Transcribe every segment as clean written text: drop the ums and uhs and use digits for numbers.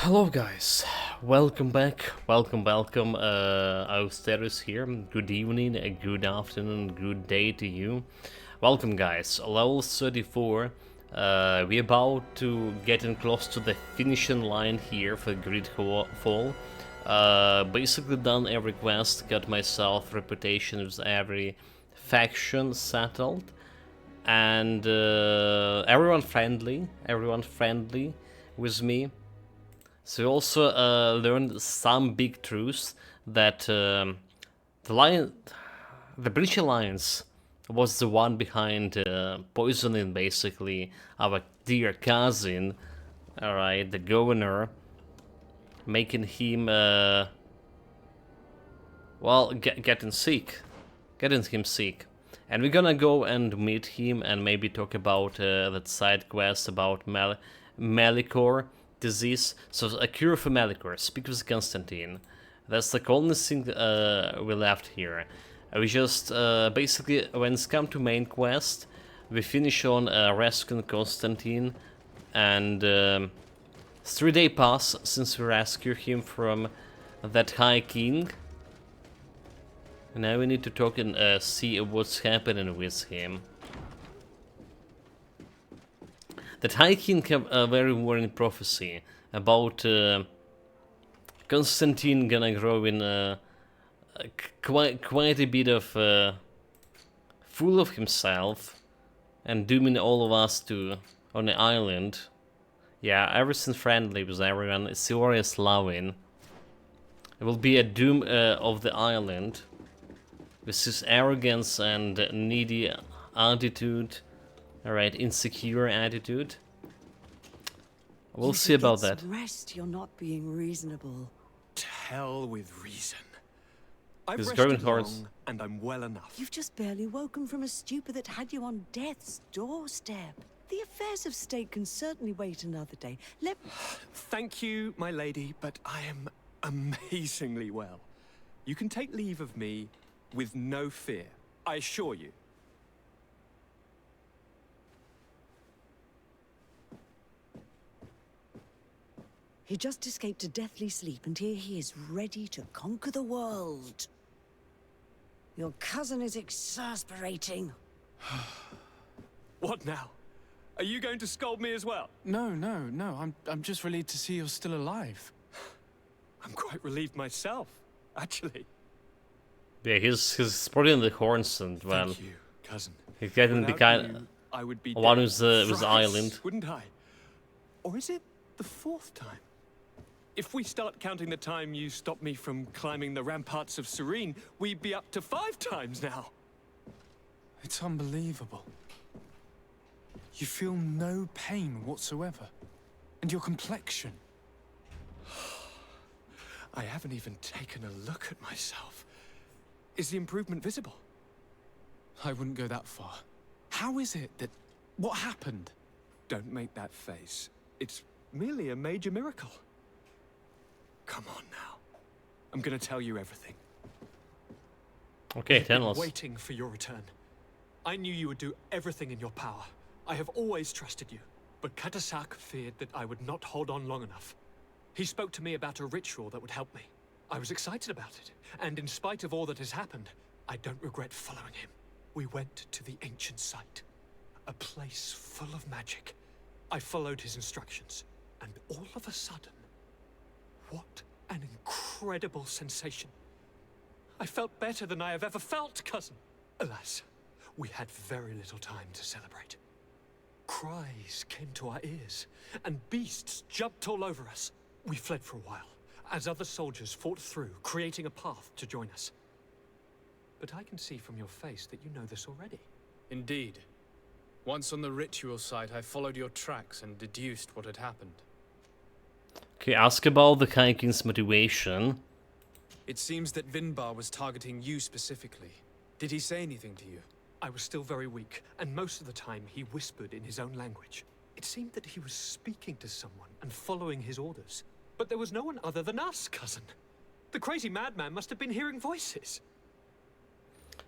Hello guys, welcome back, welcome, Austerus here, good evening, a good afternoon, good day to you. Welcome guys, level 34, we're about to get in close to the finishing line here for GreedFall. Basically done every quest, got myself reputation with every faction settled, and everyone friendly with me. So we also learned some big truths that the British Alliance was the one behind poisoning basically our dear cousin, all right, the governor, making him getting him sick. And we're gonna go and meet him and maybe talk about that side quest about Malicor disease. So a cure for Malicor. Speak with Constantine. That's the only thing we left here. We just basically, when it's come to main quest, we finish on rescuing Constantine, and 3 day pass since we rescued him from that High King. Now we need to talk and see what's happening with him. That High King have a very worrying prophecy about Constantine gonna grow in quite a bit of full of himself and dooming all of us to on the island. Yeah, everything friendly with everyone, serious loving. It will be a doom of the island. With his arrogance and needy attitude, alright, insecure attitude. We'll see about that. Rest, you're not being reasonable. To hell with reason. I've He's rested growing hoarse. long, and I'm well enough. You've just barely woken from a stupor that had you on death's doorstep. The affairs of state can certainly wait another day. Thank you, my lady, but I am amazingly well. You can take leave of me with no fear, I assure you. He just escaped a deathly sleep, and here he is ready to conquer the world. Your cousin is exasperating. What now? Are you going to scold me as well? No. I'm just relieved to see you're still alive. I'm quite relieved myself, actually. Yeah, he's probably in the horns and well, Thank you, cousin. he's getting the Without kind you, I would be one dead who's the thrice, island. wouldn't I? Or is it the 4th time? If we start counting the time you stopped me from climbing the ramparts of Serene, we'd be up to 5 times now. It's unbelievable. You feel no pain whatsoever. And your complexion. I haven't even taken a look at myself. Is the improvement visible? I wouldn't go that far. How is it that... What happened? Don't make that face. It's merely a major miracle. Come on now. I'm gonna tell you everything. Okay, I've been tell us. waiting for your return. I knew you would do everything in your power. I have always trusted you. But Katasak feared that I would not hold on long enough. He spoke to me about a ritual that would help me. I was excited about it, and in spite of all that has happened, I don't regret following him. We went to the ancient site, a place full of magic. I followed his instructions, and all of a sudden, what an incredible sensation. I felt better than I have ever felt, cousin. Alas, we had very little time to celebrate. Cries came to our ears, and beasts jumped all over us. We fled for a while, as other soldiers fought through, creating a path to join us. But I can see from your face that you know this already. Indeed. Once on the ritual site, I followed your tracks and deduced what had happened. Okay, ask about the High King's motivation. It seems that Vinbar was targeting you specifically. Did he say anything to you? I was still very weak, and most of the time he whispered in his own language. It seemed that he was speaking to someone and following his orders. But there was no one other than us, cousin. The crazy madman must have been hearing voices.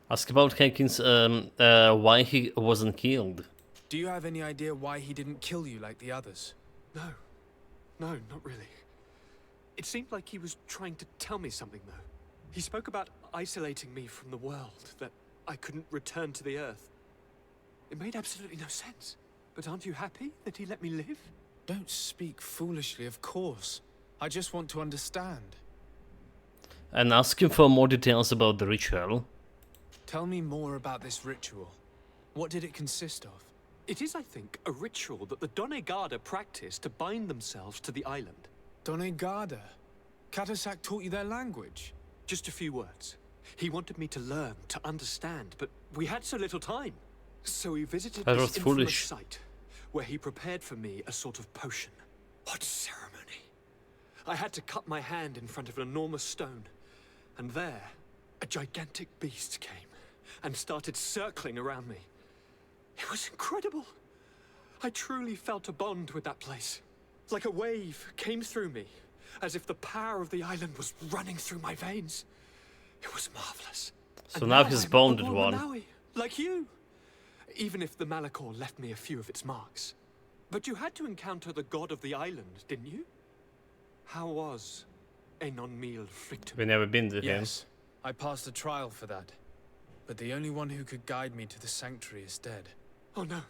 Ask about High King's why he wasn't killed. Do you have any idea why he didn't kill you like the others? No, not really. It seemed like he was trying to tell me something, though. He spoke about isolating me from the world, that I couldn't return to the Earth. It made absolutely no sense. But aren't you happy that he let me live? Don't speak foolishly, of course. I just want to understand. And ask him for more details about the ritual. Tell me more about this ritual. What did it consist of? It is, I think, a ritual that the Donegada practice to bind themselves to the island. Donegada? Katasak taught you their language? Just a few words. He wanted me to learn, to understand, but we had so little time. So we visited That this was infamous foolish. site, where he prepared for me a sort of potion. What ceremony! I had to cut my hand in front of an enormous stone, and there, a gigantic beast came and started circling around me. It was incredible. I truly felt a bond with that place. Like a wave came through me, as if the power of the island was running through my veins. It was marvelous. So And now he's I'm a bonded one. Malawi, like you. Even if the Malachor left me a few of its marks. But you had to encounter the god of the island, didn't you? How was Anon Mil Frictum? We've never been to him. Yes. I passed a trial for that. But the only one who could guide me to the sanctuary is dead. Oh no.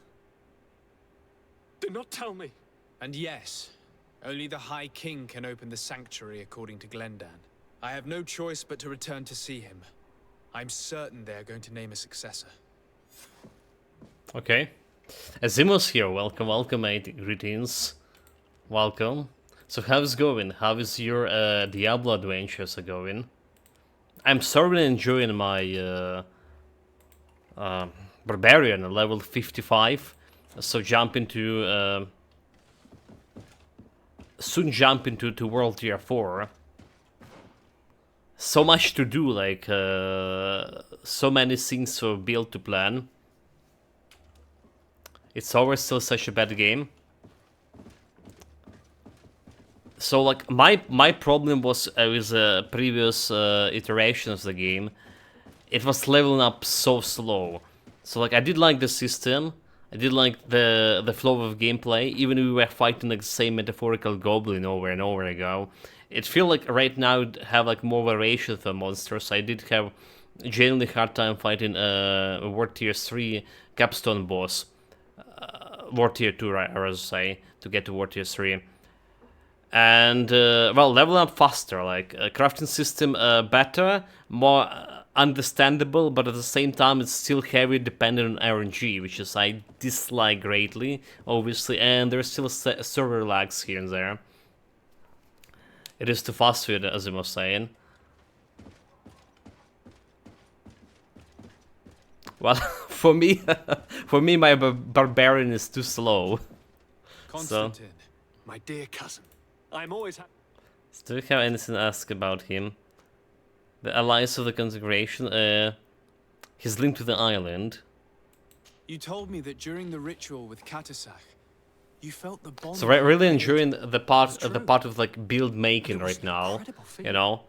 Do not tell me. And yes, only the High King can open the sanctuary according to Glendan. I have no choice but to return to see him. I'm certain they are going to name a successor. Okay. Azimos here. Welcome, welcome, mate. Greetings. Welcome. So how's it going? How is your Diablo adventures going? I'm thoroughly enjoying my Barbarian at level 55. So jump into soon jump into World Tier 4. So much to do, like so many things for build to plan. It's always still such a bad game. So like my problem was with previous iterations of the game. It was leveling up so slow. So like I did like the system. I did like the flow of gameplay, even if we were fighting like the same metaphorical goblin over and over again. It feels like right now I'd have like more variation for monsters. I did have a genuinely hard time fighting World Tier 3 capstone boss. World Tier 2, I would say, to get to World Tier 3. And, well, level up faster, like, crafting system better, more understandable, but at the same time it's still heavily dependent on RNG, which is I dislike greatly, obviously, and there's still server lags here and there. It is too fast for it, as I was saying. Well, for me, my barbarian is too slow. Constantine. My dear cousin, I'm always happy. So do you have anything to ask about him? The Alliance of the Consecration, he's linked to the island. You told me that during the ritual with Katasak, you felt the bond. So really enjoying the part of like build making right now. You know,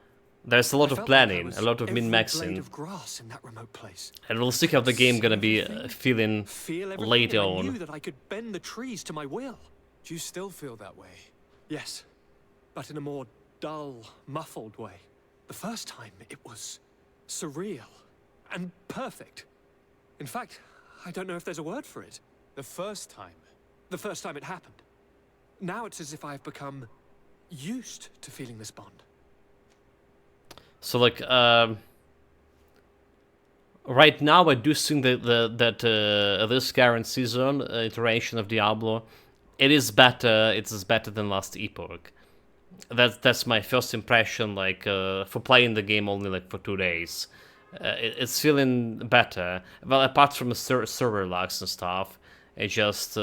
there's a lot of planning, a lot of min-maxing, and we'll see how the game gonna be feeling later I on. knew that I could bend the trees to my will. Do you still feel that way? Yes, but in a more dull, muffled way. The first time, it was surreal and perfect. In fact, I don't know if there's a word for it. The first time? The first time it happened. Now it's as if I've become used to feeling this bond. So like right now I do think that this current season iteration of Diablo, it is better. It is better than last epoch. That's my first impression. Like for playing the game only like for 2 days, it's feeling better. Well, apart from the server lags and stuff, it's just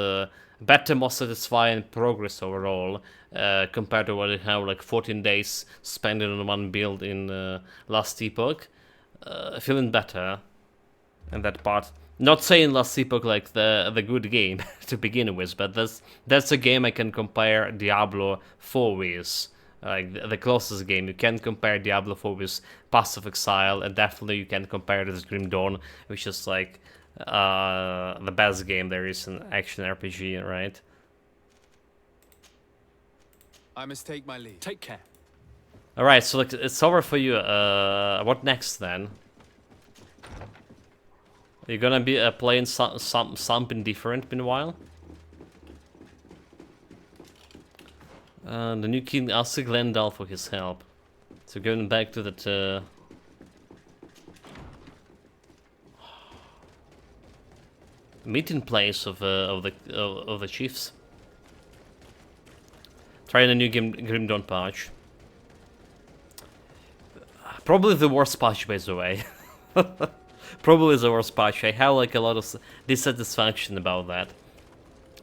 better, more satisfying progress overall compared to what I have like 14 days spent on one build in last epoch. Feeling better in that part. Not saying last epoch like the good game to begin with, but that's a game I can compare Diablo 4 with. Like the closest game you can compare Diablo 4 with Path of Exile, and definitely you can compare it with Grim Dawn, which is like the best game there is in action RPG, right? I must take my leave. Take care. Alright, so like, it's over for you. What next then? You're gonna be playing something different meanwhile? The new king asks Glendal for his help. So going back to that meeting place of the chiefs. Trying a new Grim Dawn patch. Probably the worst patch, by the way. Probably the worst patch. I have like a lot of dissatisfaction about that.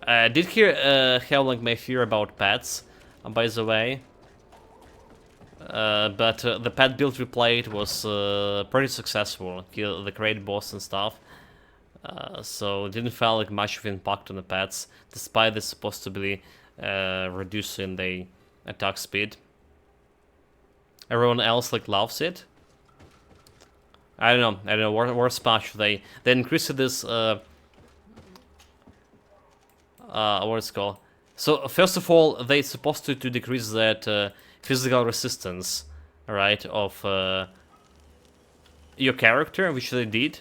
I did hear have like my fear about pets, by the way. But the pet build we played was pretty successful. Kill the great boss and stuff. So it didn't feel like much of impact on the pets, despite it's supposed to be reducing the attack speed. Everyone else like loves it. I don't know. Worst patch they increased this. What it's called? So first of all, they supposed to decrease that physical resistance, right, of your character, which they did.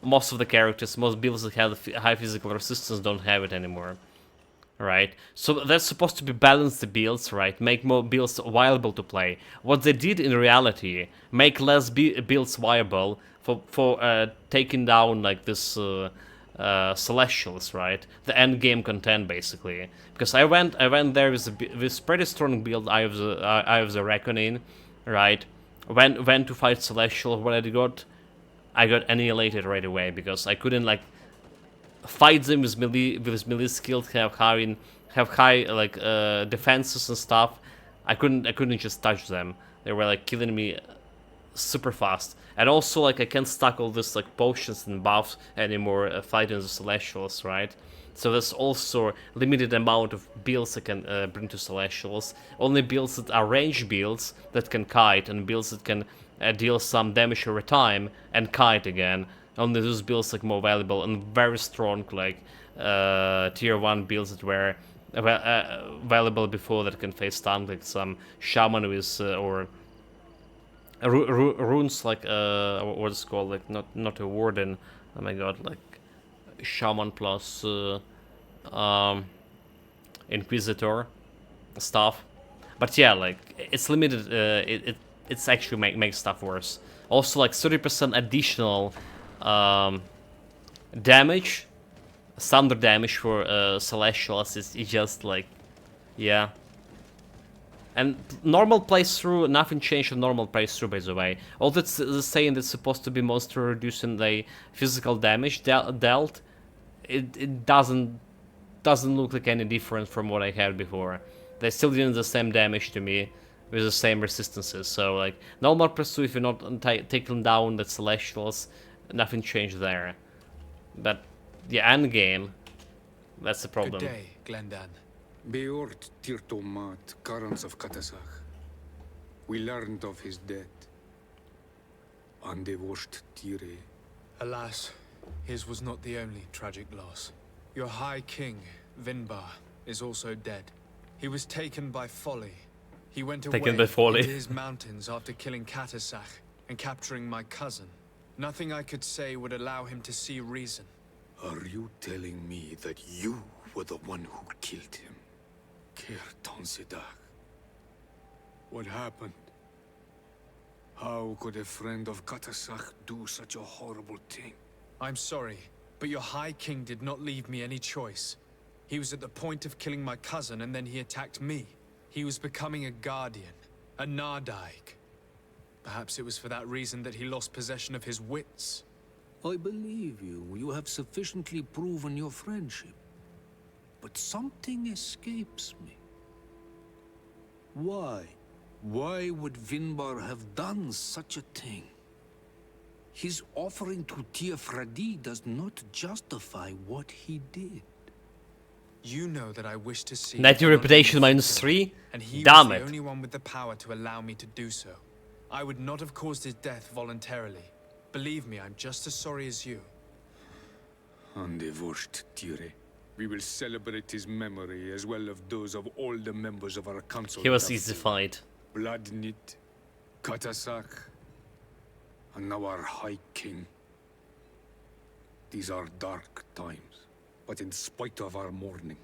Most of the characters, most builds that have high physical resistance don't have it anymore. Right, so that's supposed to be balance the builds, right? Make more builds viable to play. What they did in reality, make less builds viable for taking down like this Celestials, right? The end game content basically. Because I went there with pretty strong build. I have the Reckoning, right? Went to fight Celestial. What I got annihilated right away because I couldn't like fight them with melee skills, have high like defenses and stuff. I couldn't just touch them. They were like killing me super fast. And also like I can't stack all this like potions and buffs anymore fighting the Celestials, right? So there's also limited amount of builds I can bring to Celestials. Only builds that are range builds that can kite, and builds that can deal some damage over time and kite again. Only those builds like more valuable and very strong, like tier 1 builds that were valuable before that can face stun, like some shaman with or runes like what's called, like not a warden. Oh my god, like shaman plus inquisitor stuff. But yeah, like it's limited. It's actually makes stuff worse. Also, like 30% additional damage, thunder damage for Celestials is just like, yeah. And normal playthrough, nothing changed on normal playthrough, by the way. All that's saying that's supposed to be monster reducing the physical damage dealt, it doesn't look like any different from what I had before. They still doing the same damage to me with the same resistances. So like normal playthrough, if you're not taking down the Celestials, nothing changed there. But the end game, that's the problem. Good day, Glendan. Beort Tirtomat, Karans of Katasach. We learned of his death. Andevosht Tire. Alas, his was not the only tragic loss. Your High King, Vinbar, is also dead. He was taken by folly. He went away into his mountains after killing Katasach and capturing my cousin. Nothing I could say would allow him to see reason. Are you telling me that you were the one who killed him? Kerton Sedak. What happened? How could a friend of Katasach do such a horrible thing? I'm sorry, but your High King did not leave me any choice. He was at the point of killing my cousin, and then he attacked me. He was becoming a guardian, a Nardaig. Perhaps it was for that reason that he lost possession of his wits. I believe you. You have sufficiently proven your friendship. But something escapes me. Why? Why would Vinbar have done such a thing? His offering to Tiafradi does not justify what he did. You know that I wish to see... Net your reputation -3? And he Damn was it. the only one with the power to allow me to do so. I would not have caused his death voluntarily. Believe me, I'm just as sorry as you. Andevosht Tire. We will celebrate his memory as well as those of all the members of our council. He was easy fight. Bloodnit, Katasak, and now our High King. These are dark times, but in spite of our mourning,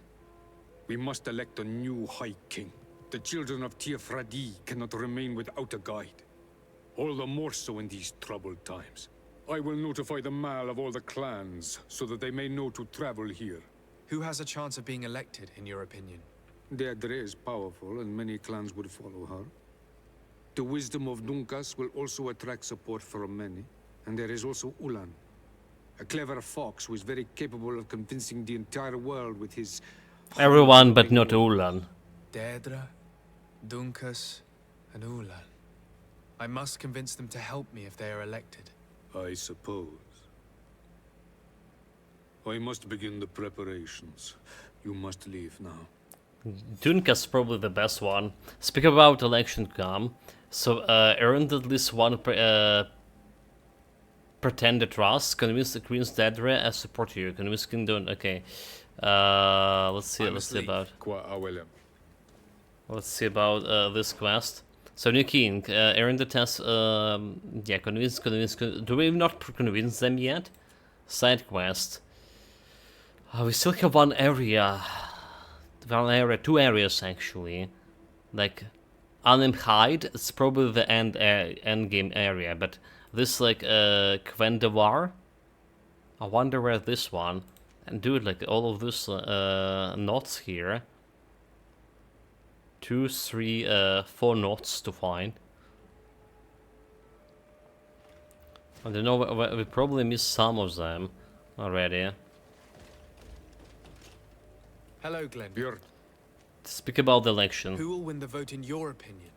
we must elect a new High King. The children of Tiefradi cannot remain without a guide. All the more so in these troubled times. I will notify the Mal of all the clans, so that they may know to travel here. Who has a chance of being elected, in your opinion? Deirdre is powerful, and many clans would follow her. The wisdom of Dunkas will also attract support from many. And there is also Ulan, a clever fox who is very capable of convincing the entire world with his... Everyone but not Ulan. Deirdre, Dunkas, and Ulan. I must convince them to help me if they are elected. I suppose. I must begin the preparations. You must leave now. Dunkas probably the best one. Speak about election come. So earned at least one pretended trust. Convince the Queen's Deirdre as support you. Convince King Dun. Okay. Let's see about. Let's see about this quest. So new king, earn the test. Yeah, convince. Do we not convince them yet? Side quest. We still have one area. Two areas actually. Like, Hide. It's probably the end game area, but this like Kvendavar. I wonder where this one. And dude, like all of these knots here. 2, 3, 4 knots to find. I don't know, we probably missed some of them already. Hello, Glenn. Björn. Speak about the election. Who will win the vote in your opinion?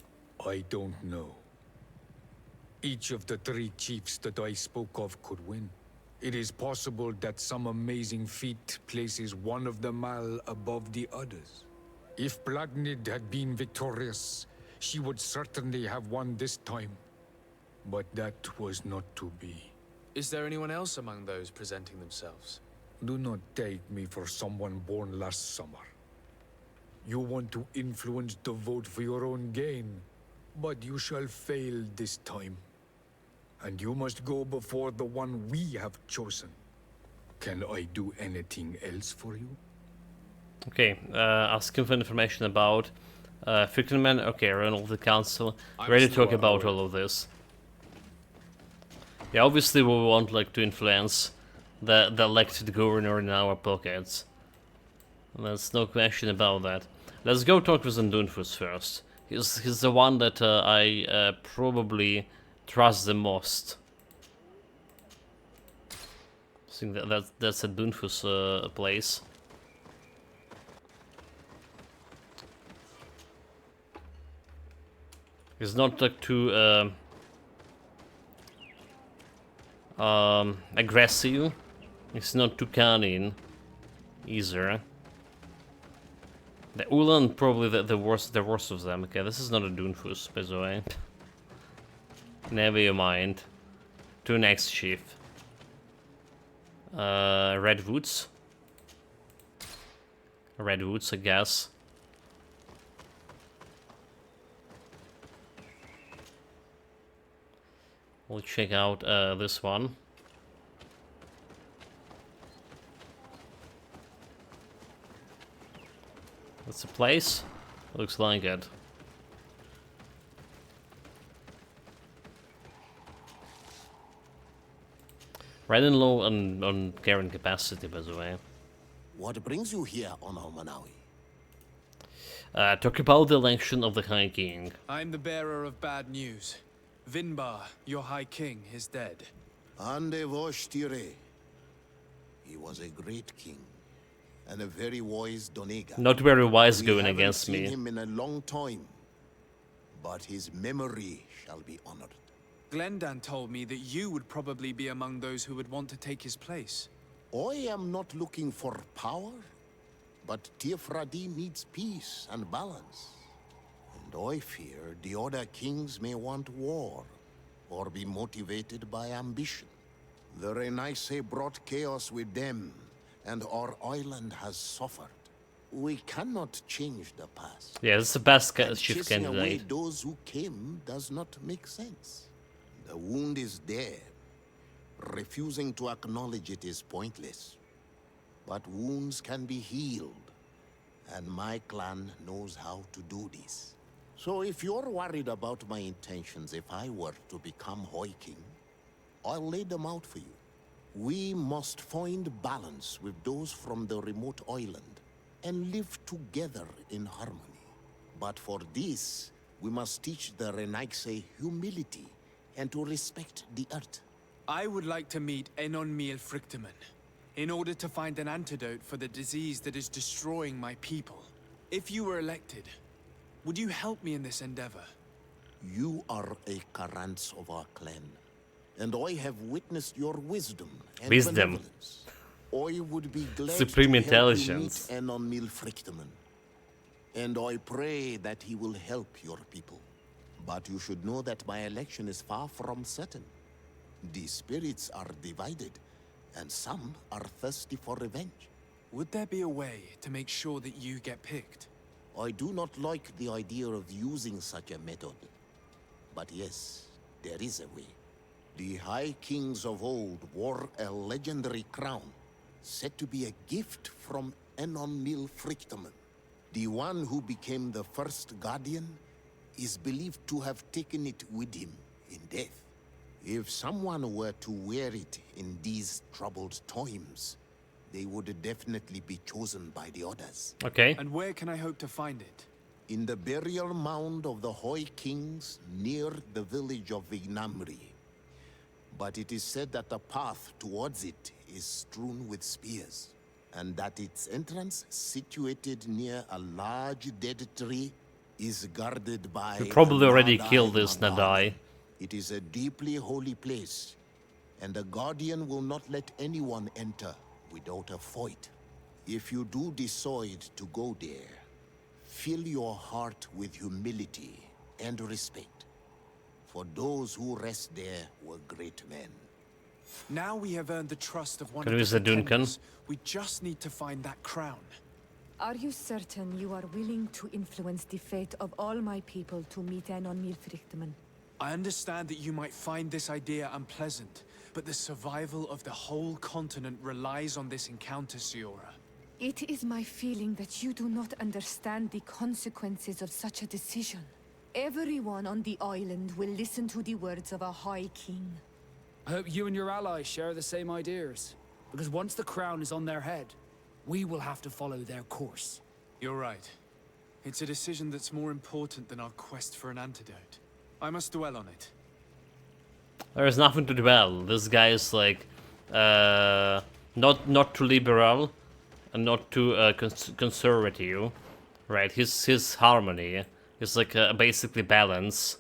I don't know. Each of the 3 chiefs that I spoke of could win. It is possible that some amazing feat places one of the Mal above the others. If Blagnid had been victorious, she would certainly have won this time. But that was not to be. Is there anyone else among those presenting themselves? Do not take me for someone born last summer. You want to influence the vote for your own gain, but you shall fail this time. And you must go before the one we have chosen. Can I do anything else for you? Okay, asking for information about Fickenman. Okay, run of the council. Ready to talk about all of this. Yeah, obviously we want like to influence the elected governor in our pockets. There's no question about that. Let's go talk with Ndunfus first. He's the one that I probably trust the most. I think that's a Dunfus place. It's not like too aggressive. It's not too cunning either. The Ulan probably the worst of them. Okay, this is not a Dunfus, by the way. Never you mind. To next chief. Redwoods. Redwoods, I guess. We'll check out this one. That's the place. Looks like it. Riding low on carrying capacity, by the way. What brings you here, Honor Manawi? Talk about the election of the High King. I'm the bearer of bad news. Vinbar, your High King, is dead. Ande Voshtire. He was a great king, and a very wise Donega. Not very wise going against me. We haven't seen him in a long time, but his memory shall be honored. Glendan told me that you would probably be among those who would want to take his place. I am not looking for power, but Tiefradi needs peace and balance. And I fear the other kings may want war, or be motivated by ambition. The Renaisse brought chaos with them, and our island has suffered. We cannot change the past. Yeah, it's the best And chief chasing away candidate. those who came does not make sense. The wound is there. Refusing to acknowledge it is pointless. But wounds can be healed, and my clan knows how to do this. So if you're worried about my intentions if I were to become Hoi King, I'll lay them out for you. We must find balance with those from the remote island and live together in harmony. But for this, we must teach the Renaigse humility and to respect the earth. I would like to meet Enon Miel Frichtemann in order to find an antidote for the disease that is destroying my people. If you were elected, would you help me in this endeavor? You are a Karants of our clan, and I have witnessed your wisdom and benevolence. I would be glad Supreme to intelligence. help you meet Enon Miel Frichtemann, and I pray that he will help your people. But you should know that my election is far from certain. The spirits are divided, and some are thirsty for revenge. Would there be a way to make sure that you get picked? I do not like the idea of using such a method. But yes, there is a way. The High Kings of old wore a legendary crown, said to be a gift from Enon Miel Frichtemann. The one who became the first guardian is believed to have taken it with him in death. If someone were to wear it in these troubled times, they would definitely be chosen by the others. Okay. And where can I hope to find it? In the burial mound of the Hoi Kings near the village of Vignamri. But it is said that the path towards it is strewn with spears, and that its entrance, situated near a large dead tree, is guarded by... We probably already Nadai killed this Madai. Nadai. It is a deeply holy place, and the Guardian will not let anyone enter without a fight. If you do decide to go there, fill your heart with humility and respect. For those who rest there were great men. Now we have earned the trust of one Can of we the say Duncan? pretenders. We just need to find that crown. Are you certain you are willing to influence the fate of all my people to meet Enon Miel Frichtemann? I understand that you might find this idea unpleasant, but the survival of the whole continent relies on this encounter, Siora. It is my feeling that you do not understand the consequences of such a decision. Everyone on the island will listen to the words of a High King. I hope you and your allies share the same ideas. Because once the crown is on their head, we will have to follow their course. You're right. It's a decision that's more important than our quest for an antidote. I must dwell on it. There is nothing to dwell. This guy is like not too liberal and not too conservative, right? His harmony is like basically balance.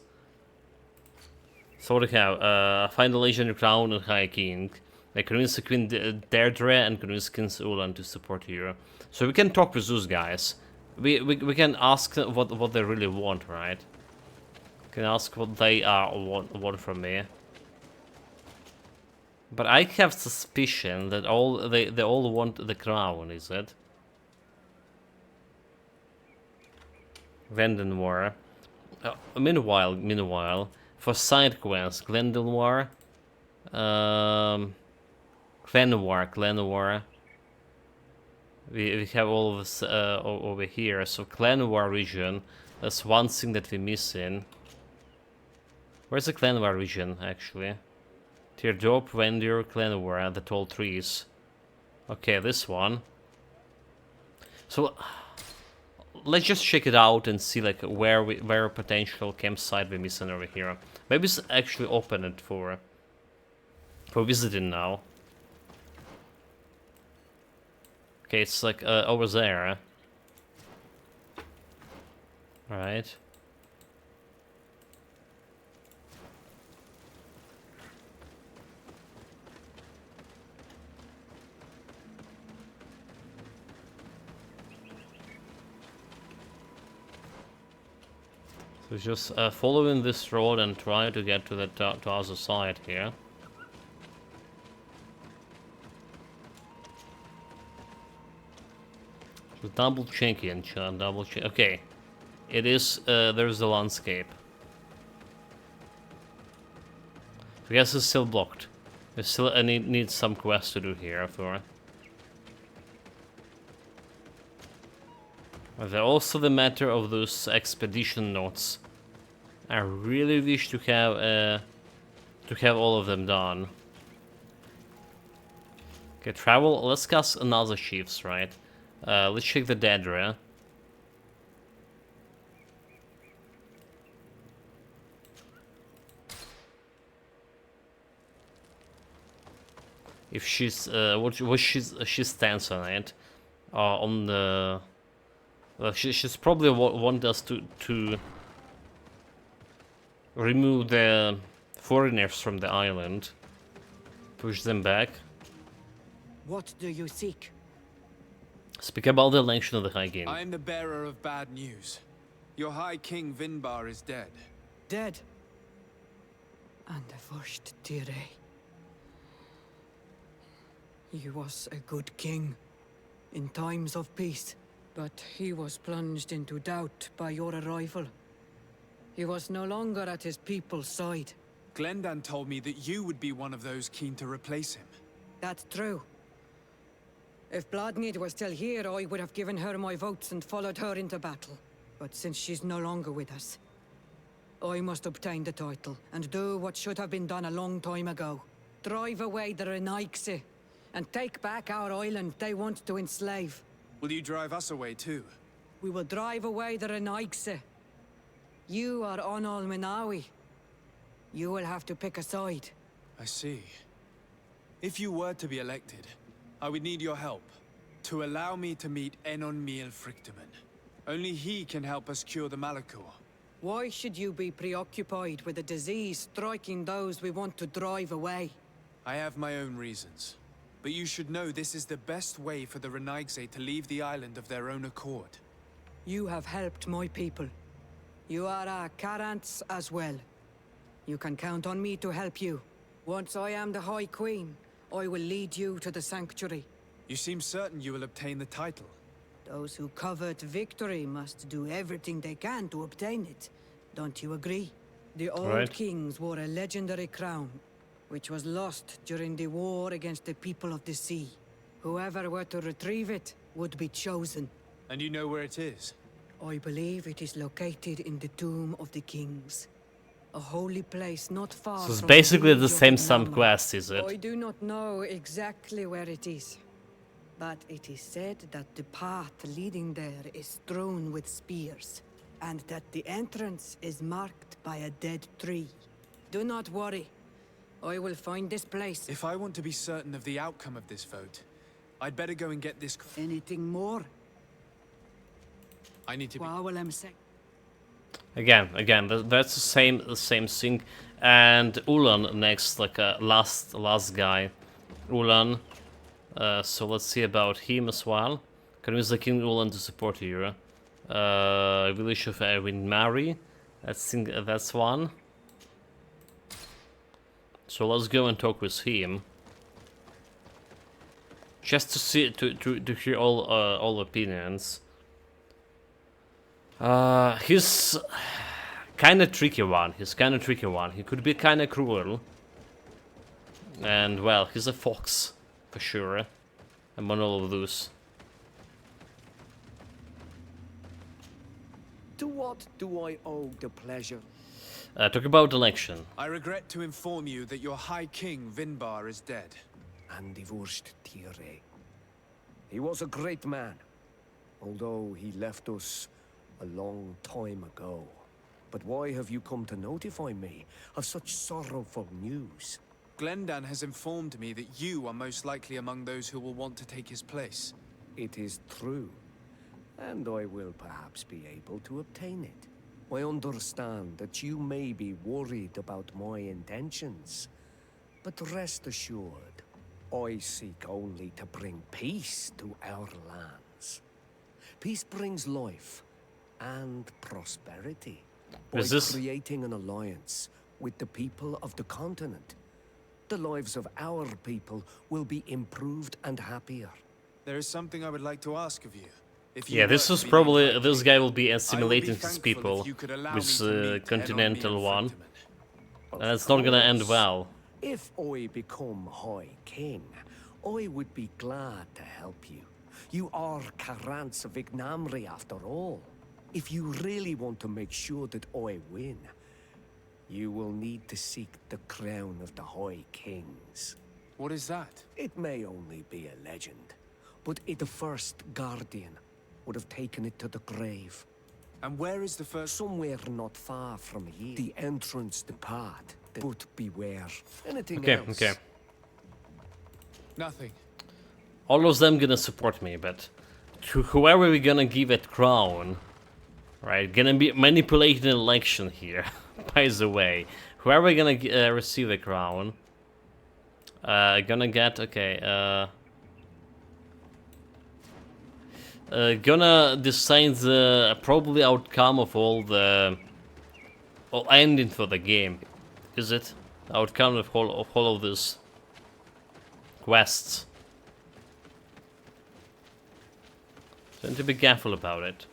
So what do we have? Find the legendary crown and High King. Like convince the Queen Deirdre and convince King Ulan to support you. So we can talk with those guys. We can ask them what they really want, right? We can ask what they want from me. But I have suspicion that they all want the crown, is it? Vandenmoor. Meanwhile, for side quests, Glendelmoor, Glenwar. We have all of this over here. So Glenwar region, that's one thing that we're missing. Where's the Glenwar region actually? Teardrop, Vendir, Glenwar, the tall trees. Okay, this one. So let's just check it out and see like where potential campsite we're missing over here. Maybe it's actually open it for visiting now. Okay, it's like over there. Alright. So just following this road and try to get to the to other side here. So Double checking, double check. Okay. It is, there's the landscape. I guess it's still blocked. We still need some quest to do here, for it. There's also the matter of those expedition notes. I really wish to have all of them done. Okay, travel. Let's cast another chiefs, right? Let's check the Daedra. If she's she stands on it, on the. Well, she's probably want us to remove the foreigners from the island, push them back. What do you seek? Speak about the election of the High King. I am the bearer of bad news. Your High King Vinbar is dead. Dead. And the first Tire. He was a good king in times of peace, but he was plunged into doubt by your arrival. He was no longer at his people's side. Glendan told me that you would be one of those keen to replace him. That's true. If Bloodmead was still here, I would have given her my votes and followed her into battle. But since she's no longer with us, I must obtain the title and do what should have been done a long time ago. Drive away the Renaigse and take back our island they want to enslave. Will you drive us away too? We will drive away the Renaigse. You are Onal Minawi. You will have to pick a side. I see. If you were to be elected, I would need your help to allow me to meet Enon Miel Frichteman. Only he can help us cure the Malachor. Why should you be preoccupied with a disease striking those we want to drive away? I have my own reasons. But you should know this is the best way for the Renaigse to leave the island of their own accord. You have helped my people. You are our Karants as well. You can count on me to help you. Once I am the High Queen, I will lead you to the Sanctuary. You seem certain you will obtain the title. Those who covet victory must do everything they can to obtain it. Don't you agree? The old kings wore a legendary crown, which was lost during the war against the people of the sea. Whoever were to retrieve it would be chosen. And you know where it is? I believe it is located in the Tomb of the Kings. A holy place not far So it's from basically the village same of sum Nama. quest, is I it? do not know exactly where it is, but it is said that the path leading there is strewn with spears, and that the entrance is marked by a dead tree. Do not worry. I will find this place. If I want to be certain of the outcome of this vote, I'd better go and get this... Anything more? I need to be... Again, that's the same thing. And Ulan next, like a last guy, Ulan. So let's see about him as well. Can use the King Ulan to support you. Village of Erwin Mary. That's one. So let's go and talk with him. Just to see, to hear all opinions. He's kind of tricky one. He could be kind of cruel. And well, he's a fox for sure. Among all of those. To what do I owe the pleasure? Talk about election. I regret to inform you that your High King Vinbar is dead. And divorced Tire. He was a great man, although he left us a long time ago. But why have you come to notify me of such sorrowful news? Glendan has informed me that you are most likely among those who will want to take his place. It is true, and I will perhaps be able to obtain it. I understand that you may be worried about my intentions, but rest assured, I seek only to bring peace to our lands. Peace brings life and prosperity. By creating an alliance with the people of the continent, the lives of our people will be improved and happier. There is something I would like to ask of you. Yeah, this is probably this guy will be assimilating his people with Continental one, and it's not gonna end well. If I become High King, I would be glad to help you. You are Karants of Ignamri after all. If you really want to make sure that I win, you will need to seek the crown of the High Kings. What is that? It may only be a legend, but the first Guardian would have taken it to the grave. And where is the first? Somewhere not far from here. The entrance to path. But beware. Anything Okay, else? okay. Nothing. All of them gonna support me, but to whoever we gonna give it crown, right? Gonna be manipulating an election here. By the way, whoever gonna receive a crown, gonna get gonna decide the probably outcome of all the ending for the game. Is it outcome of all of this quests? So I need to be careful about it.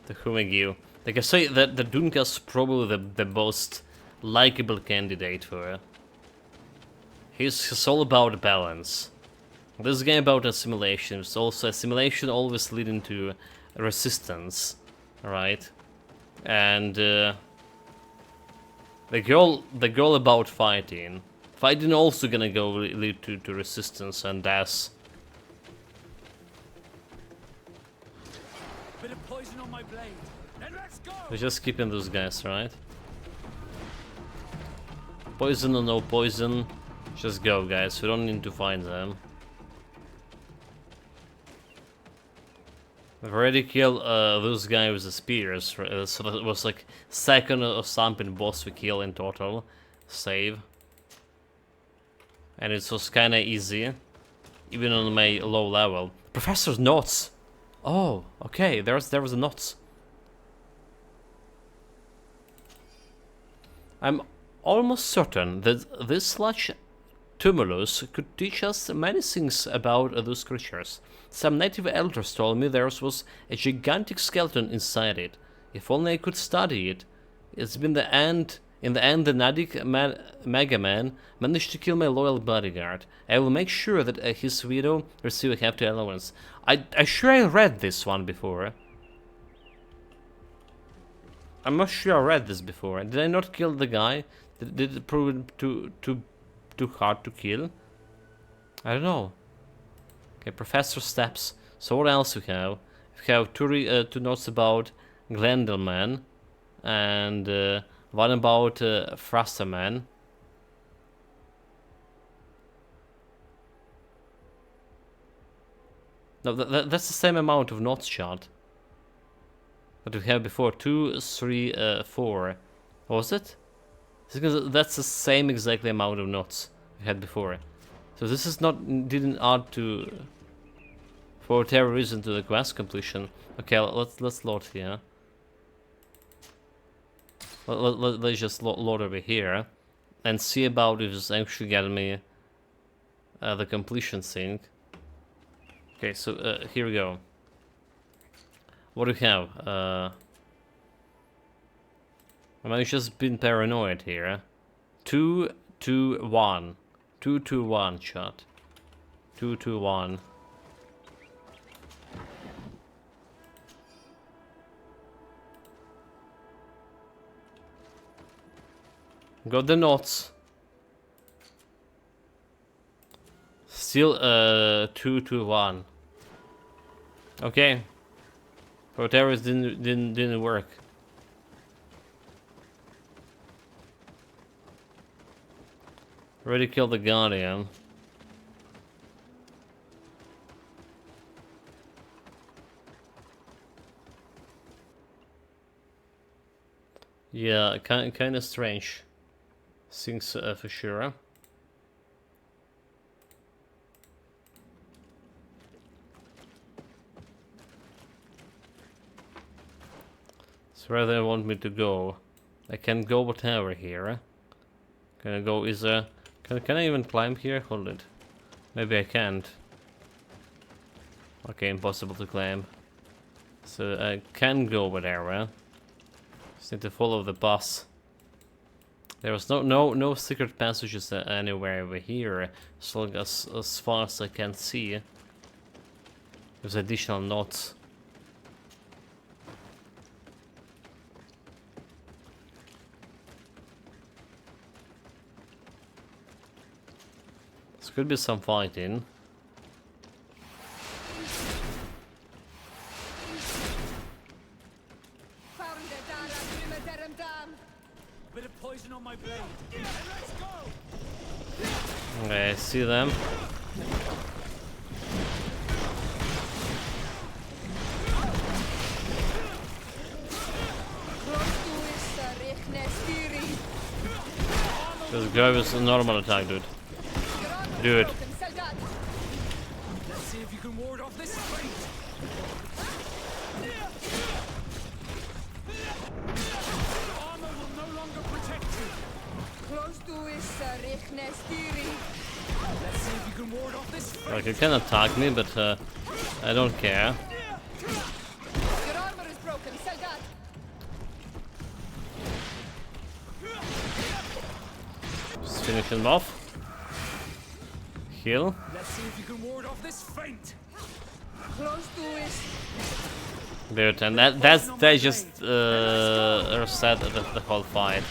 The Humigu. Like I say, that the Dunkas probably the most likable candidate for her. He's all about balance. This game about assimilation is also assimilation always leading to resistance, right? And the girl about fighting. Fighting also gonna go lead to resistance and death. Bit of poison on my blade. Then let's go. We're just keeping those guys, right? Poison or no poison, just go, guys. We don't need to find them. We've already killed those guys with the spears, so that was like second or something boss we kill in total. Save. And it was kinda easy, even on my low level. Professor's notes! Oh, okay, there was the notes. I'm almost certain that this large tumulus could teach us many things about those creatures. Some native elders told me there was a gigantic skeleton inside it. If only I could study it. It's been the end. In the end, the Nadik Mega Man managed to kill my loyal bodyguard. I will make sure that his widow receive a hefty allowance. I sure I read this one before. I'm not sure I read this before. Did I not kill the guy? Did it prove too hard to kill? I don't know. Okay, Professor Steps. So what else we have? We have two notes about Glendelman and one about Frasterman. No, that's the same amount of notes chart that we had before. 2, 3, 4. Was it? That's the same exactly amount of notes we had before. So this is didn't add to for whatever reason to the quest completion. Okay, let's load here. Let's just load over here and see about if it's actually getting me the completion thing. Okay, so here we go. What do we have? I might have just been paranoid here. 2, 2, 1. 2, 2, 1 shot. 2, 2, 1. Got the notes. Still 2, 2, 1. Okay. Whatever didn't work. Already killed the Guardian. Yeah, kind of strange things for sure. So where they want me to go? I can go whatever here. Can I go, can I even climb here? Hold it. Maybe I can't. Okay, impossible to climb. So I can go over there, just need to follow the bus. There was no secret passages anywhere over here, as far as I can see. There's additional notes. This could be some fighting. Bit of poison on my blade. Let's go. Okay, I see them. This guy was a normal attack, dude. Do it. Let's see if you can ward off this fight. Armor will no longer protect you. Let's see if you can ward off this fight. Like, you can attack me, but I don't care. Your armor is broken, Salgat. Just finish him off. Heal. Let's see if you can ward off this feint. Close to it. Dude, and they just reset the whole fight.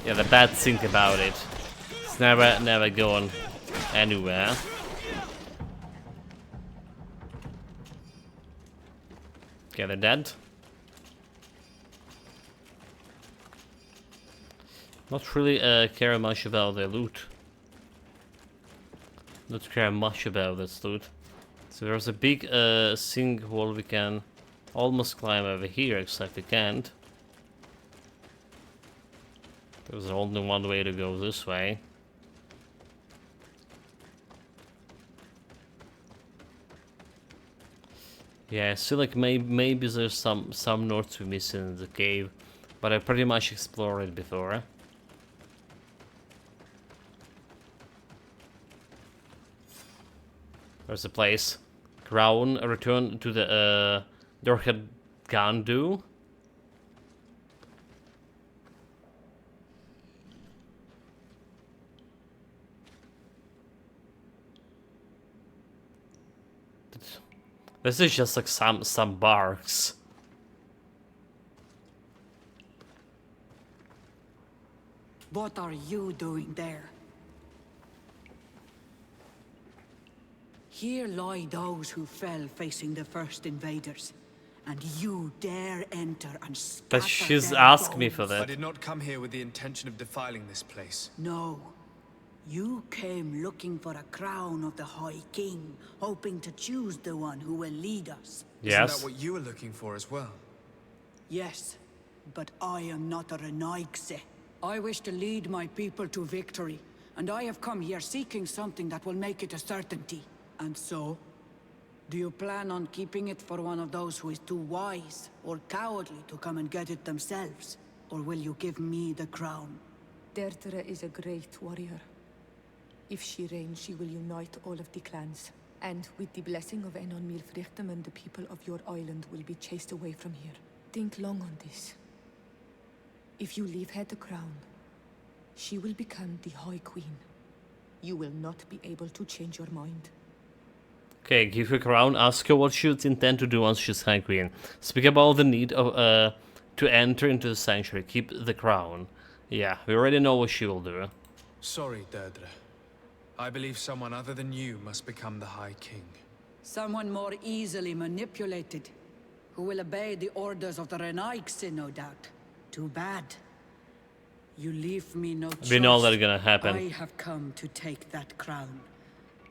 Yeah, the bad thing about it. It's never going anywhere. Okay, they're dead. Not really care much about their loot. Not care much about this loot. So there's a big sinkhole we can almost climb over here, except we can't. There's only one way to go this way. Yeah, I feel like maybe there's some notes we missing in the cave, but I pretty much explored it before. There's a place. Crown, return to the Dorkhead Gandu. This is just like some barks. What are you doing there? Here lie those who fell facing the first invaders, and you dare enter and scatter But she's their asked me for bones. I that. did not come here with the intention of defiling this place. No. You came looking for a crown of the High King, hoping to choose the one who will lead us. Isn't Yes. that what you were looking for as well? Yes, but I am not a Renaigse. I wish to lead my people to victory, and I have come here seeking something that will make it a certainty. And so, do you plan on keeping it for one of those who is too wise or cowardly to come and get it themselves? Or will you give me the crown? Deirdre is a great warrior. If she reigns, she will unite all of the clans. And with the blessing of Enon Milfrichtem, the people of your island will be chased away from here. Think long on this. If you leave her the crown, she will become the High Queen. You will not be able to change your mind. Okay, give her crown. Ask her what she would intend to do once she's High Queen. Speak about the need of to enter into the sanctuary. Keep the crown. Yeah, we already know what she will do. Sorry, Deirdre. I believe someone other than you must become the High King. Someone more easily manipulated, who will obey the orders of the Renaigse, no doubt. Too bad. You leave me no choice. We know that's gonna happen. I have come to take that crown,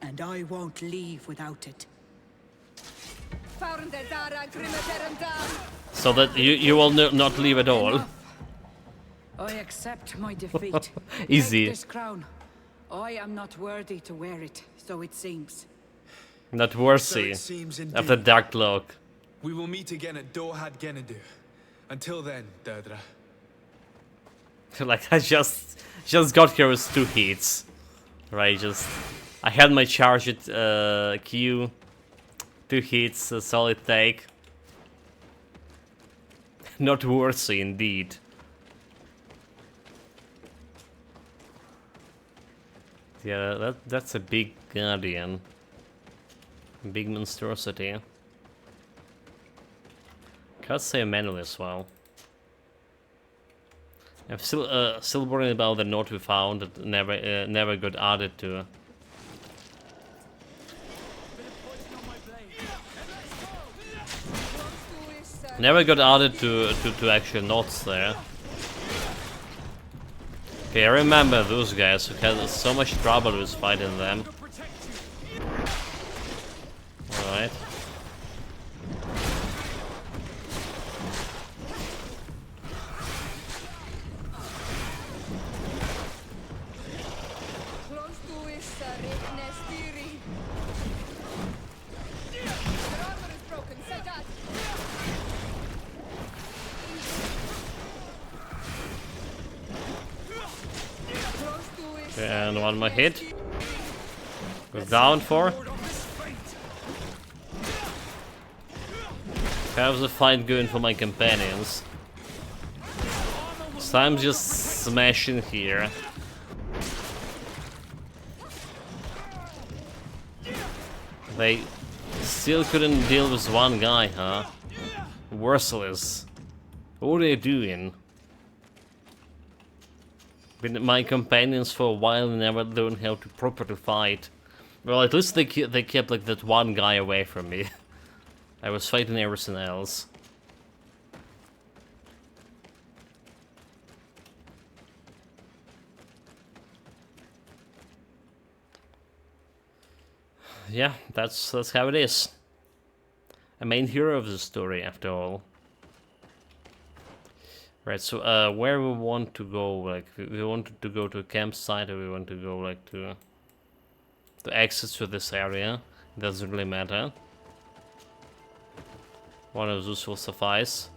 and I won't leave without it. So that you will not leave at all. Enough. I accept my defeat. Easy. Take this crown. I am not worthy to wear it, so it seems. Not So worthy it seems of the indeed. dark cloak. We will meet again at Dorhad Genadu. Until then, Deirdre. Like, I just got here with 2 hits. Right, I had my charge at Q. 2 hits, a solid take. Not worthy indeed. Yeah, that's a big guardian. Big monstrosity. Can't say manual as well. I'm still worried about the note we found that never got added to. Never got added to actual notes there. Okay, I remember those guys who had so much trouble with fighting them. Alright. And one more hit. Goes down for. How's the fight going for my companions? So I'm just smashing here. They still couldn't deal with one guy, huh? Worthless. What are they doing? Been my companions for a while and never learned how to properly fight. Well, at least they kept like that one guy away from me. I was fighting everything else. Yeah, that's how it is. A main hero of the story, after all. Right, so where we want to go? Like, we wanted to go to a campsite, or we want to go like to access to this area. It doesn't really matter. One of those will suffice.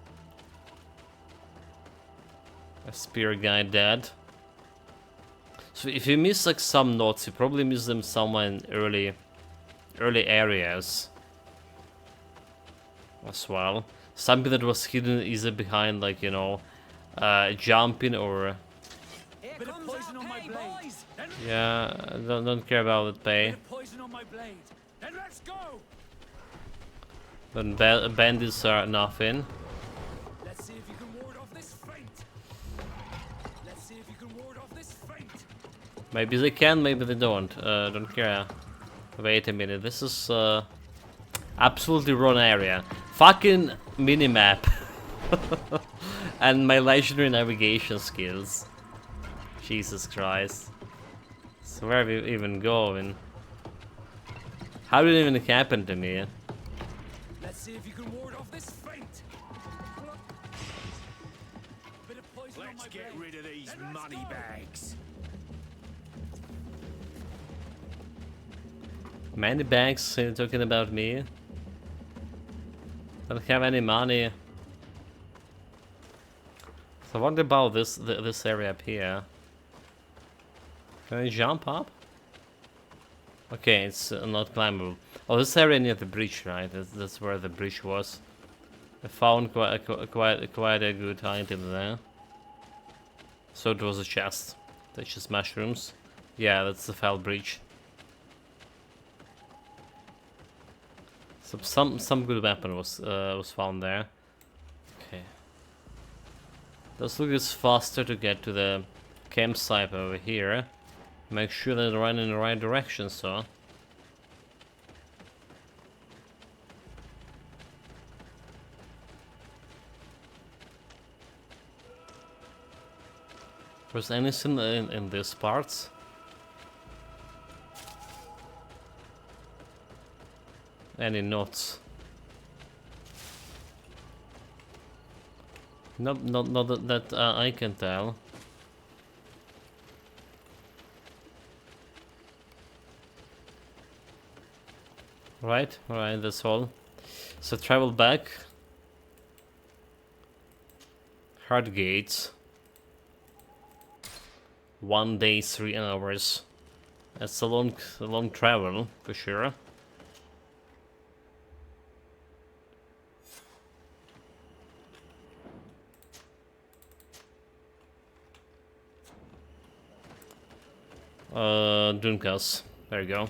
A spear guy dead. So if you miss like some notes, you probably miss them somewhere in early areas as well. Something that was hidden either behind, like, you know, jumping or. Yeah, don't care about the pay. Then bandits are nothing. Let's see if you can ward off this feint. Let's see if you can ward off this feint. Maybe they can, maybe they don't. Don't care. Wait a minute, this is absolutely wrong area. Fucking minimap. And my legendary navigation skills. Jesus Christ. So where are we even going? How did it even happen to me? Let's see if you can ward off this feint. Let's get rid of these money bags. Money bags? Are you talking about me? Don't have any money. So what about this area up here? Can I jump up? Okay, it's not climbable. Oh, this area near the bridge, right? That's where the bridge was. I found quite a good item there. So it was a chest. That's just mushrooms. Yeah, that's the fell bridge. So some good weapon was found there. Okay. Let's look, it's faster to get to the campsite over here. Make sure that I run in the right direction, so. Was anything in these parts? Any notes? Not that I can tell. Right, that's all. So travel back. Hard gates. 1 day, 3 hours. That's a long travel for sure. Dunkas. There you go.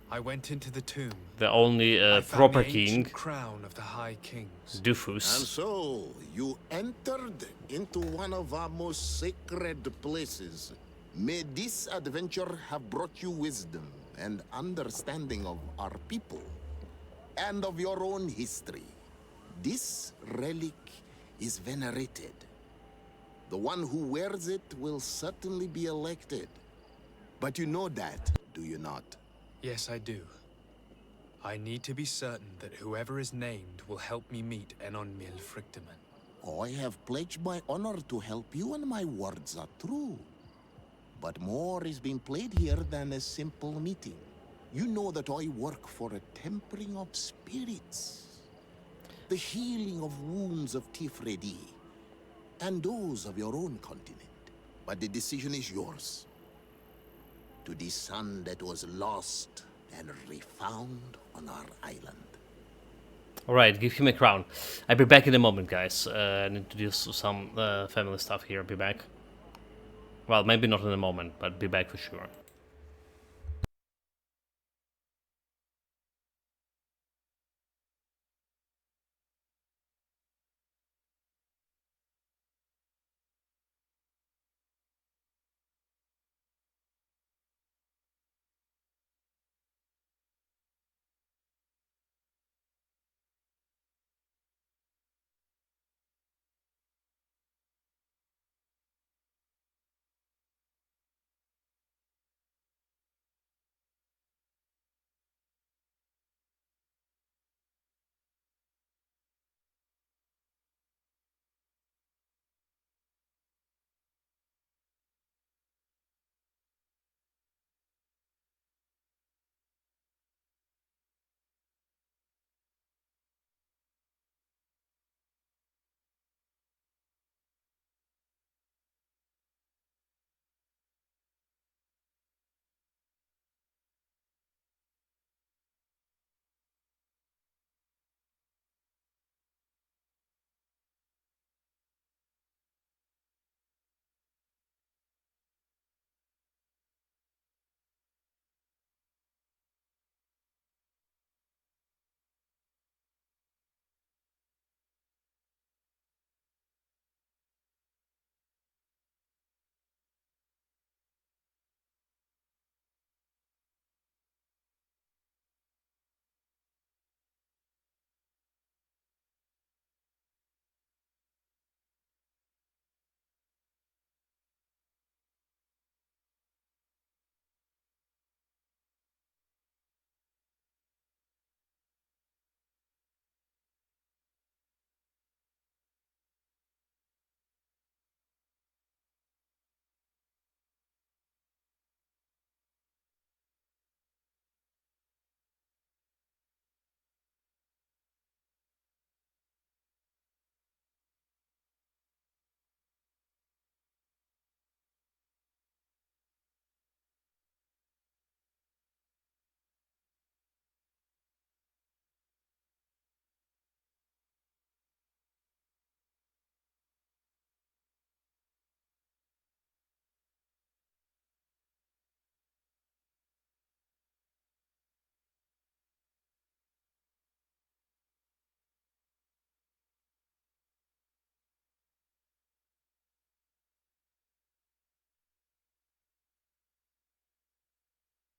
I went into the tomb. The only I found proper the king. ancient crown of the High Kings. Dufus. And so, you entered into one of our most sacred places. May this adventure have brought you wisdom and understanding of our people, and of your own history. This relic is venerated. The one who wears it will certainly be elected. But you know that, do you not? Yes, I do. I need to be certain that whoever is named will help me meet Enon Mil Frichtemann. I have pledged my honor to help you, and my words are true. But more is being played here than a simple meeting. You know that I work for a tempering of spirits, the healing of wounds of Tifredi, and those of your own continent. But the decision is yours. To the son that was lost and refound on our island. Alright, give him a crown. I'll be back in a moment, guys. I need to do some family stuff here. Be back. Well, maybe not in a moment, but be back for sure.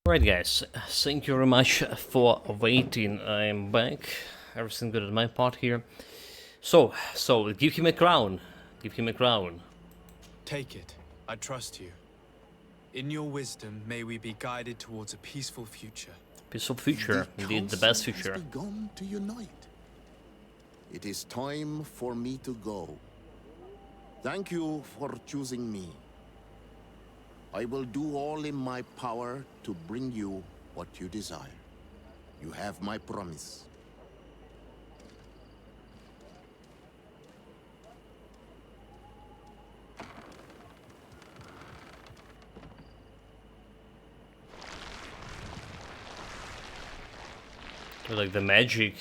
Alright guys, thank you very much for waiting. I'm back. Everything good on my part here. So give him a crown. Give him a crown. Take it. I trust you. In your wisdom, may we be guided towards a peaceful future. Peaceful future, indeed the best future. Has begun to unite. It is time for me to go. Thank you for choosing me. I will do all in my power to bring you what you desire. You have my promise. With, like the magic.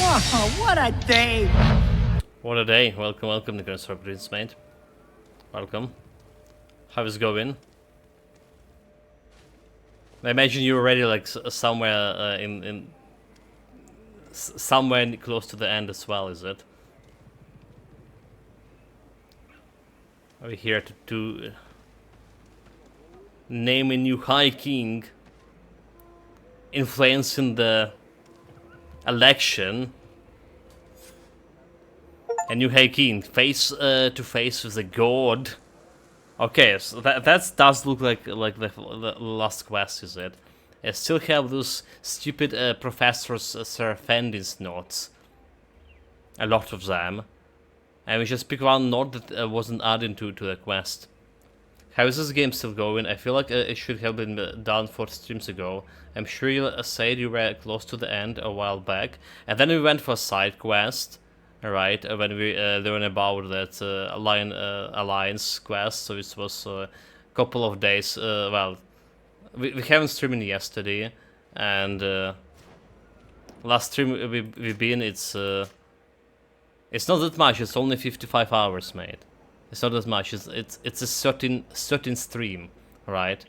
Oh, what a day! What a day. Welcome, welcome, the Gunstore Prince, mate. Welcome. How's it going? I imagine you're already like somewhere somewhere close to the end as well, is it? Are we here to name a new High King, influencing the election? A new High King, face to face with the god. Okay, so that does look like the last quest, is it? I still have those stupid professors Serafendis notes. A lot of them. And we just pick one note that wasn't added to the quest. How is this game still going? I feel like it should have been done 4 streams ago. I'm sure you said you were close to the end a while back. And then we went for a side quest. Alright, when we learned about that Alliance quest. So it was a couple of days. Well, we haven't streamed yesterday. And last stream we've been, it's not that much. It's only 55 hours, mate. It's not that much. It's a certain stream, right?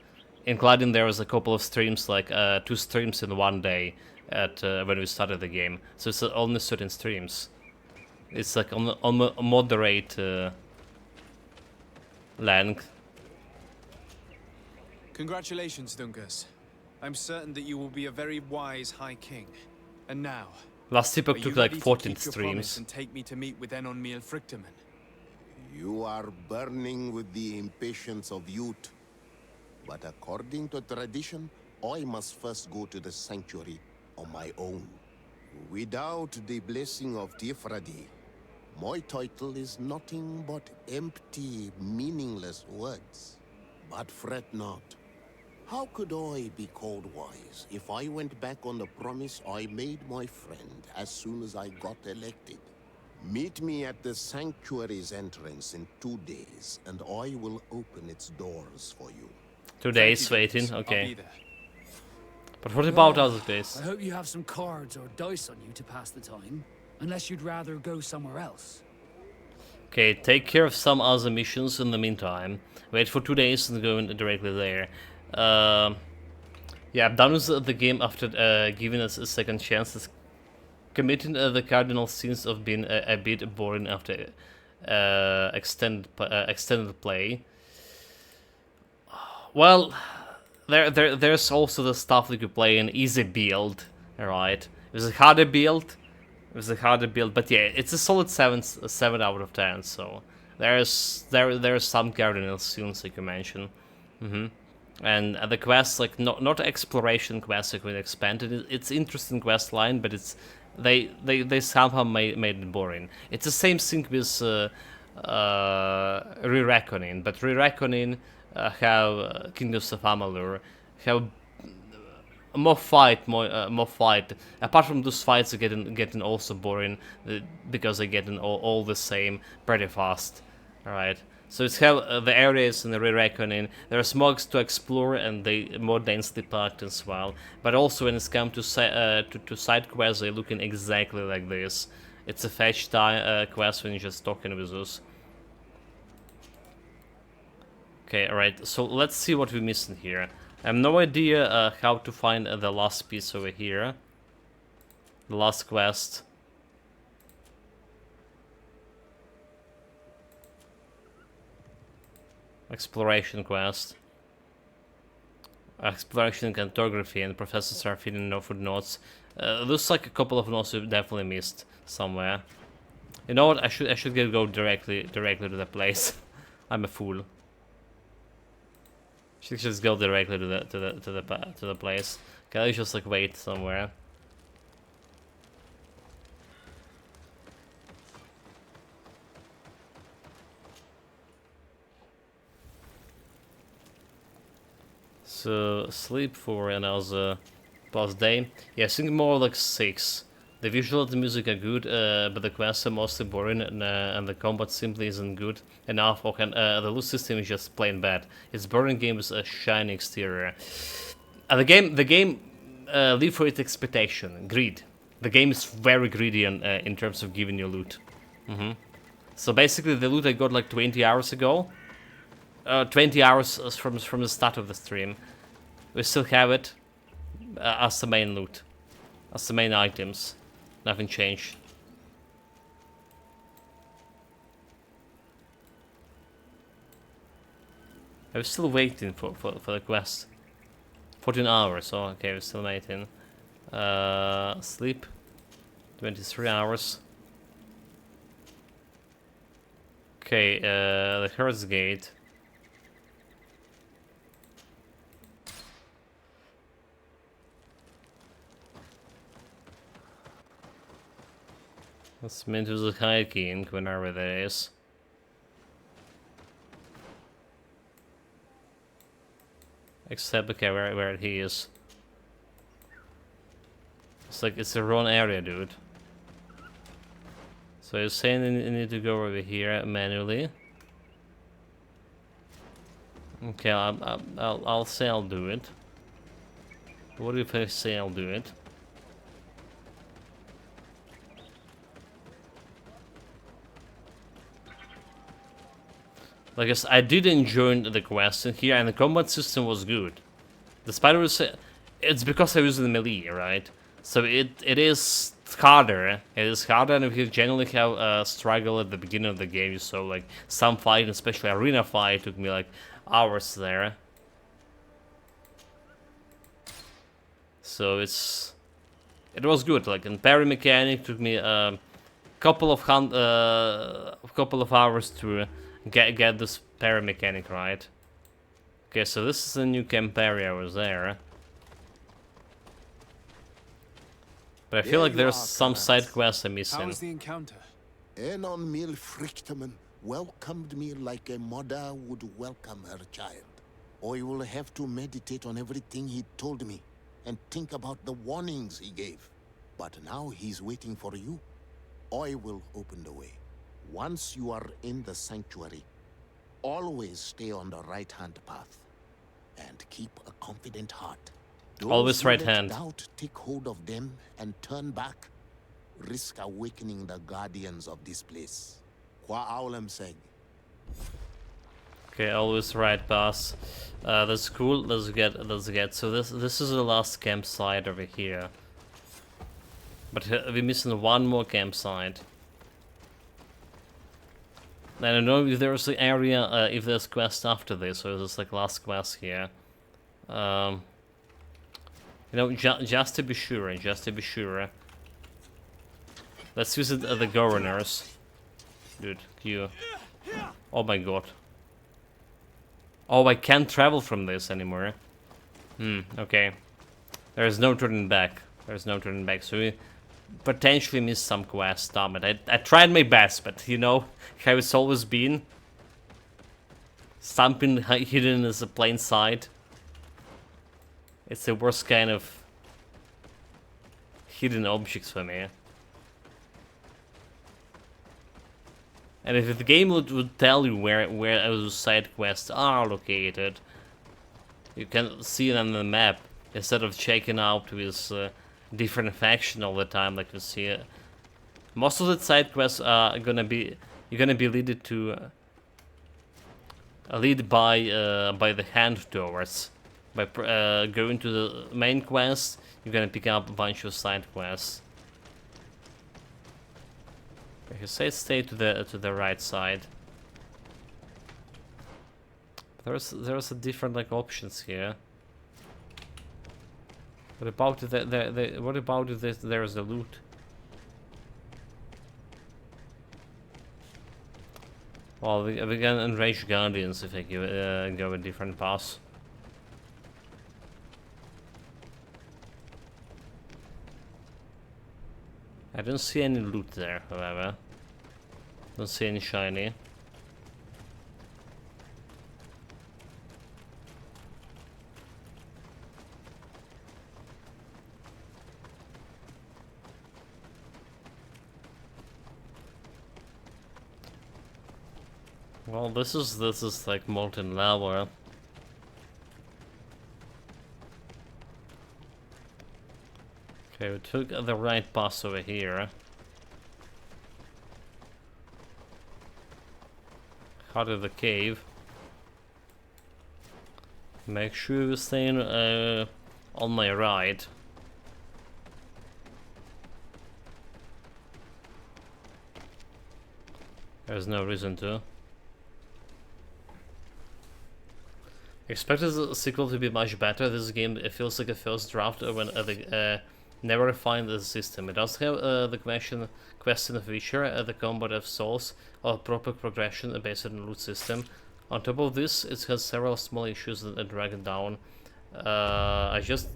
Including there was a couple of streams, like 2 streams in one day at when we started the game. So it's only certain streams. It's like on a moderate length. Congratulations, Dunkus. I'm certain that you will be a very wise High King. And now, last epoch took like 14 streams. And take me to meet with Enon Miel Frichtemann. You are burning with the impatience of youth. But according to tradition, I must first go to the sanctuary on my own. Without the blessing of Tifradi, my title is nothing but empty, meaningless words. But fret not. How could I be called wise if I went back on the promise I made my friend as soon as I got elected? Meet me at the sanctuary's entrance in 2 days, and I will open its doors for you. 2 days waiting, okay. But what about other days? I hope you have some cards or dice on you to pass the time. Unless you'd rather go somewhere else. Okay, take care of some other missions in the meantime. Wait for 2 days and go directly there. Yeah, I'm done with the game after giving us a second chance. Committing the cardinal sins of being a bit boring after extended play. Well, there's also the stuff that you play in easy build, alright? It was a harder build. But yeah, it's a solid 7 out of 10. So there's some cardinal sins like you mentioned. And the quests, like not exploration quests like we expanded. It's interesting quest line, but it's they somehow made it boring. It's the same thing with Re-Reckoning, but Re-Reckoning have Kingdoms of Amalur have more fight. Apart from those fights, are getting also boring because they're getting all the same pretty fast. All right. So it's how the areas in the Re-Reckoning, there are smugs to explore and they more densely packed as well. But also when it's come to side quests, they're looking exactly like this. It's a fetch time quest when you're just talking with us. Okay, alright, so let's see what we're missing here. I have no idea how to find the last piece over here. The last quest. Exploration quest. Exploration cartography and Professor Serafin no footnotes. Looks like a couple of notes we've definitely missed somewhere. You know what? I should go directly to the place. I'm a fool. Should just go directly to the place. Can I just like wait somewhere? So sleep for another plus day. Yeah, I think more like 6. The visual and the music are good, but the quests are mostly boring, and the combat simply isn't good enough. Or the loot system is just plain bad. It's boring game with a shiny exterior. The game live for its expectation, greed. The game is very greedy in terms of giving you loot. So basically, the loot I got like 20 hours ago. 20 hours from the start of the stream. We still have it as the main loot, as the main items. Nothing changed. I'm still waiting for the quest. 14 hours. Oh, okay, we're still waiting. Sleep. 23 hours. Okay, the Hearth's Gate. Let's meant to the hiking whenever there is. Except, okay, where he is. It's like it's the wrong area, dude. So you're saying you need to go over here manually. Okay, I'll say I'll do it. What if I say I'll do it? Like I did enjoy the quest in here, and the combat system was good. The spider was, it's because I was in melee, right? So it is harder. It is harder, and if you generally have a struggle at the beginning of the game, so like some fight, especially arena fight, took me like hours there. So it was good. Like in parry mechanic, took me a couple of hours to get this parry mechanic right. Okay, so this is a new camp area over there. But I feel like there's some side quests I'm missing. How was the encounter? Enon Mil Frichterman welcomed me like a mother would welcome her child. I will have to meditate on everything he told me and think about the warnings he gave. But now he's waiting for you. I will open the way. Once you are in the sanctuary, always stay on the right-hand path and keep a confident heart. Those Always right who let hand. doubt take hold of them and turn back, risk awakening the guardians of this place. Qua Aulem Seg. Okay, always right pass. That's cool. Let's get. So this is the last campsite over here. But we're missing one more campsite. I don't know if there's an area, if there's quest after this, or is this like last quest here. You know, just to be sure, let's visit the governors. Dude, Q. Oh my god. Oh, I can't travel from this anymore. Okay. There's no turning back. So we potentially missed some quests. Damn it. I tried my best, but you know how it's always been. Something hidden as a plain sight. It's the worst kind of hidden objects for me. And if the game would tell you where those side quests are located, you can see it on the map instead of checking out with different faction all the time, like you see it. Most of the side quests are gonna be leaded to lead by the hand doors. By going to the main quest, you're gonna pick up a bunch of side quests. If you say stay to the right side. There's a different like options here. What about what about if there's the loot? Well, we can enrage guardians if I go a different path. I don't see any loot there, however. Don't see any shiny. Well, this is like molten lava. Okay, we took the right path over here. Out of the cave. Make sure we stay on my right. There's no reason to. Expected the sequel to be much better. This game, it feels like a first draft when they never refined the system. It does have the question feature, the combat of souls, or proper progression based on the loot system. On top of this, it has several small issues that drag it down. I just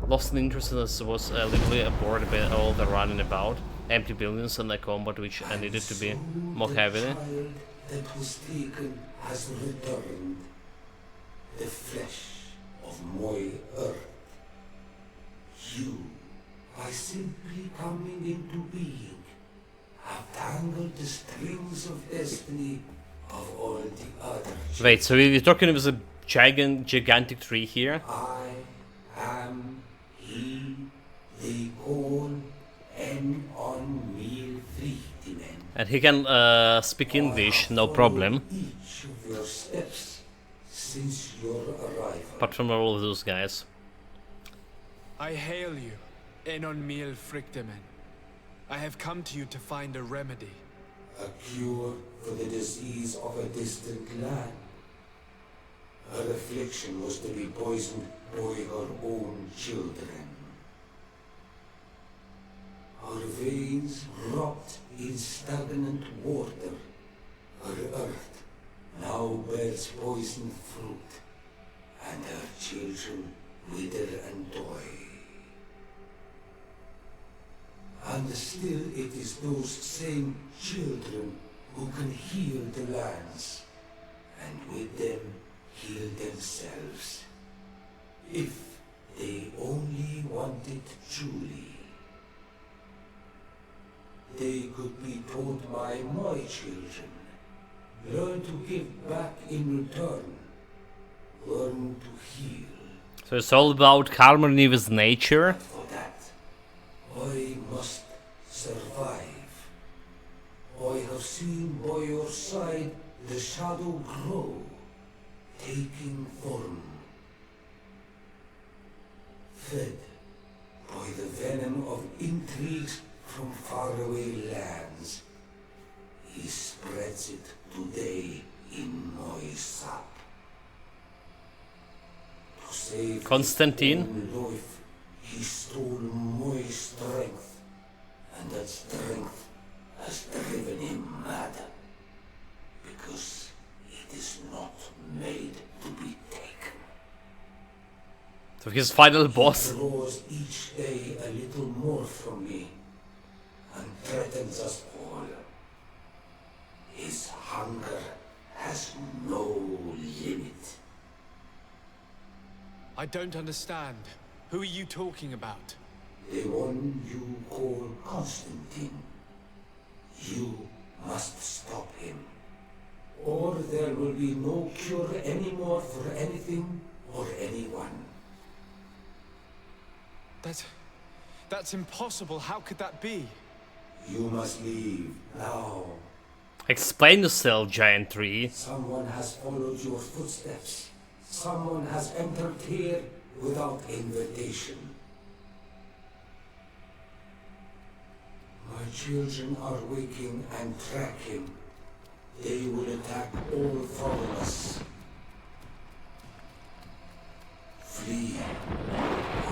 lost an interest in this, was literally bored by all the running about, empty buildings and the combat, which I needed to be more heavily. That was taken has returned, the flesh of my earth. You, by simply coming into being, have tangled the strings of destiny of all the other. Wait, so we're talking about a gigantic tree here? I am he they call Enonmil Frichtimen. And he can speak English, no problem. Each of your steps since your arrival. Apart from all of those guys. I hail you, Enonmil Frichtimen. I have come to you to find a remedy. A cure for the disease of a distant land. Her affliction was to be poisoned by her own children. Her veins rot in stagnant water. Her earth now bears poisoned fruit, and her children wither and die. And still it is those same children who can heal the lands, and with them heal themselves, if they only want it truly. They could be taught by my children, learn to give back in return, learn to heal. So it's all about harmony with nature. But for that, I must survive. I have seen by your side the shadow grow, taking form. Fed by the venom of intrigues from faraway lands, he spreads it today in my sap. To save Constantine. his own life, he stole my strength, and that strength has driven him mad, because it is not made to be taken. So his final boss. He draws each day a little more from me, and threatens us all. His hunger has no limit. I don't understand. Who are you talking about? The one you call Constantine. You must stop him, or there will be no cure anymore for anything or anyone. That's impossible. How could that be? You must leave now. Explain yourself, giant tree. Someone has followed your footsteps. Someone has entered here without invitation. My children are waking and track him. They will attack all followers. Flee.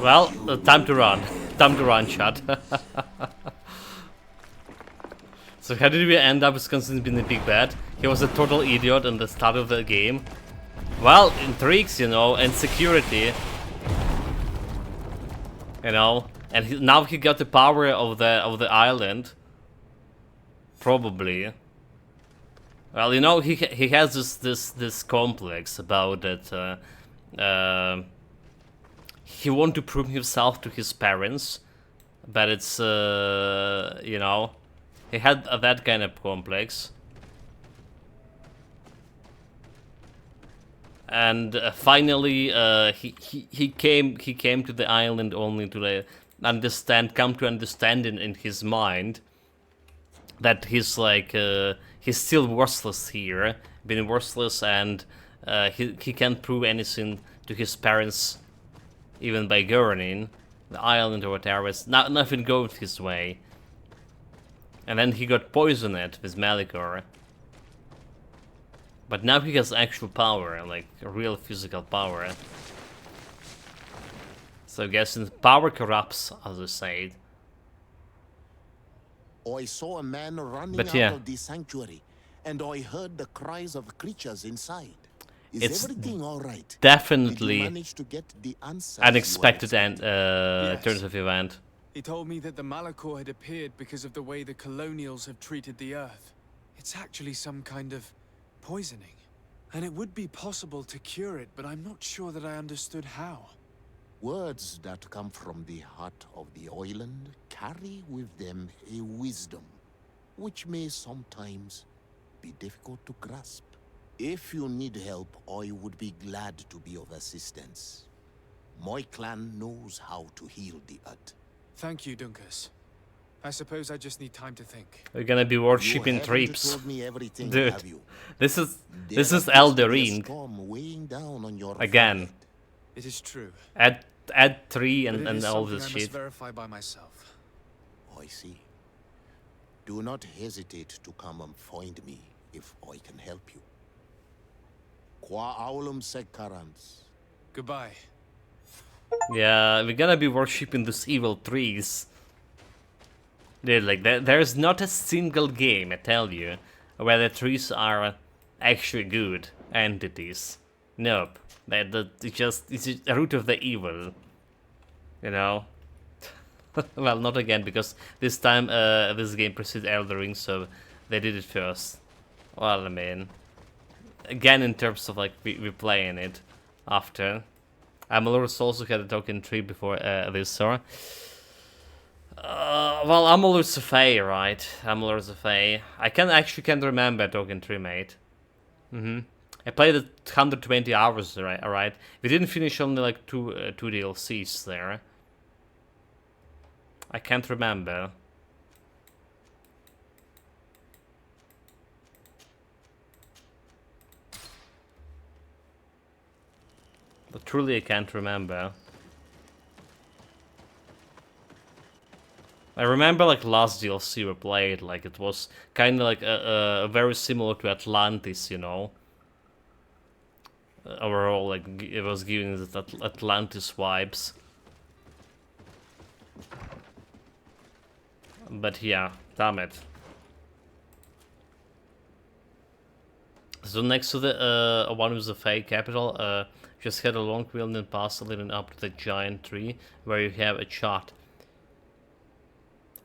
Well, time to run. Time to run, chat. So how did we end up with Constantine being a big bad? He was a total idiot in the start of the game. Well, intrigues, you know, and security. You know, and now he got the power of the island. Probably. Well, you know, he has this complex about that. He wants to prove himself to his parents, but it's you know, he had that kind of complex. and finally he came to the island only to come to understand in his mind that he's like he's still worthless here, been worthless, and he can't prove anything to his parents even by governing the island or whatever. It's nothing goes his way. And then he got poisoned with Malicor. But now he has actual power, like real physical power. So I guess power corrupts, as I said. I saw a man running out of the sanctuary, and I heard the cries of creatures inside. Is everything all right? Definitely to get the unexpected turns of event. He told me that the Malachor had appeared because of the way the colonials have treated the Earth. It's actually some kind of poisoning. And it would be possible to cure it, but I'm not sure that I understood how. Words that come from the heart of the island carry with them a wisdom, which may sometimes be difficult to grasp. If you need help, I would be glad to be of assistance. My clan knows how to heal the Earth. Thank you, Dunkus. I suppose I just need time to think. We're gonna be worshipping trips. Dude, this is Elder Ring. Again. It is true. Add 3 and all this shit. I must verify by myself. I see. Do not hesitate to come and find me if I can help you. Qua aulum secarans. Goodbye. Yeah, we're gonna be worshipping these evil trees. Dude, like, there's not a single game, I tell you, where the trees are actually good entities. Nope. It's a root of the evil. You know? Well, not again, because this time this game precedes Elder Ring, so they did it first. Well, I mean... Again, in terms of, like, replaying it after. Amalur's also had a token tree before this, so... well, Amalur's a Fae, right? Amalur's a Fae. I can't remember token tree, mate. I played it 120 hours, right? Alright. We didn't finish only like two DLCs there. I can't remember. But truly I can't remember. I remember like last DLC we played, like it was kind of like very similar to Atlantis, you know. Overall, like it was giving us Atlantis vibes. But yeah, damn it. So next to the one with the fake capital, just had a long winding path leading up to the giant tree where you have a shot.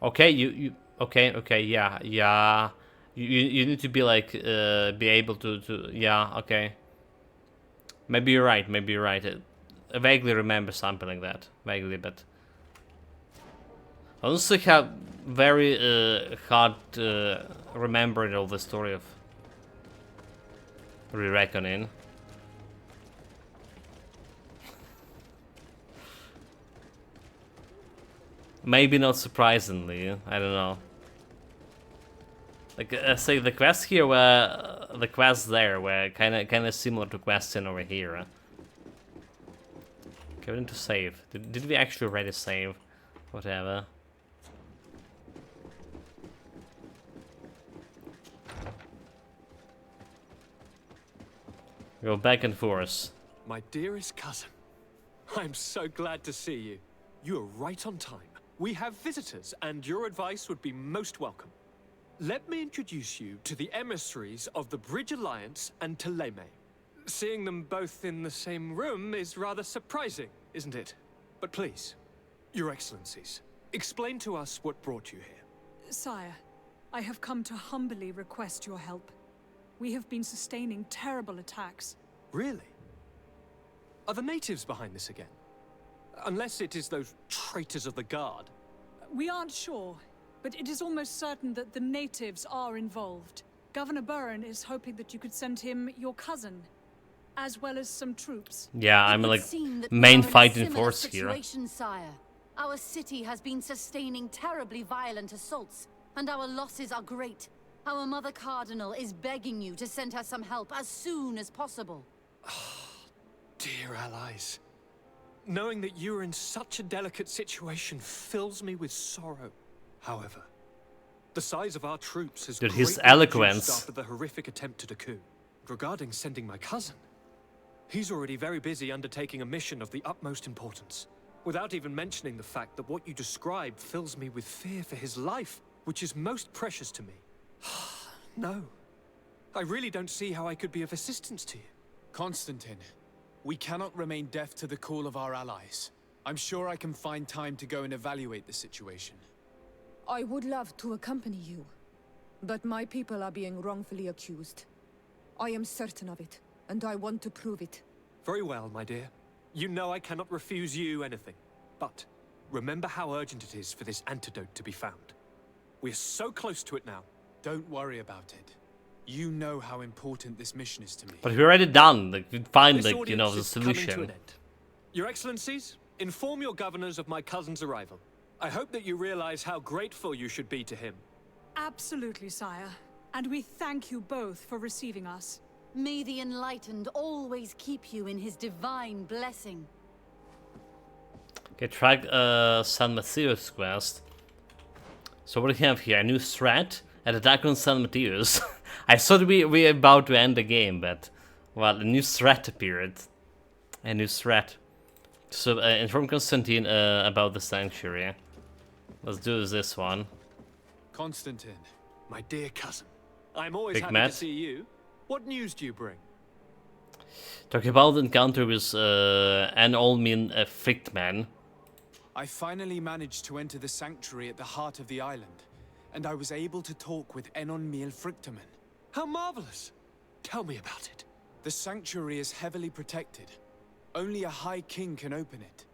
Okay, okay, yeah. You need to be like be able to yeah, okay. Maybe you're right. I vaguely remember something like that, vaguely, but I also have very hard remembering all the story of Re-Reckoning. Maybe not surprisingly, I don't know. Like say the quest here were the quests there were kind of similar to quests in over here. Okay, we need to save. Did we actually already save? Whatever. Go back and forth. My dearest cousin, I'm so glad to see you. You are right on time. We have visitors, and your advice would be most welcome. Let me introduce you to the emissaries of the Bridge Alliance and Teleme. Seeing them both in the same room is rather surprising, isn't it? But please, your excellencies, explain to us what brought you here. Sire, I have come to humbly request your help. We have been sustaining terrible attacks. Really? Are the natives behind this again? Unless it is those traitors of the Guard. We aren't sure, but it is almost certain that the natives are involved. Governor Burren is hoping that you could send him your cousin. as well as some troops. Yeah, I'm It would like seem that we main are in a fighting similar force here. situation, sire. Our city has been sustaining terribly violent assaults, and our losses are great. Our Mother Cardinal is begging you to send her some help as soon as possible. Dear allies, knowing that you are in such a delicate situation fills me with sorrow. However, the size of our troops has Dude, his greatly eloquence. reduced after the horrific attempt at a coup. Regarding sending my cousin, he's already very busy undertaking a mission of the utmost importance, without even mentioning the fact that what you describe fills me with fear for his life, which is most precious to me. No, I really don't see how I could be of assistance to you. Constantine, we cannot remain deaf to the call of our allies. I'm sure I can find time to go and evaluate the situation. I would love to accompany you, but my people are being wrongfully accused. I am certain of it, and I want to prove it. Very well, my dear. You know I cannot refuse you anything. But remember how urgent it is for this antidote to be found. We're so close to it now. Don't worry about it. You know how important this mission is to me. But we already done. Like, we find, This like, you know, the audience is coming to solution. an end. Your Excellencies, inform your governors of my cousin's arrival. I hope that you realize how grateful you should be to him. Absolutely, sire. And we thank you both for receiving us. May the Enlightened always keep you in his divine blessing. Okay, track San Mateo's quest. So what do we have here? A new threat? An attack on San Mateo's. I thought we were about to end the game, but... Well, a new threat appeared. A new threat. So, inform Constantine about the sanctuary. Let's do this one. Constantine. My dear cousin, I'm always Big happy Matt. to see you. What news do you bring? Talk about the encounter with an all-mean Fricked man. I finally managed to enter the sanctuary at the heart of the island, and I was able to talk with Enon Miel Frichtemann. How marvelous! Tell me about it. The sanctuary is heavily protected. Only a High King can open it.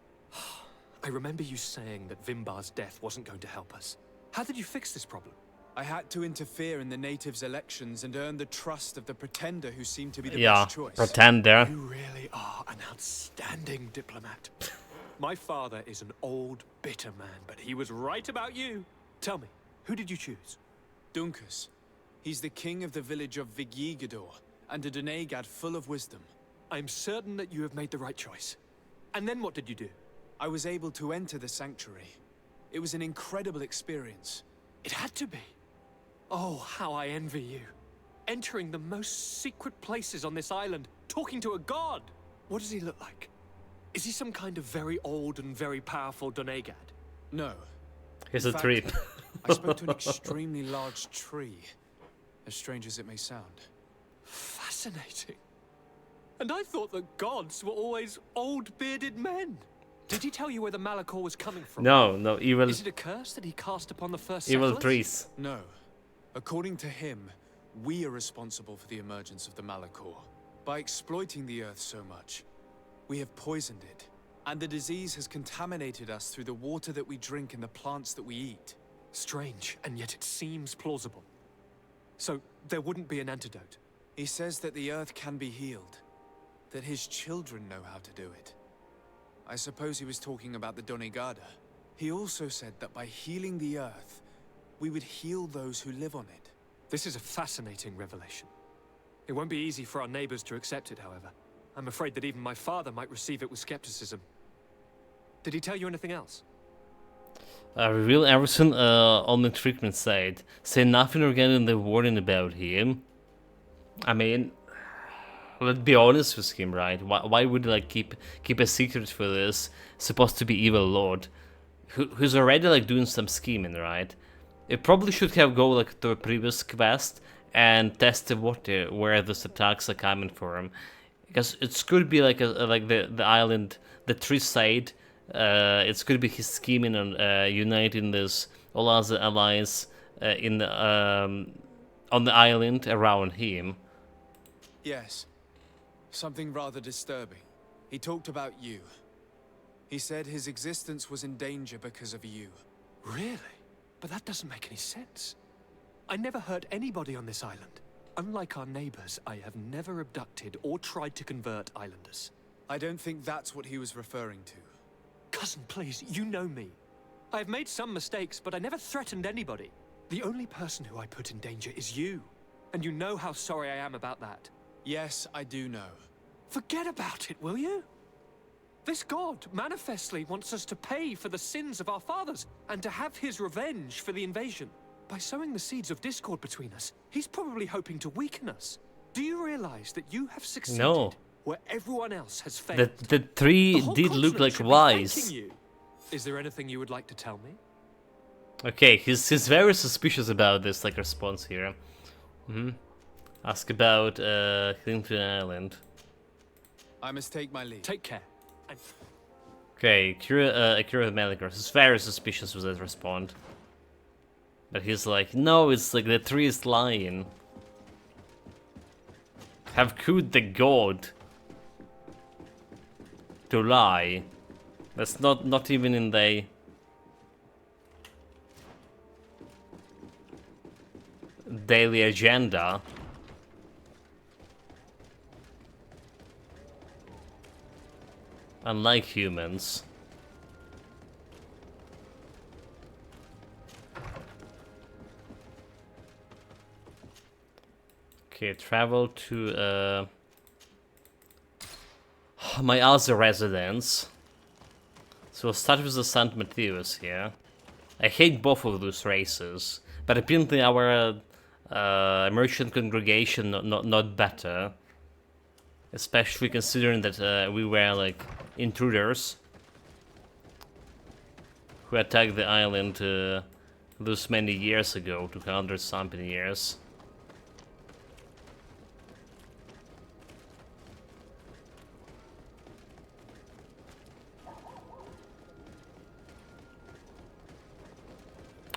I remember you saying that Vimbar's death wasn't going to help us. How did you fix this problem? I had to interfere in the natives' elections and earn the trust of the pretender who seemed to be the Yeah, best choice. pretender. You really are an outstanding diplomat. My father is an old, bitter man, but he was right about you. Tell me, who did you choose? Dunkus. He's the king of the village of Vigyigador, and a Donegad full of wisdom. I'm certain that you have made the right choice. And then what did you do? I was able to enter the sanctuary. It was an incredible experience. It had to be. Oh, how I envy you. Entering the most secret places on this island, talking to a god. What does he look like? Is he some kind of very old and very powerful Donegad? No. Here's In a fact, tree. I spoke to an extremely large tree, as strange as it may sound. Fascinating. And I thought that gods were always old bearded men. Did he tell you where the Malachor was coming from? No, evil. Is it a curse that he cast upon the first Evil settlers? trees. No. According to him, we are responsible for the emergence of the Malachor. By exploiting the earth so much, we have poisoned it, and the disease has contaminated us through the water that we drink and the plants that we eat. Strange, and yet it seems plausible. So, there wouldn't be an antidote? He says that the earth can be healed, that his children know how to do it. I suppose he was talking about the Donegada. He also said that by healing the earth, we would heal those who live on it. This is a fascinating revelation. It won't be easy for our neighbors to accept it, however. I'm afraid that even my father might receive it with skepticism. Did he tell you anything else? Reveal everything on the treatment side. Say nothing or get in the warning about him. I mean, let's be honest with him, right? Why would he, like, keep a secret for this supposed to be evil lord, who's already, like, doing some scheming, right? It probably should have go, like, to a previous quest and test the water where those attacks are coming from, because it could be like like the island, the tree side. It could be his scheming on uniting this all other allies in the, on the island around him. Yes. Something rather disturbing. He talked about you. He said his existence was in danger because of you. Really? But that doesn't make any sense. I never hurt anybody on this island. unlike our neighbors, I have never abducted or tried to convert islanders. I don't think that's what he was referring to. Cousin, please, you know me. I have made some mistakes, but I never threatened anybody. The only person who I put in danger is you. And you know how sorry I am about that. Yes, I do know. Forget about it, will you? This god manifestly wants us to pay for the sins of our fathers and to have his revenge for the invasion. By sowing the seeds of discord between us, he's probably hoping to weaken us. Do you realize that you have succeeded where everyone else has failed? The tree did look like wise. Is there anything you would like to tell me? Okay, he's very suspicious about this, like, response here. Ask about Clinton Island. I must take my leave. Take care. Okay, Akira Malicor is very suspicious with that response. But he's like, no, it's like the tree is lying. Have could the god to lie? That's not even in the daily agenda. Unlike humans. Okay, travel to my other residence. So we'll start with the St. Matthias here. I hate both of those races, but apparently our merchant congregation not better. Especially considering that we were like intruders who attacked the island those many years ago, 200 something years.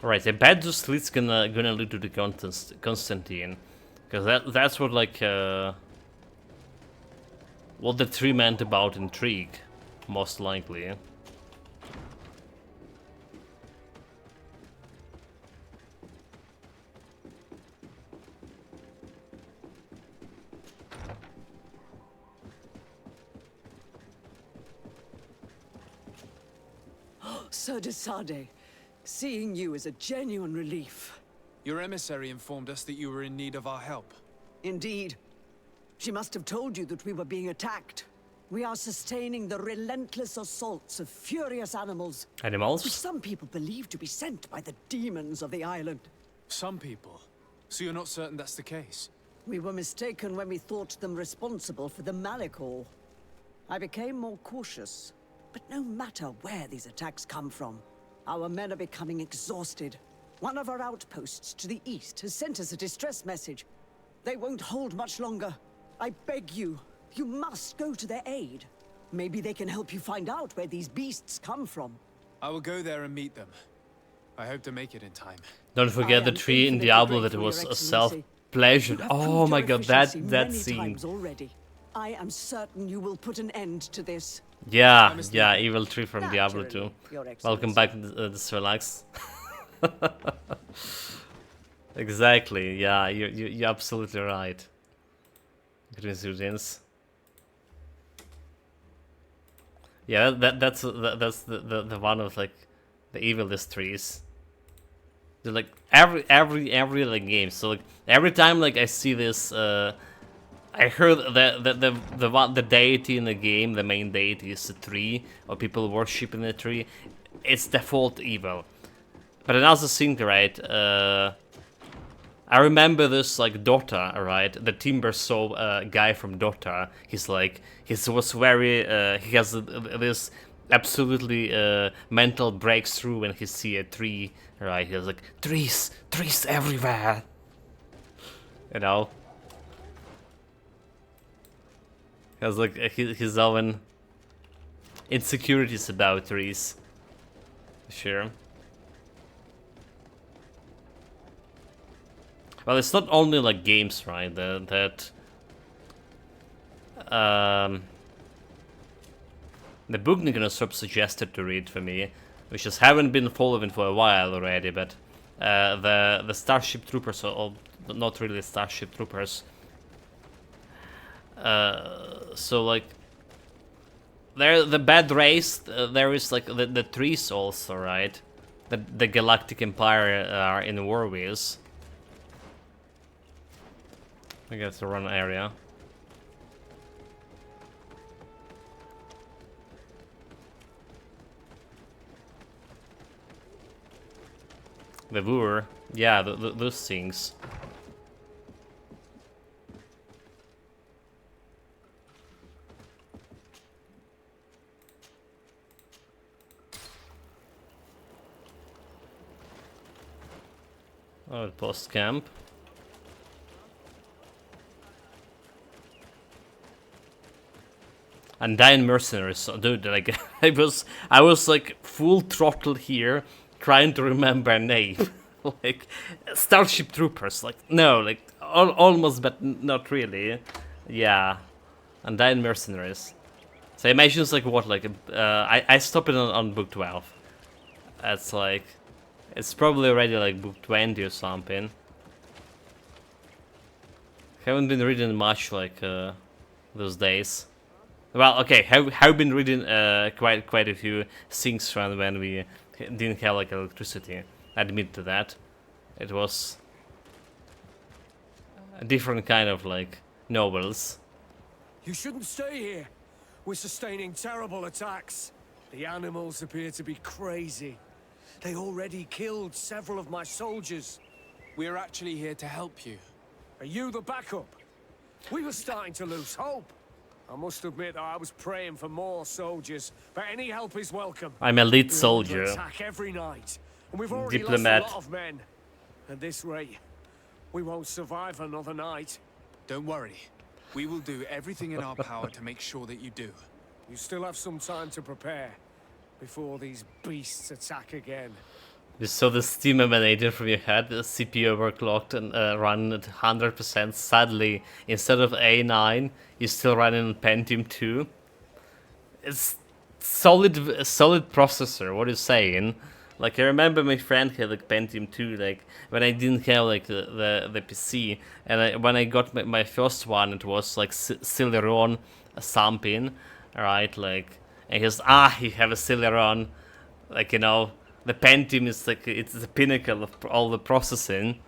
Right, I bet those slits gonna lead to the Constantine, because that's what like what the tree meant about intrigue, most likely. Sir de Sade, seeing you is a genuine relief. Your emissary informed us that you were in need of our help. Indeed. She must have told you that we were being attacked. We are sustaining the relentless assaults of furious animals. Animals? Which some people believe to be sent by the demons of the island. Some people? So you're not certain that's the case? We were mistaken when we thought them responsible for the Malicor. I became more cautious. But no matter where these attacks come from, our men are becoming exhausted. One of our outposts to the east has sent us a distress message. They won't hold much longer. I beg you, you must go to their aid. Maybe they can help you find out where these beasts come from. I will go there and meet them. I hope to make it in time. Don't forget the tree in Diablo that was a self-pleasure. Oh my god, that scene. Already. I am certain you will put an end to this. Yeah, evil tree from Diablo 2. Welcome back to this relax. Exactly, yeah, you're absolutely right. Resurgence. Yeah, that's the one of like the evilest trees. They're like every like game. So like every time like I see this, I heard that the deity in the game, the main deity is a tree, or people worshiping the tree. It's default evil. But another thing, right? I remember this like Dota, right? The Timber Soul guy from Dota. He's like, he was very, he has this absolutely mental breakthrough when he see a tree, right? He's like, trees everywhere, you know. He has like his own insecurities about trees, sure. Well, it's not only like games, right? The book Nikonostop suggested to read for me, which just haven't been following for a while already, but the Starship Troopers, or not really Starship Troopers. So like, the bad race. There is like the trees also, right? The Galactic Empire are in war with. I guess the run area. The Vur, yeah, those things. Oh, post camp. And Dying Mercenaries, so, dude, like I was like full throttle here, trying to remember a name. Like Starship Troopers, like no, like almost, but not really. Yeah, and Dying Mercenaries. So I imagine it's like what, like I stopped it on book 12. That's like, it's probably already like book 20 or something. Haven't been reading much like those days. Well, okay, have been reading quite a few things from when we didn't have like electricity. I admit to that. It was a different kind of like novels. You shouldn't stay here. We're sustaining terrible attacks. The animals appear to be crazy. They already killed several of my soldiers. We're actually here to help you. Are you the backup? We were starting to lose hope. I must admit that I was praying for more soldiers, but any help is welcome. I'm a lead soldier. We attack every night, and we've already Diplomat. lost a lot of men. At this rate, we won't survive another night. Don't worry. We will do everything in our power to make sure that you do. You still have some time to prepare before these beasts attack again. You saw the steam emanating from your head, the CPU overclocked and run at 100%. Sadly, instead of A9, you're still running on Pentium 2. It's solid processor, what are you saying? Like, I remember my friend had like Pentium 2, like, when I didn't have like the PC, and when I got my first one, it was like Celeron something, right? Like, and he goes, you have a Celeron, like, you know, the Pentium is like, it's the pinnacle of all the processing.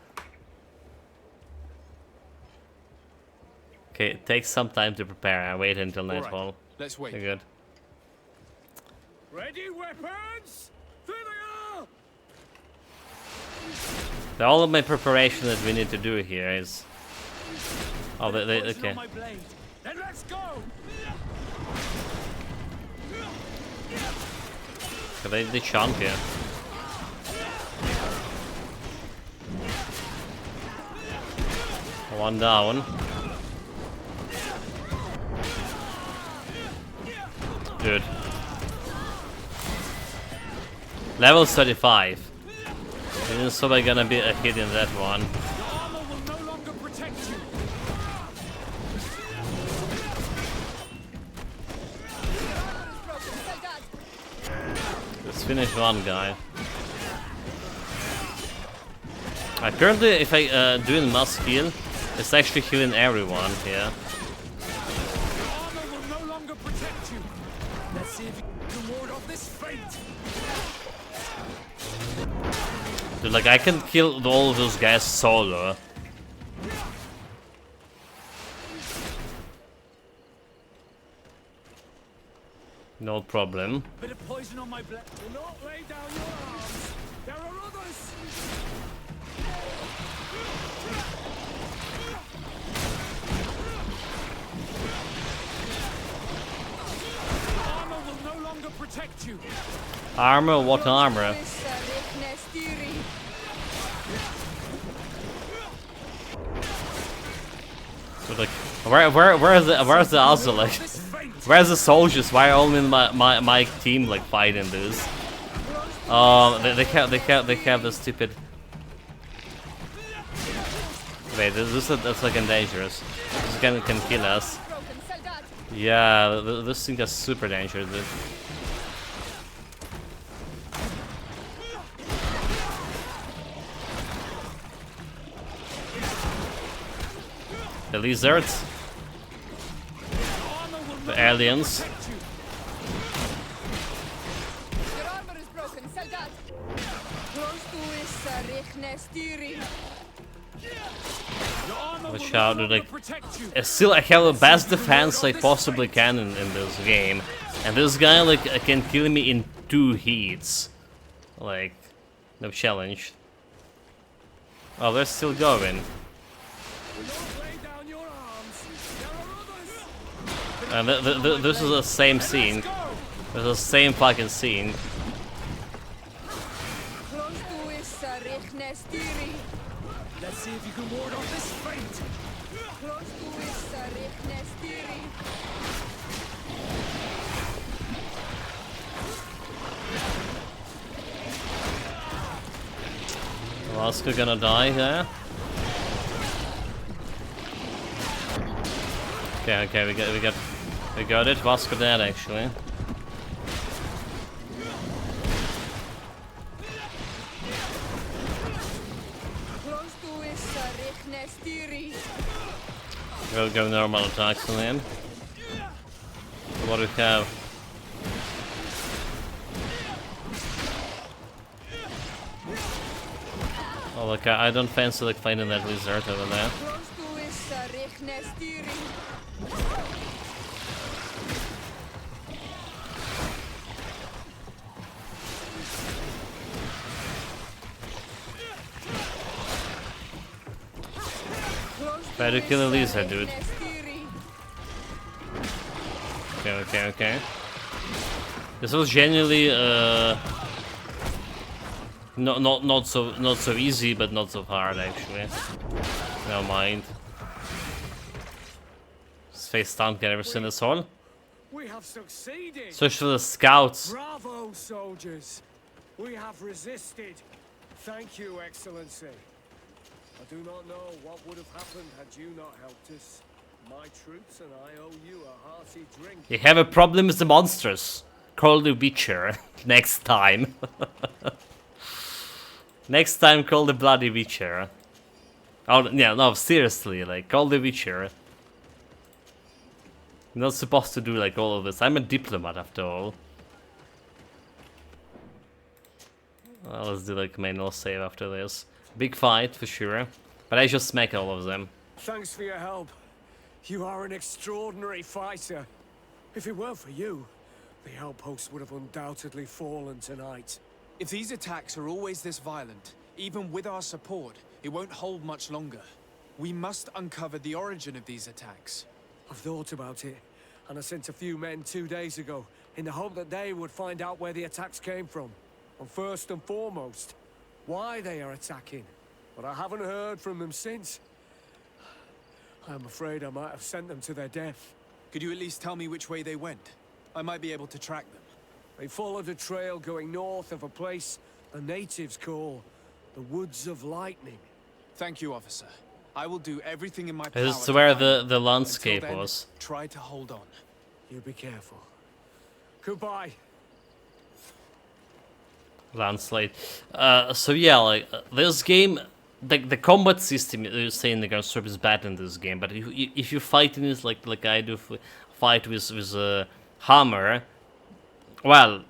Okay, it takes some time to prepare. I wait until nightfall. Right, let's wait. Okay, good. Ready, weapons? There they are! All of my preparation that we need to do here is... Oh, okay. Then let's go! They chunk here. One down. Good. Level 35. There's probably gonna be a hit in that one. Let's finish one guy. Currently, if I doing mass heal, it's actually healing everyone here. Let's see if you can ward off this fate. Dude, like, I can kill all of those guys solo. No problem. Bit of poison on my blood. Do not lay down your arms. There are others. Armor will no longer protect you. Armor? What armor? So like, where's the other, like, where's the soldiers? Why are all in my team like fighting this? They have the stupid. Wait, that's like dangerous. This gun can kill us. Yeah, this thing is super dangerous, dude. The lizards. The aliens. Your armor is broken, Soldat. Watch out, dude, still I have the best defense I possibly can in this game. And this guy like can kill me in 2 hits. Like, no challenge. Oh, they're still going. And this is the same scene. This is the same fucking scene. Let's see if you can ward off this fate. Vasco gonna die there. Okay, we got it. Vasco dead actually. We'll go normal attacks on him. What do we have? Oh look, I don't fancy like fighting that lizard over there. Try to kill a lizard, dude. Okay. This was genuinely not so easy, but not so hard actually. Never mind. His face stunned. Can ever seen this all? We have succeeded. Search for the scouts. Bravo, soldiers. We have resisted. Thank you, Excellency. I do not know what would have happened had you not helped us. My troops and I owe you a hearty drink. You have a problem with the monsters. Call the Witcher next time. Next time, call the bloody Witcher. Oh yeah, no, seriously, like call the Witcher. I'm not supposed to do like all of this. I'm a diplomat after all. Well, let's do like manual save after this. Big fight for sure, but I just smack all of them. Thanks for your help. You are an extraordinary fighter. If it weren't for you, the outpost would have undoubtedly fallen tonight. If these attacks are always this violent, even with our support, it won't hold much longer. We must uncover the origin of these attacks. I've thought about it, and I sent a few men 2 days ago, in the hope that they would find out where the attacks came from. And first and foremost, why they are attacking. But I haven't heard from them since. I'm afraid I might have sent them to their death. Could you at least tell me which way they went? I might be able to track them. They followed a trail going north of a place the natives call the Woods of Lightning. Thank you, officer. I will do everything in my power. This is where the landscape was. Try to hold on. You be careful. Goodbye. Landslide. So yeah, like this game, the combat system you're saying the gunstrap is bad in this game, but if you fight in this like I do, fight with a hammer, well,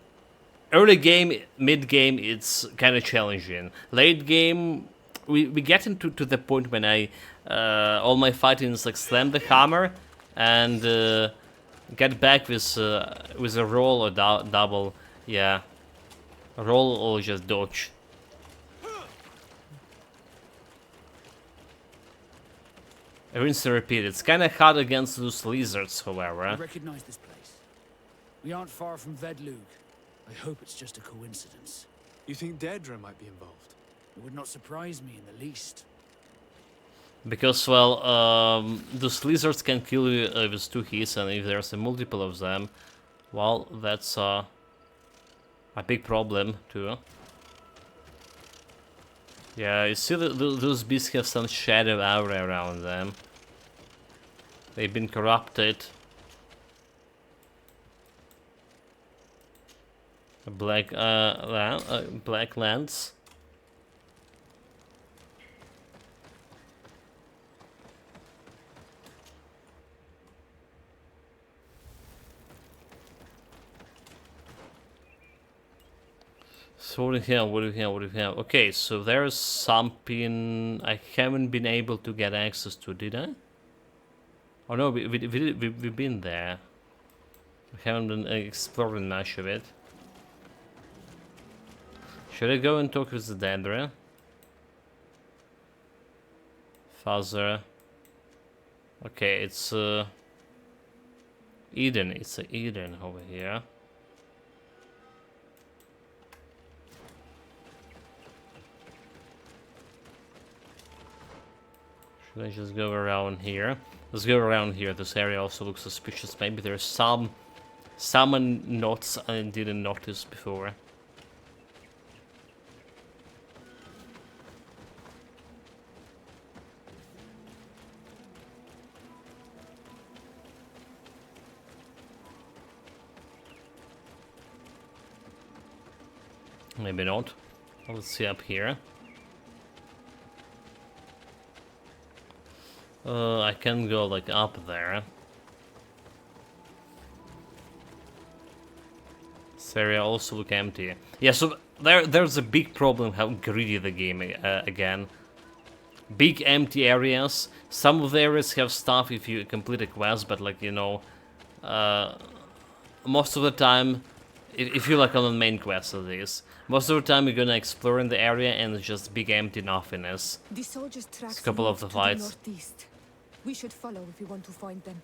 early game, mid game, it's kind of challenging. Late game, we get into the point when I all my fighting is like slam the hammer and get back with a roll or double, yeah. Roll or just dodge. Rinse and repeat. It's kind of hard against those lizards, however. I recognize this place. We aren't far from Vedlug. I hope it's just a coincidence. You think Daedra might be involved? It would not surprise me in the least. Because, well, those lizards can kill you with 2 hits, and if there's a multiple of them, well, that's a big problem too. Yeah, you see those beasts have some shadow aura around them. They've been corrupted. A black black lance. So what do we have? What do we have? What do we have? Okay, so there's something I haven't been able to get access to, did I? Oh no, we've been there. We haven't been exploring much of it. Should I go and talk with the Dandra? Father. Okay, it's Eden. It's Eden over here. Should I just go around here? Let's go around here. This area also looks suspicious. Maybe there's some knots I didn't notice before. Maybe not. Let's see up here. I can go like up there. This area also look empty. Yeah, so there's a big problem how greedy the game again. Big empty areas. Some of the areas have stuff if you complete a quest, but like, you know, most of the time, if you like on the main quest of this, most of the time you're gonna explore in the area and it's just big empty nothingness. The soldiers tracked a couple of the fights. northeast. We should follow if we want to find them.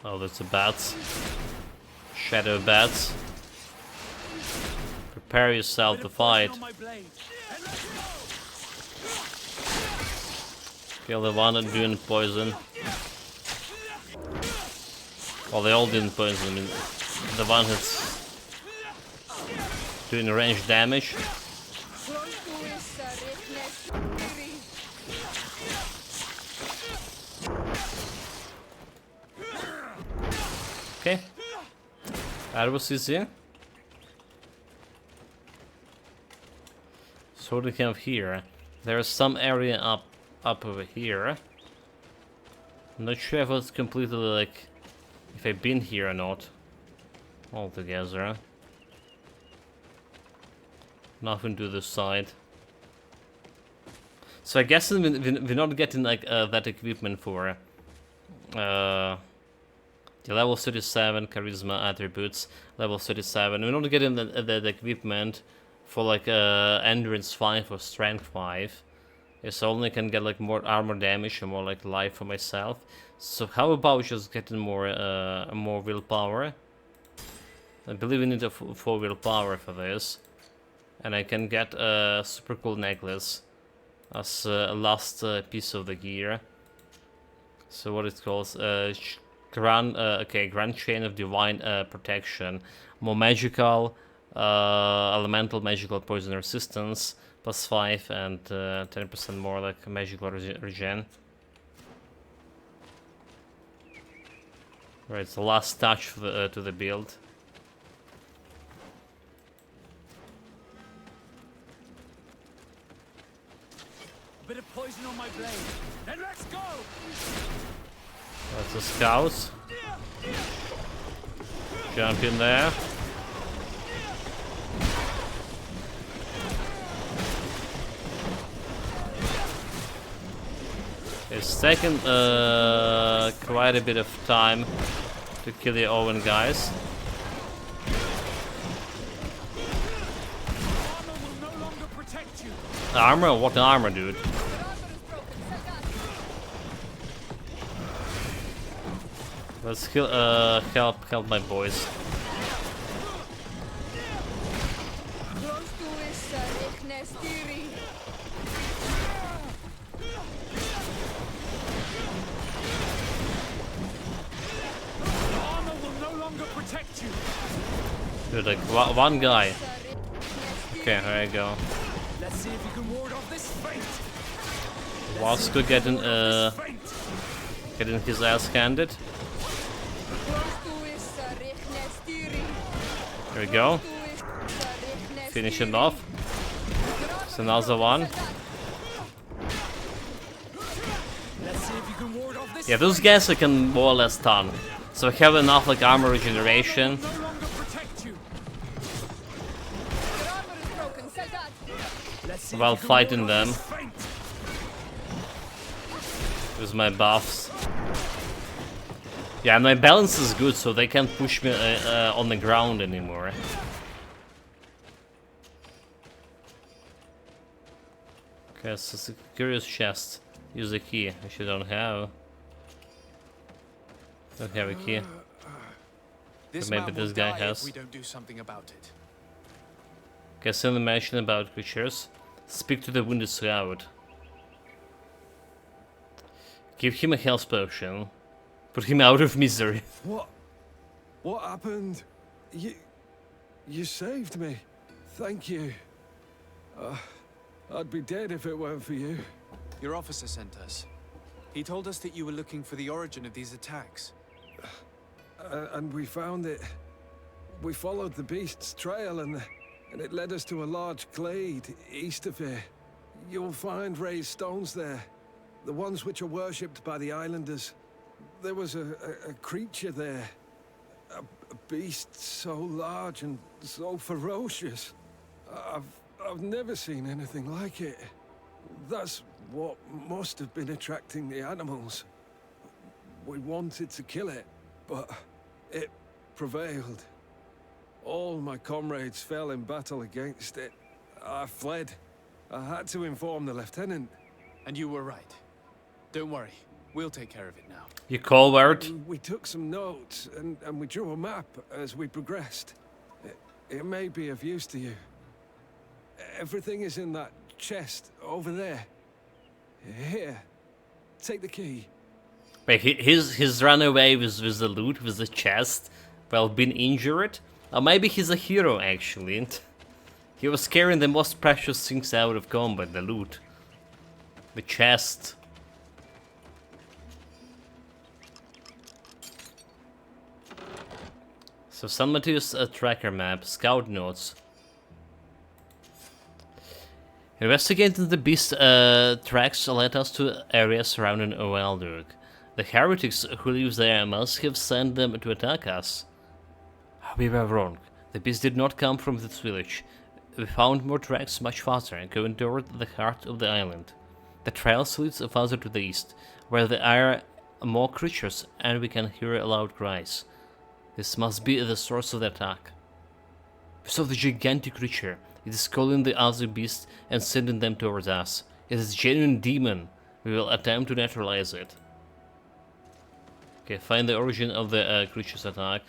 Oh, that's a bats. Shadow bats. Prepare yourself to fight. Kill the one that's doing poison. Well, they all didn't poison. I mean, the one that's doing range damage. Okay. That was easy. So what do we have here? There's some area up over here. I'm not sure if it's completely like if I've been here or not. Altogether. Nothing to the side. So I guess we're not getting like that equipment for the level 37 charisma attributes, level 37. We're not getting the equipment for like endurance 5 or strength 5. Yes, I only can get like more armor damage and more like life for myself. So how about just getting more willpower? I believe we need a 4 willpower for this, and I can get a super cool necklace as a last piece of the gear. So what it calls Grand Chain of Divine Protection, more magical, elemental magical poison resistance, +5 and 10% more like magical regen. Right, it's the last touch for to the build. A bit of poison on my blade. Then let's go. That's the scouts. Jump in there. It's taken quite a bit of time to kill the Owen guys. Armor? What armor, dude? Let's kill, help my boys. Dude, like one guy. Okay, here I go. Let's see if you can ward off this fate. Wasko getting his ass handed. There we go. Finish it off. It's another one. Yeah, those guys I can more or less stun. So I have enough like armor regeneration. While fighting them with my buffs. Yeah, my balance is good, so they can't push me on the ground anymore. Okay, so it's a curious chest. Use the key, which you don't have. Don't have a key. But maybe this guy has. We don't do something about it. Okay, send a mention about creatures. Speak to the wounded scout. Give him a health potion. Put him out of misery. What happened? You saved me. Thank you. I'd be dead if it weren't for you. Your officer sent us. He told us that you were looking for the origin of these attacks. And we found it. We followed the beast's trail and it led us to a large glade east of here. You'll find raised stones there. The ones which are worshipped by the islanders. There was a creature there. A beast so large and so ferocious. I've never seen anything like it. That's what must have been attracting the animals. We wanted to kill it, but it prevailed. All my comrades fell in battle against it. I fled. I had to inform the lieutenant. And you were right. Don't worry. We'll take care of it now. You call word? We took some notes and we drew a map as we progressed. It may be of use to you. Everything is in that chest over there. Here. Take the key. Wait, he's run away with the loot, with the chest, while being injured? Or maybe he's a hero, actually. He was carrying the most precious things out of combat, the loot. The chest. So San Mateo's tracker map, scout notes. Investigating the beast tracks led us to areas surrounding Oeldurg. The heretics who live there must have sent them to attack us. We were wrong. The beast did not come from this village. We found more tracks much faster, going toward the heart of the island. The trail leads farther to the east, where there are more creatures and we can hear loud cries. This must be the source of the attack. We saw the gigantic creature. It is calling the other beasts and sending them towards us. It is a genuine demon. We will attempt to neutralize it. Okay, find the origin of the creature's attack.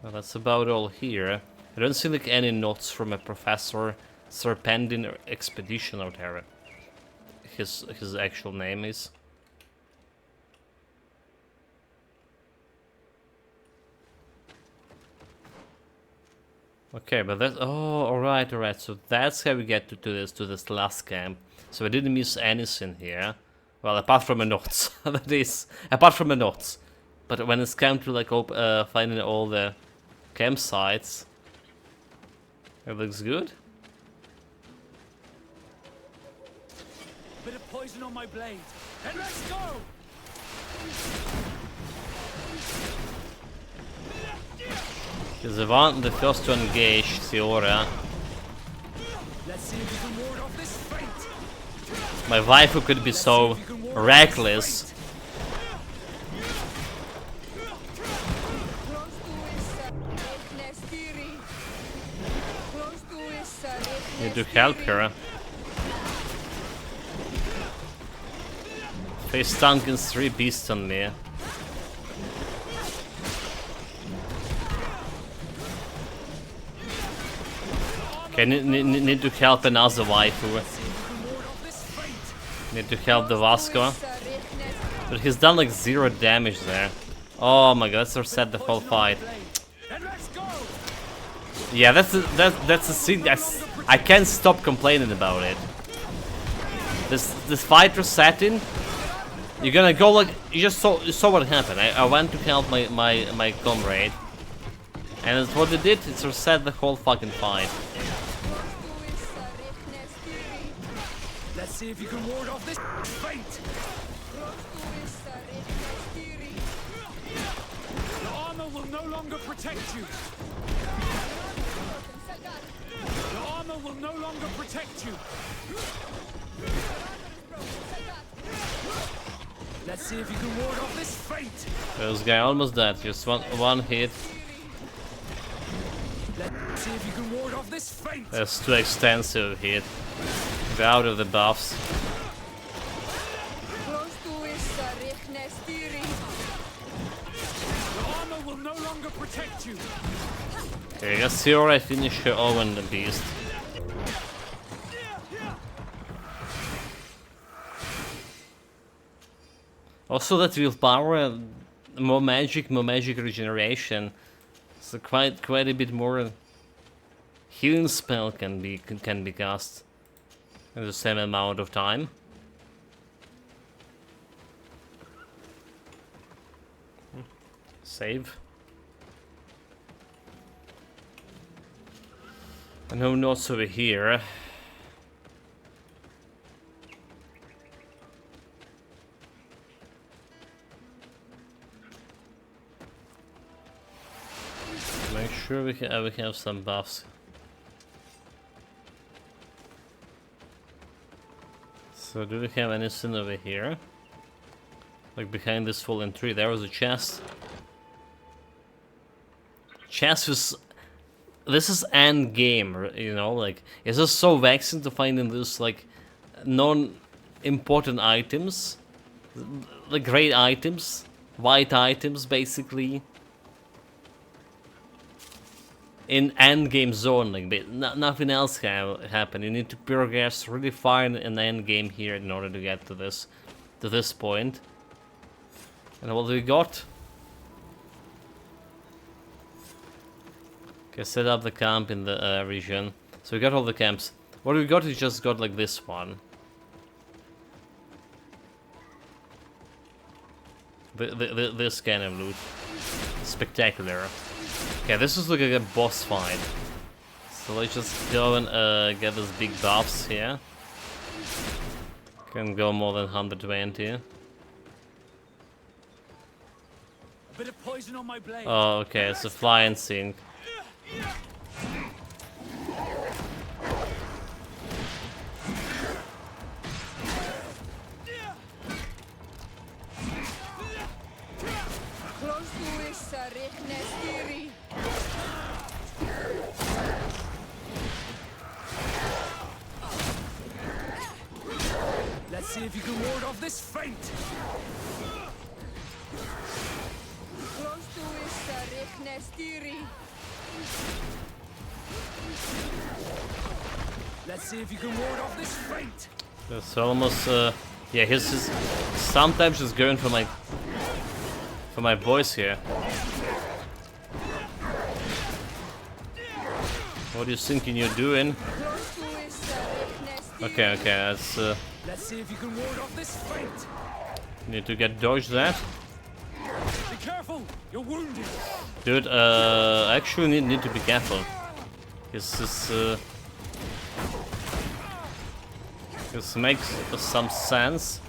Well, that's about all here. I don't see like any notes from a Professor Serpendin Expedition or whatever his actual name is. Okay, but that's alright, so that's how we get to this last camp. So I didn't miss anything here. Well, apart from the notes. That is, apart from the notes. But when it's come to like finding all the campsites, it looks good. Bit of poison on my blade, and let's go! Because I want the first to engage Theora. Let's see if you can ward off this fate. My waifu could be so reckless. Need to help her. Face tank and 3 beasts on me. Okay, need to help another waifu. Need to help the Vasco. But he's done like 0 damage there. Oh my god, that's reset the whole fight. Yeah, that's a thing. I can't stop complaining about it. This fight resetting. You're gonna go like you just saw what happened. I went to help my comrade, and that's what it did. It's reset the whole fucking fight. Let's see if you can ward off this fate. The armor will no longer protect you. The armor will no longer protect you. Let's see if you can ward off this fate. This guy almost dead. Just one hit. Let's see if you can ward off this fate. That's too extensive hit. We're out of the buffs. The armor will no longer protect you. Okay, I guess here I finish her Owen the Beast. Also that willpower, more magic regeneration. So quite a bit more healing spell can be cast in the same amount of time. Save. And no notes over here. Make sure we have some buffs. So do we have anything over here? Like behind this fallen tree, there was a chest. Chest is... This is end game, you know, like, it's just so vexing to find in this, like, non-important items. Like, great items. White items, basically. In end game zone, like, nothing else can happen. You need to progress really far in the end game here in order to get to this point. And what do we got? Okay, set up the camp in the region. So we got all the camps. What we got is just got like this one. This kind of loot. Spectacular. Okay, this is like a boss fight. So let's just go and get these big buffs here. Can go more than 120. A bit of poison on my blade. Oh, okay, it's a flying sink. Let's see if you can ward off this feint. Let's see if you can ward off this feint. That's almost yeah, he's sometimes just going for my boys here. What are you thinking you're doing? Okay, that's let's see if you can ward off this feint. Need to get dodged that. Be careful, you're wounded. Dude, actually need to be careful. This makes some sense.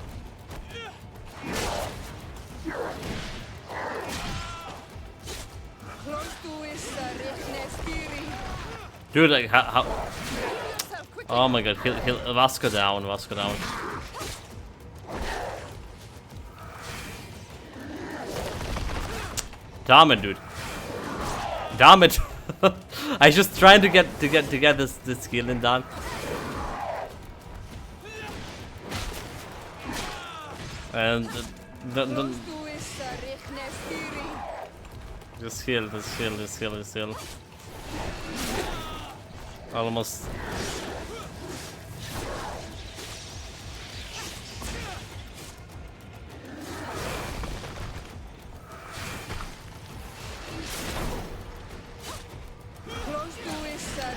Dude, like how? Oh my god, kill Vasco down. Damn it, dude. Damn it. I just trying to get this killing done. And just heal. Almost.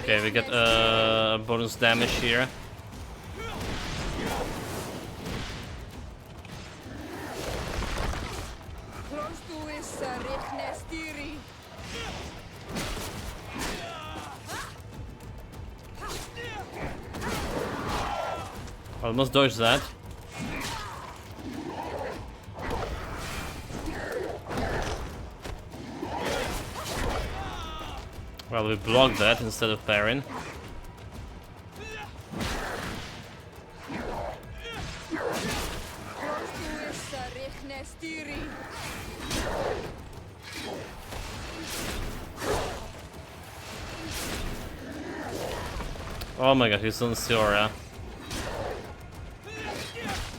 Okay, we get bonus damage here. Almost dodged that. Well, we blocked that instead of parrying. Oh my god, he's on Siora.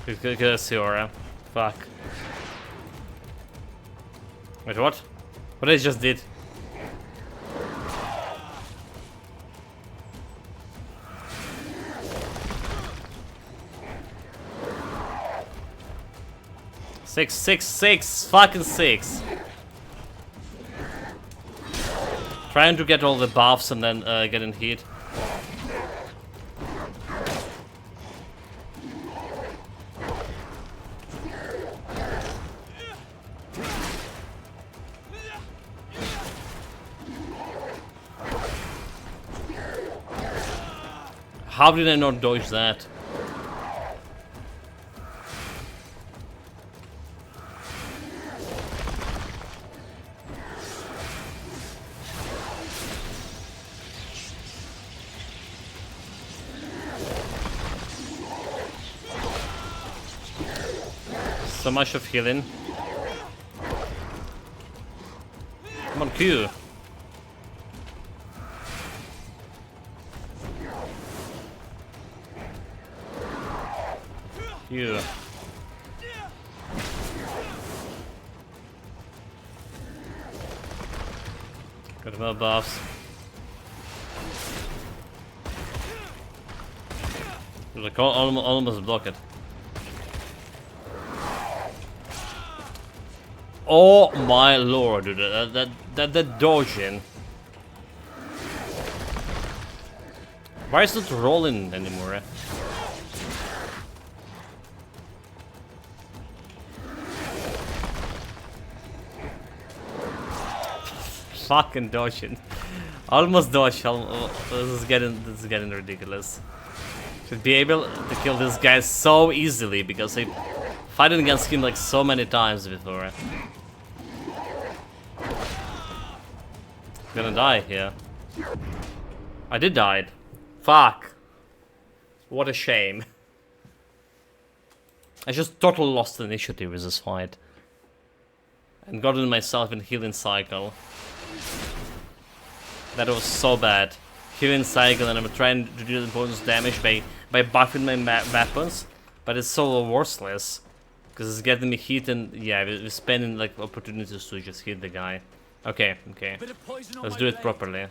He's gonna get a Siora. Fuck. Wait, what? What I just did? Six, fucking 6. Trying to get all the buffs and then get in heat. How did I not dodge that? So much of healing. Come on, Q. Q. Got more buffs. Like almost block it. Oh my lord, dude! That dodging. Why is it rolling anymore? Fucking dodging. Almost dodged. This is getting ridiculous. Should be able to kill this guy so easily because I fighting against him like so many times before. I'm gonna die here. I did die. Fuck. What a shame. I just totally lost the initiative with this fight. And gotten myself in healing cycle. That was so bad. Healing cycle, and I'm trying to do the bonus damage by buffing my weapons, but it's so worthless because it's getting me hit, and yeah, we're spending like opportunities to just hit the guy. Okay, okay, let's do it properly.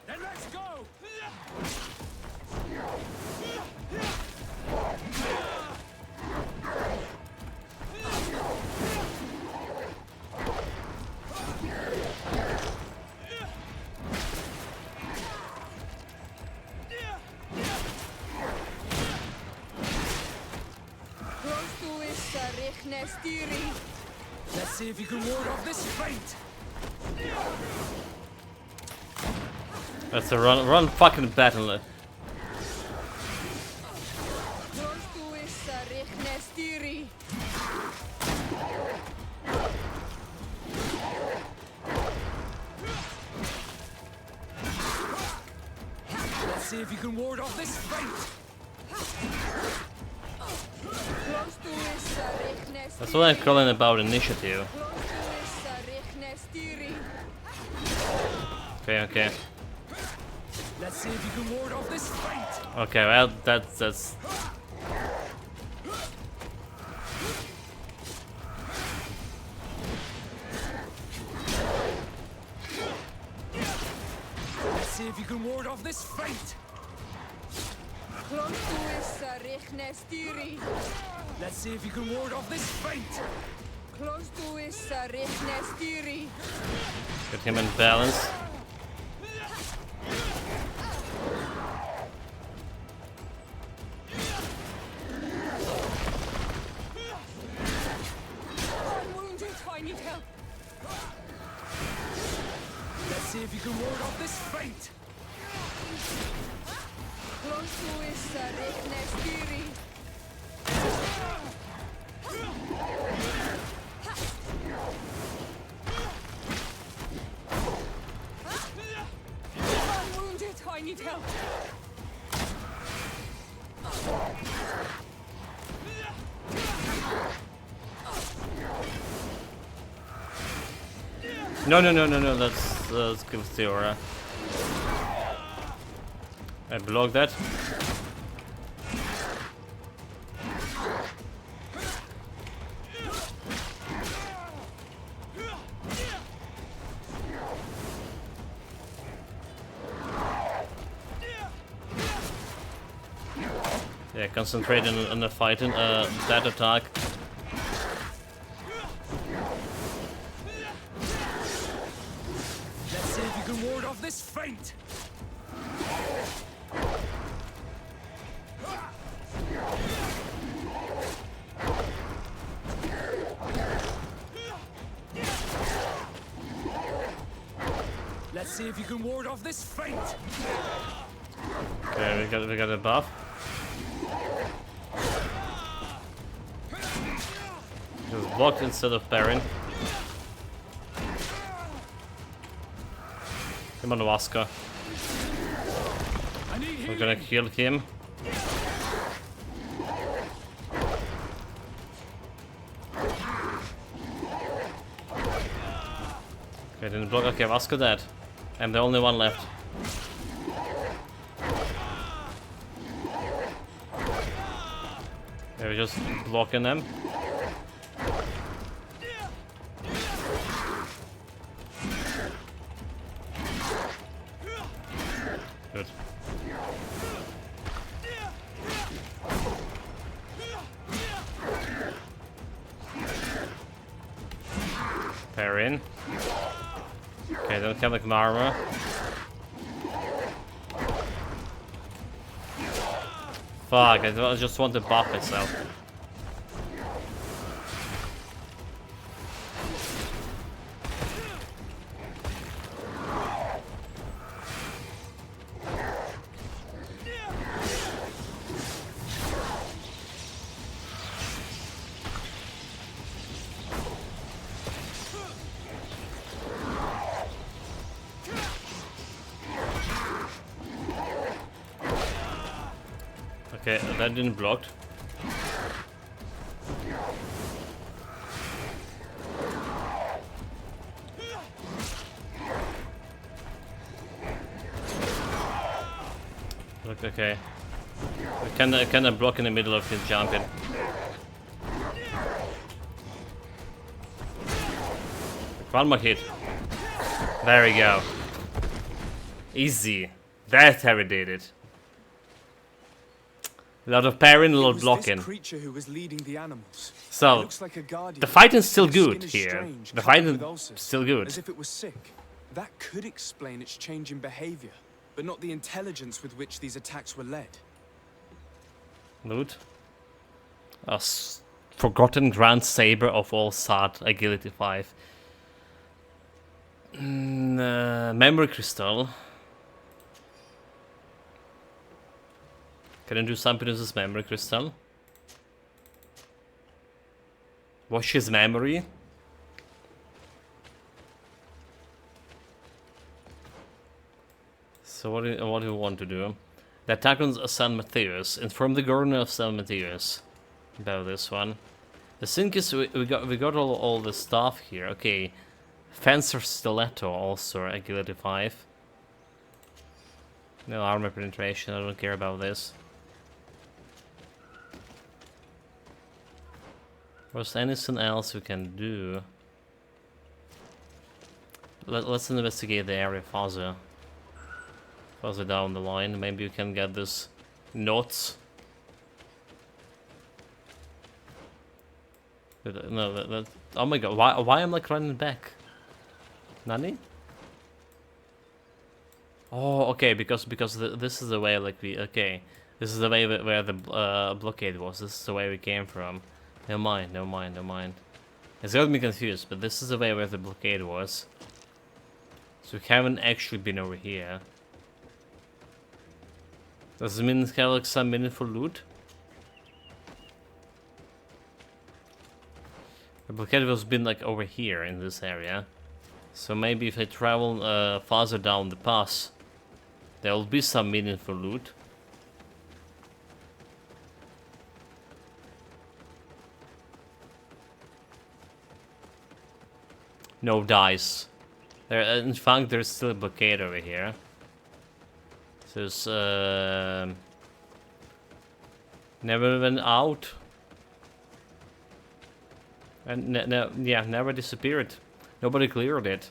Let's see if you can ward off this fate. That's a run fucking battle. Let's see if you can ward off this fate. That's what I'm calling about initiative. Okay, okay. Let's see if you can ward off this fate. Okay, well, that's. Let's see if you can ward off this fate. Let's see if you can ward off this fate. Get him in balance. I'm wounded. I need help. Let's see if you can ward off this fate. No, let's give Theora. I block that. Yeah, concentrate on the fighting, that attack. Let's see if you can ward off this feint. Let's see if you can ward off this feint. Okay, we got a buff. Just blocked instead of parrying. Come on, Waska. We're gonna kill him. Okay, didn't block. Okay, Waska dead. I'm the only one left. Yeah, we're just blocking them. Good. Parry in. Okay, don't come like armor. Fuck, I just want to buff myself. Okay, that didn't block. Look, okay. We can block in the middle of his jumping. One more hit. There we go. Easy. That's how we did it. A lot of parrying, a lot of blocking. Creature who was leading the animals. So, Looks like a guardian. the fighting's still good Its skin is here. strange, The covered fighting's with ulcers, still good. As if it was sick. That could explain its change in behavior, but not the intelligence with which these attacks were led. Loot. A forgotten Grand Saber of all Sat, Agility 5. Memory Crystal. Can I do something with this memory crystal? Wash his memory? So what do you want to do? The attack on San Matthias. Inform the governor of San Matthias about this one. The thing is, we got all the stuff here. Okay, Fencer Stiletto also Agility 5. No armor penetration. I don't care about this. Was anything else we can do? Let's investigate the area further down the line. Maybe we can get this notes. No, oh my god! Why am I like running back? Nani? Oh, okay. Because this is the way like we This is the way where the blockade was. This is the way we came from. Never mind. It's got me confused, but this is the way where the blockade was. So we haven't actually been over here. Does it mean it's have like some meaningful loot? The blockade was been like over here in this area. So maybe if I travel farther down the pass, there will be some meaningful loot. No dice. In fact, there's still a blockade over here. There's never went out, and yeah, never disappeared. Nobody cleared it.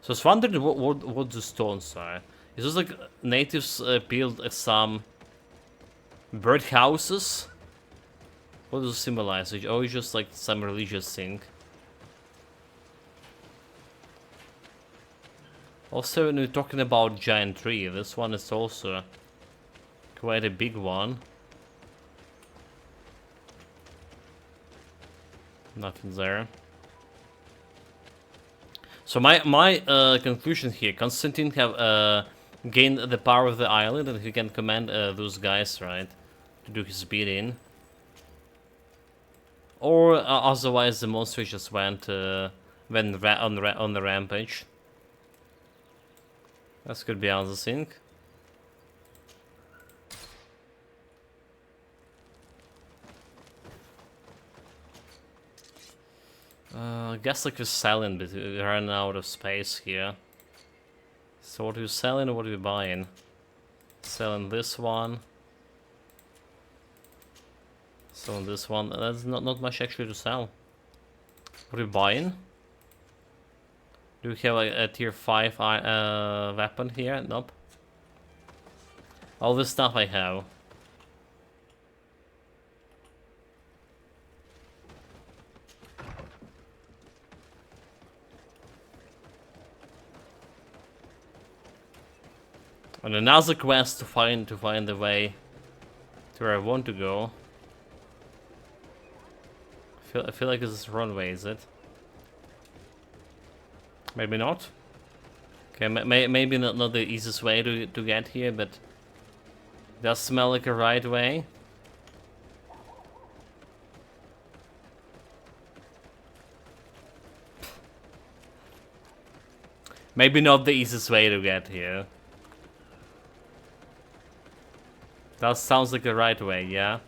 So I was wondering what the stones are. Is this like natives built some bird houses? What does it symbolize? Or is it just like some religious thing? Also, when we're talking about giant tree, this one is also quite a big one. Nothing there. So my conclusion here: Constantine have gained the power of the island, and he can command those guys, right, to do his bidding. Or otherwise, the monster just went on the rampage. That could be another thing. I guess like we're selling, but we're running out of space here. So what are we selling or what are we buying? Selling this one. Selling this one. That's not much actually to sell. What are we buying? Do we have a tier 5 weapon here? Nope. All this stuff I have. And another quest to find the way to where I want to go. I feel like this is the wrong way, is it? Maybe not. Okay, maybe not the easiest way to get here, but it does smell like a right way. Maybe not the easiest way to get here. That sounds like the right way, yeah?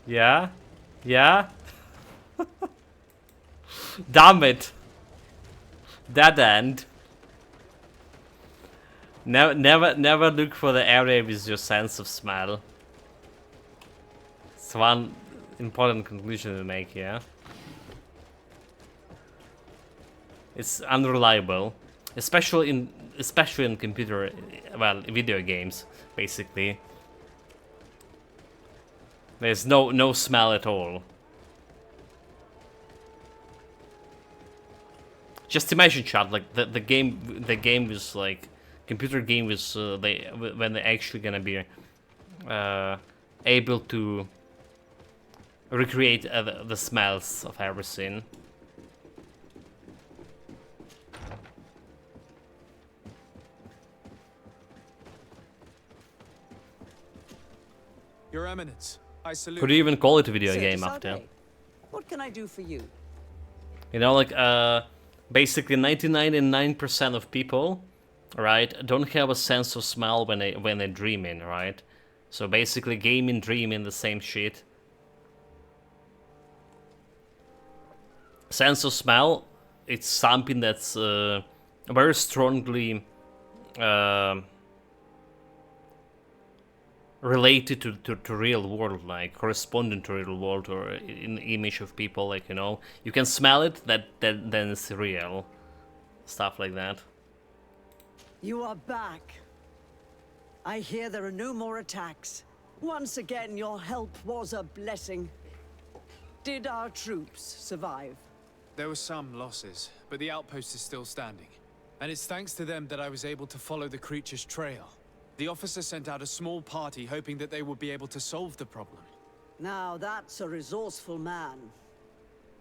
Yeah? Yeah? Damn it! Dead end. Never look for the area with your sense of smell. It's one important conclusion to make here. It's unreliable, especially in computer, well, video games, basically. There's no smell at all. Just imagine, chat, like the game was like computer game was when they're actually gonna be able to recreate the smells of everything. Your Eminence, I salute. Could you even call it a video game after? What can I do for you? You know, like basically 99% of people, right, don't have a sense of smell when they're dreaming, right? So basically, gaming, dreaming, the same shit. Sense of smell, it's something that's very strongly related to real world, like corresponding to real world, or in the image of people, like, you know, you can smell it, then it's real. Stuff like that. You are back. I hear there are no more attacks. Once again, your help was a blessing. Did our troops survive? There were some losses, but the outpost is still standing. And it's thanks to them that I was able to follow the creature's trail. The officer sent out a small party hoping that they would be able to solve the problem. Now that's a resourceful man.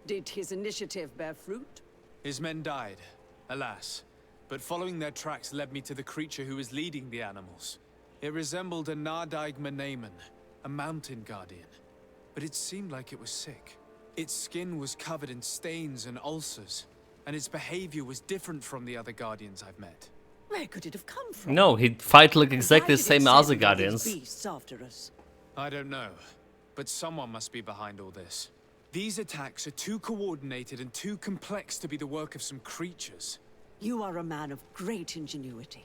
Did his initiative bear fruit? His men died, alas. But following their tracks led me to the creature who was leading the animals. It resembled a Nardaig Menaemon, a mountain guardian. But it seemed like it was sick. Its skin was covered in stains and ulcers, and its behavior was different from the other guardians I've met. Where could it have come from? No, he'd fight like exactly the same as the Guardians. Beasts after us? I don't know, but someone must be behind all this. These attacks are too coordinated and too complex to be the work of some creatures. You are a man of great ingenuity.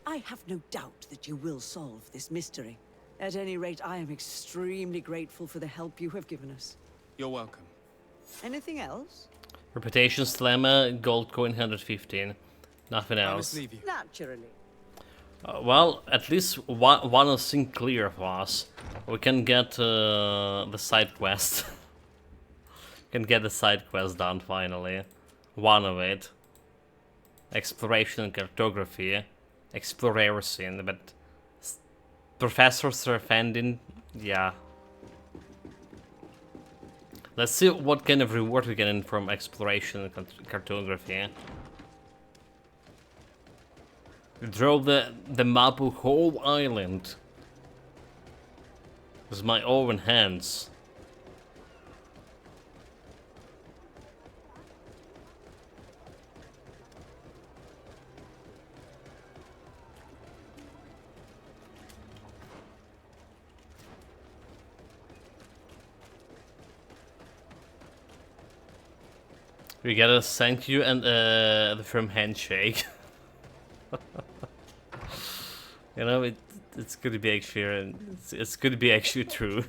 I have no doubt that you will solve this mystery. At any rate, I am extremely grateful for the help you have given us. You're welcome. Anything else? Reputation slammer, gold coin 115. Nothing else. Naturally. Well, at least one thing clear for us. We can get the side quest. Can get the side quest done finally. One of it. Exploration and cartography. Exploration, but Professor Serafendin, yeah. Let's see what kind of reward we get in from exploration and cartography. We drove the map of whole island with my own hands. We get a thank you and the firm handshake. You know, it's good to be actually, it's good to be actually true.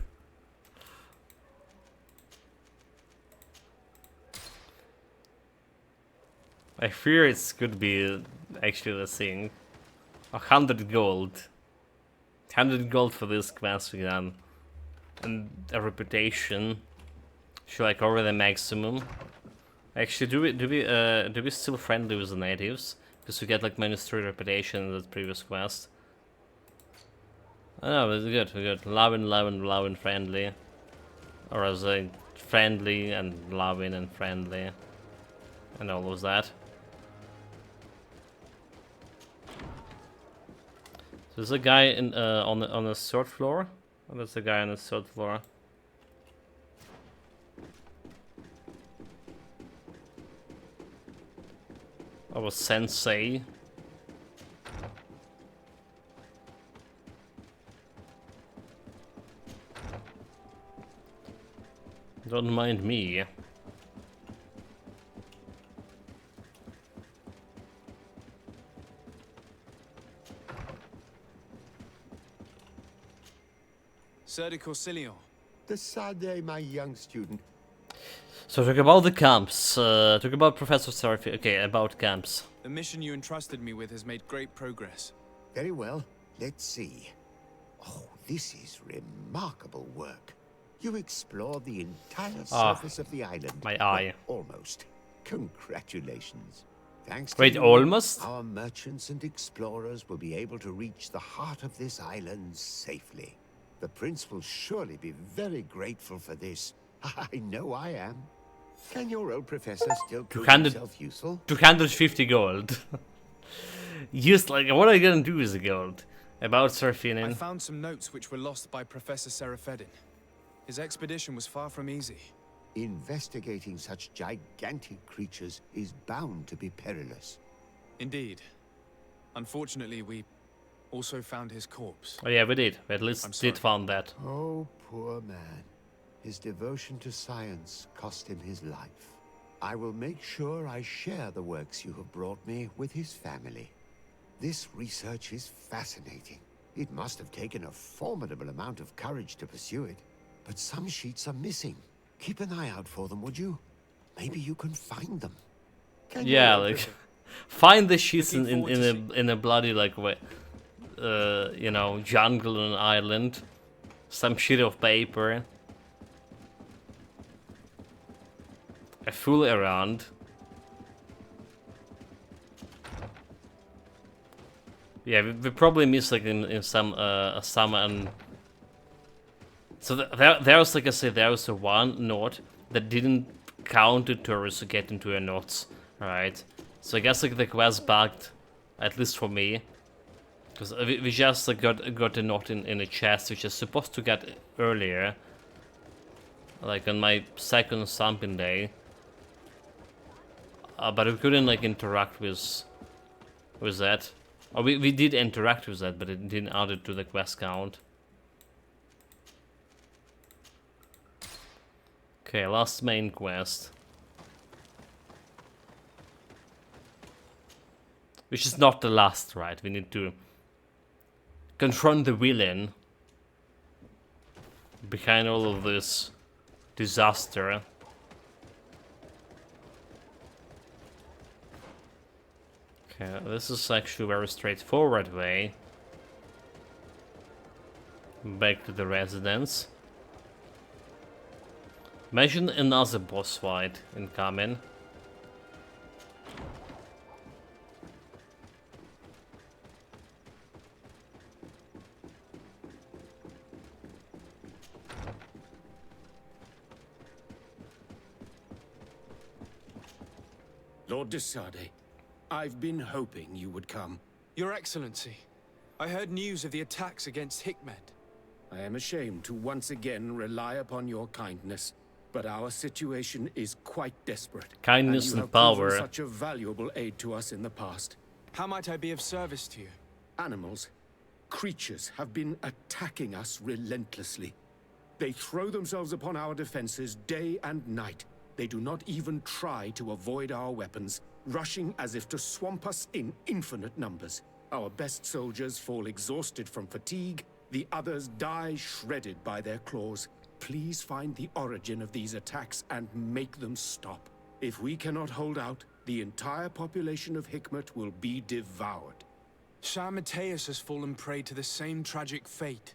I fear it's good to be actually the thing. 100 gold. 100 gold for this quest again. And a reputation. Should I cover the maximum? Actually, do we still friendly with the natives? Because we get like -3 reputation in the previous quest. Oh no, we're good. Loving, friendly. Or as a friendly and loving and friendly. And all of that. So there's a guy in on the 3rd floor. Oh, there's a guy on the 3rd floor. Our sensei. Don't mind me. Sir de Corsilion. Decidez, my young student. So talk about the camps. Talk about Professor Seraphi. Okay, about camps. The mission you entrusted me with has made great progress. Very well. Let's see. Oh, this is remarkable work. You explored the entire surface of the island. My eye. Well, almost. Congratulations. Thanks to Wait, you, almost? our merchants and explorers will be able to reach the heart of this island safely. The prince will surely be very grateful for this. I know I am. Can your old professor still prove himself useful? 250 gold. Used like, what are you gonna do with the gold? About Serafinin. I found some notes which were lost by Professor Serafedin. His expedition was far from easy. Investigating such gigantic creatures is bound to be perilous. Indeed. Unfortunately, we also found his corpse. Oh yeah, we did. We at least did found that. Oh, poor man. His devotion to science cost him his life. I will make sure I share the works you have brought me with his family. This research is fascinating. It must have taken a formidable amount of courage to pursue it. But some sheets are missing. Keep an eye out for them, would you? Maybe you can find them. Yeah, like find the sheets in a bloody like you know, jungle on an island. Some sheet of paper. I fool around. Yeah, we probably missed like in some and so there was, like I said, there was a one note that didn't count the tourists to get into a knots, right? So I guess like the quest bugged, at least for me, because we just like got a note in a chest which is supposed to get earlier, like on my second thumping day. But we couldn't like interact with that. Or we did interact with that, but it didn't add it to the quest count. Okay, last main quest. Which is not the last, right? We need to confront the villain behind all of this disaster. Okay, this is actually a very straightforward way back to the residence. Imagine another boss fight incoming. Lord de Sade, I've been hoping you would come. Your Excellency, I heard news of the attacks against Hikmet. I am ashamed to once again rely upon your kindness, but our situation is quite desperate. Kindness and you have proven power. Such a valuable aid to us in the past. How might I be of service to you? Animals, creatures have been attacking us relentlessly. They throw themselves upon our defenses day and night. They do not even try to avoid our weapons, rushing as if to swamp us in infinite numbers. Our best soldiers fall exhausted from fatigue, the others die shredded by their claws. Please find the origin of these attacks and make them stop. If we cannot hold out, the entire population of Hikmet will be devoured. Shah Mateus has fallen prey to the same tragic fate.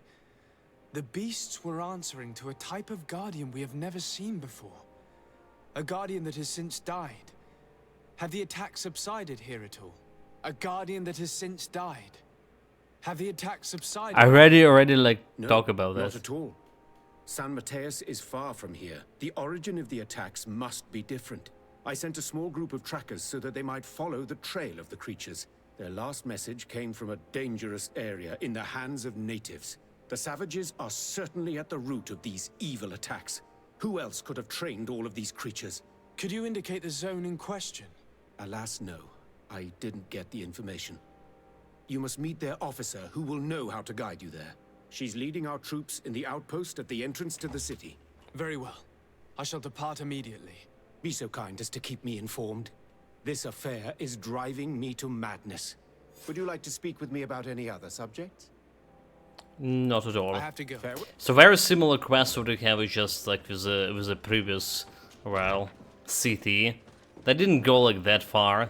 The beasts were answering to a type of guardian we have never seen before. A guardian that has since died. Have the attacks subsided here at all? A guardian that has since died. Have the attacks subsided? I already like No, talk about not that. at all. San Mateus is far from here. The origin of the attacks must be different. I sent a small group of trackers so that they might follow the trail of the creatures. Their last message came from a dangerous area in the hands of natives. The savages are certainly at the root of these evil attacks. Who else could have trained all of these creatures? Could you indicate the zone in question? Alas, no. I didn't get the information. You must meet their officer, who will know how to guide you there. She's leading our troops in the outpost at the entrance to the city. Very well. I shall depart immediately. Be so kind as to keep me informed. This affair is driving me to madness. Would you like to speak with me about any other subjects? Not at all. I have to go. So very similar quest what we have is just like with a previous, well, city. They didn't go like that far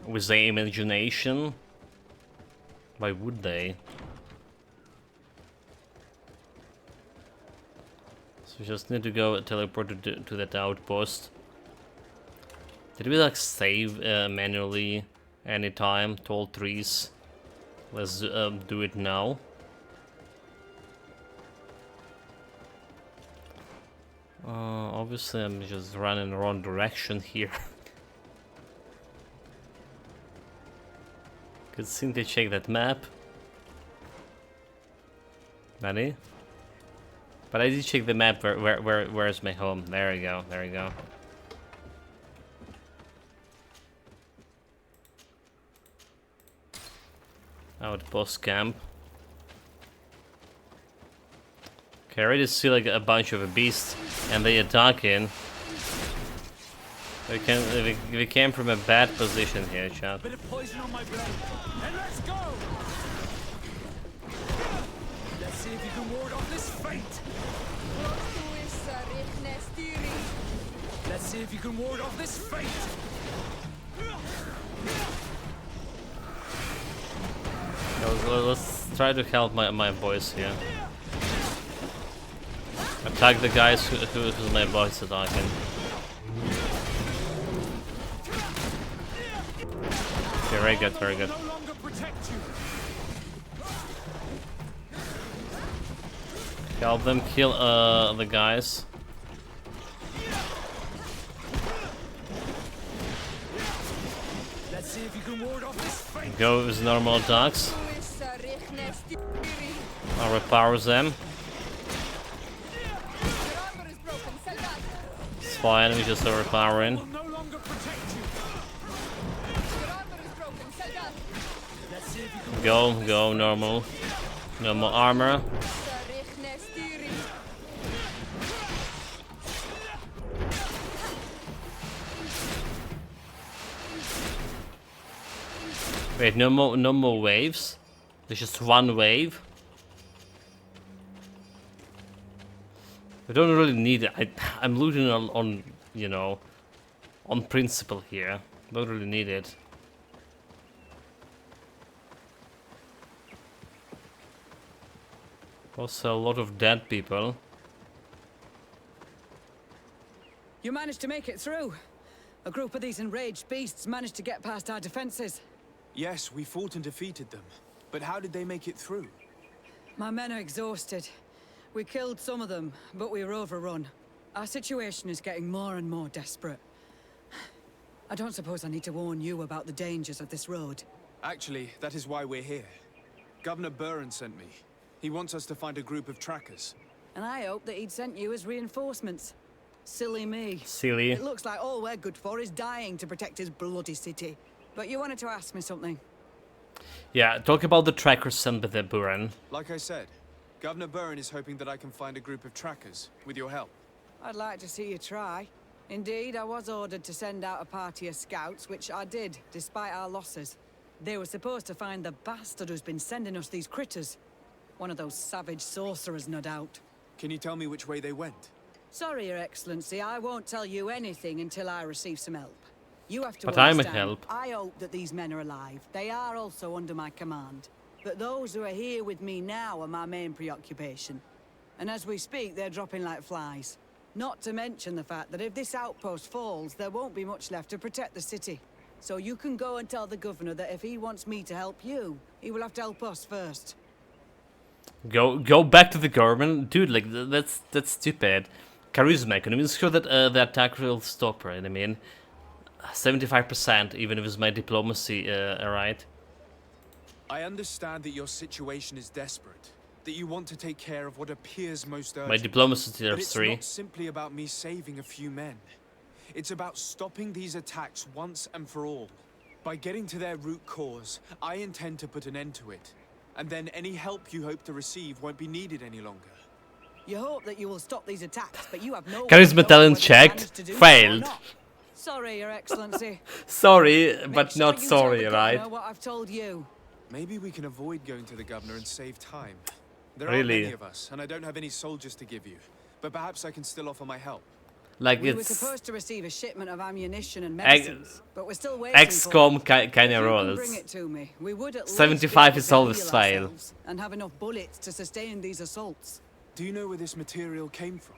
with the imagination. Why would they? So we just need to go teleport to that outpost. Did we like save manually anytime? Tall trees. Let's do it now. Obviously I'm just running the wrong direction here. Could simply check that map. Ready? But I did check the map. Where's my home? There we go. There we go. Outpost camp. Okay, I already see like a bunch of beasts, and they attacking. We came from a bad position here, chat. Bit of poison on my blade, and let's go. Let's see if you can ward off this fate. Let's see if you can ward off this fate. Let's try to help my boys here. Attack the guys who my boys attacking. Okay, very good, very good. Help them kill the guys. Let's see if you can ward off this fate. Go with normal attacks. I'll repower them. It's fine, we just are repowering. Go, normal. No more armor. Wait, no more waves? There's just one wave? I don't really need it. I'm looting on, you know, on principle here. Don't really need it. Also, a lot of dead people. You managed to make it through. A group of these enraged beasts managed to get past our defenses. Yes, we fought and defeated them. But how did they make it through? My men are exhausted. We killed some of them, but we were overrun. Our situation is getting more and more desperate. I don't suppose I need to warn you about the dangers of this road. Actually, that is why we're here. Governor Buren sent me. He wants us to find a group of trackers. And I hope that he'd sent you as reinforcements. Silly me. Silly. It looks like all we're good for is dying to protect his bloody city. But you wanted to ask me something. Yeah, talk about the trackers sent by the Buren. Like I said, Governor Buren is hoping that I can find a group of trackers, with your help. I'd like to see you try. Indeed, I was ordered to send out a party of scouts, which I did, despite our losses. They were supposed to find the bastard who's been sending us these critters. One of those savage sorcerers, no doubt. Can you tell me which way they went? Sorry, Your Excellency, I won't tell you anything until I receive some help. You have to But I'm a understand, help. I hope that these men are alive. They are also under my command. But those who are here with me now are my main preoccupation. And as we speak, they're dropping like flies. Not to mention the fact that if this outpost falls, there won't be much left to protect the city. So you can go and tell the governor that if he wants me to help you, he will have to help us first. Go back to the government, dude. Like that's stupid. Charisma economy. It's sure that the attack will stop, right? I mean, 75%, even if it's my diplomacy, right? I understand that your situation is desperate, that you want to take care of what appears most urgent. My diplomacy tier but it's 3. not simply about me saving a few men. It's about stopping these attacks once and for all. By getting to their root cause, I intend to put an end to it. And then any help you hope to receive won't be needed any longer. You hope that you will stop these attacks, but you have no Charisma talent checked. Failed. Sorry, Your Excellency. Sorry, but Make not sure you sorry, tell the right? governor what I've told you. Maybe we can avoid going to the governor and save time. There Really? aren't many of us, and I don't have any soldiers to give you. But perhaps I can still offer my help. Like We were it's supposed to receive a shipment of ammunition and medicines, but we're still waiting XCOM kind If of you can roles. bring it to me, we would at least 75 be is able to always heal fail. ourselves and have enough bullets to sustain these assaults. Do you know where this material came from?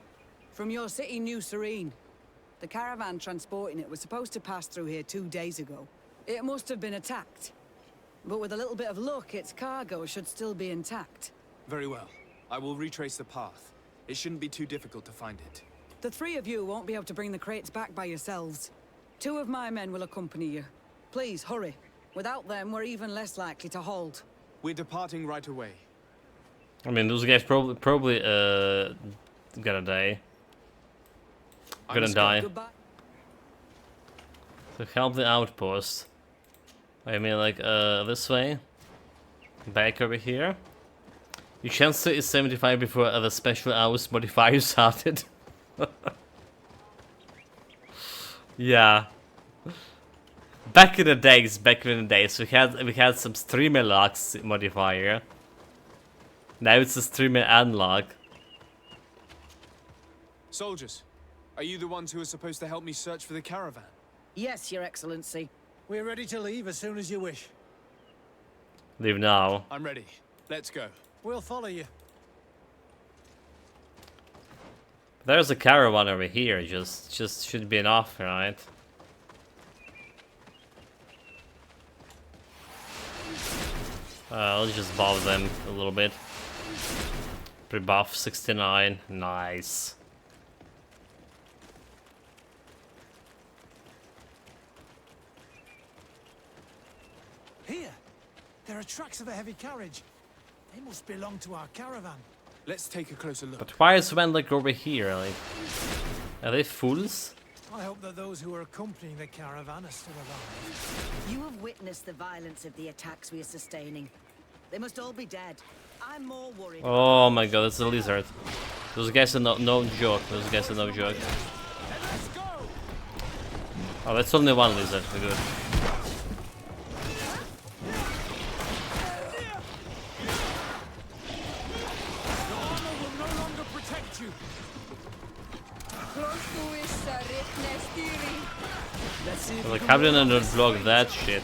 From your city, New Serene. The caravan transporting it was supposed to pass through here 2 days ago. It must have been attacked. But with a little bit of luck, its cargo should still be intact. Very well. I will retrace the path. It shouldn't be too difficult to find it. The three of you won't be able to bring the crates back by yourselves. 2 of my men will accompany you. Please, hurry. Without them, we're even less likely to hold. We're departing right away. I mean, those guys probably gonna die. Gonna die. Goodbye. To help the outpost. I mean, like this way. Back over here. Your chance is 75 before the special hours modifier started. Yeah. Back in the days, we had some streamer locks modifier. Now it's a streamer unlock. Soldiers, are you the ones who are supposed to help me search for the caravan? Yes, Your Excellency. We're ready to leave as soon as you wish. Leave now. I'm ready. Let's go. We'll follow you. There's a caravan over here, just should be enough, right? I'll just buff them a little bit. Pre-buff 69, nice. Here! There are tracks of a heavy carriage. They must belong to our caravan. Let's take a closer look. But why is Sven like over here? Like, are they fools? I hope that those who are accompanying the caravan are still alive. You have witnessed the violence of the attacks we are sustaining. They must all be dead. I'm more worried. Oh my god, it's a lizard. Those guys are no joke. Those guys are no joke. Oh, that's only one lizard. We're good. The captain don't block that shit.